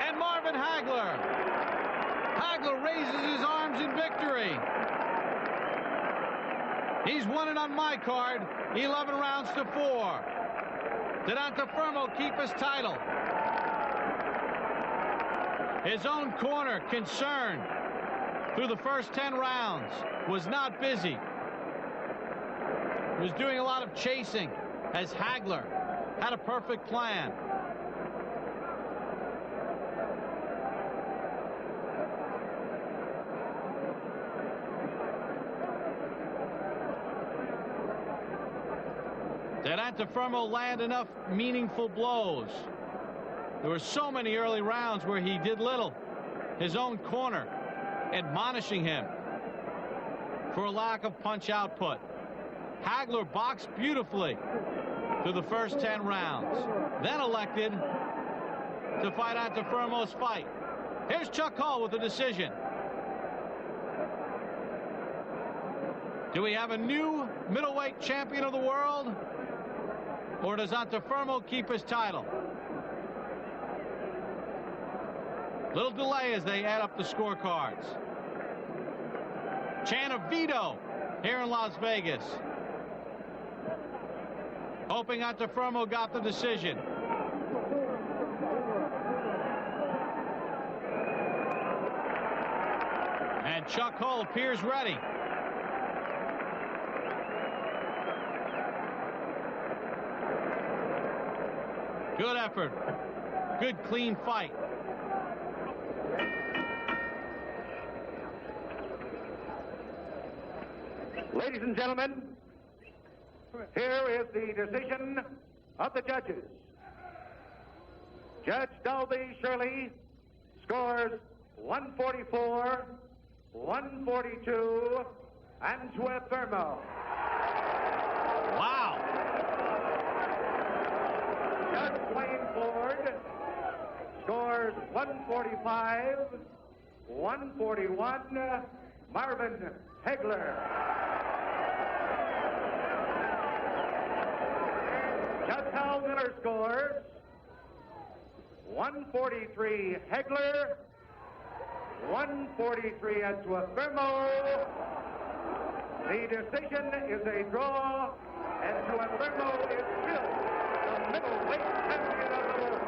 and Marvin Hagler. Hagler raises his arms in victory. He's won it on my card, 11 rounds to 4. Did Antuofermo keep his title? His own corner, concerned through the first 10 rounds, was not busy. He was doing a lot of chasing as Hagler had a perfect plan. Did Antuofermo land enough meaningful blows? There were so many early rounds where he did little. His own corner admonishing him for a lack of punch output. Hagler boxed beautifully through the first 10 rounds, then elected to fight Antuofermo's fight. Here's Chuck Hull with the decision. Do we have a new middleweight champion of the world? Or does Antuofermo keep his title? Little delay as they add up the scorecards. Chant of veto here in Las Vegas. Hoping Antuofermo got the decision. And Chuck Hull appears ready. Good effort. Good, clean fight. Ladies and gentlemen, here is the decision of the judges. Judge Dolby Shirley scores 144, 142, Antuofermo. Wow. Judge Wayne Ford scores 145, 141, Marvin Hagler. Judge Hal Miller scores 143 Hagler, 143 Antuofermo. The decision is a draw. Antuofermo is still the middleweight champion of the world.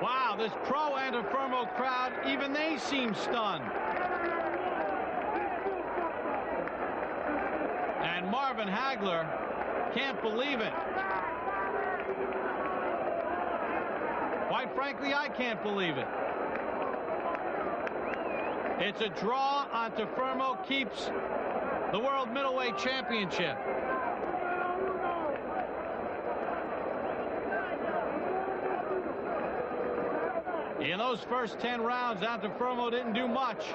Wow, this pro Antuofermo crowd, even they seem stunned. And Marvin Hagler can't believe it. Quite frankly, I can't believe it. It's a draw. Antuofermo keeps the World Middleweight Championship. In those first 10 rounds, Antuofermo didn't do much.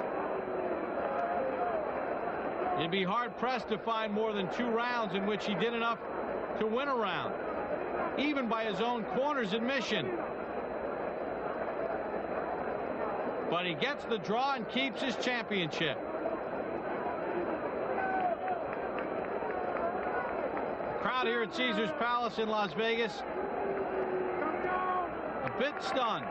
You'd be hard-pressed to find more than 2 rounds in which he did enough to win a round, even by his own corner's admission. But he gets the draw and keeps his championship. The crowd here at Caesars Palace in Las Vegas, a bit stunned.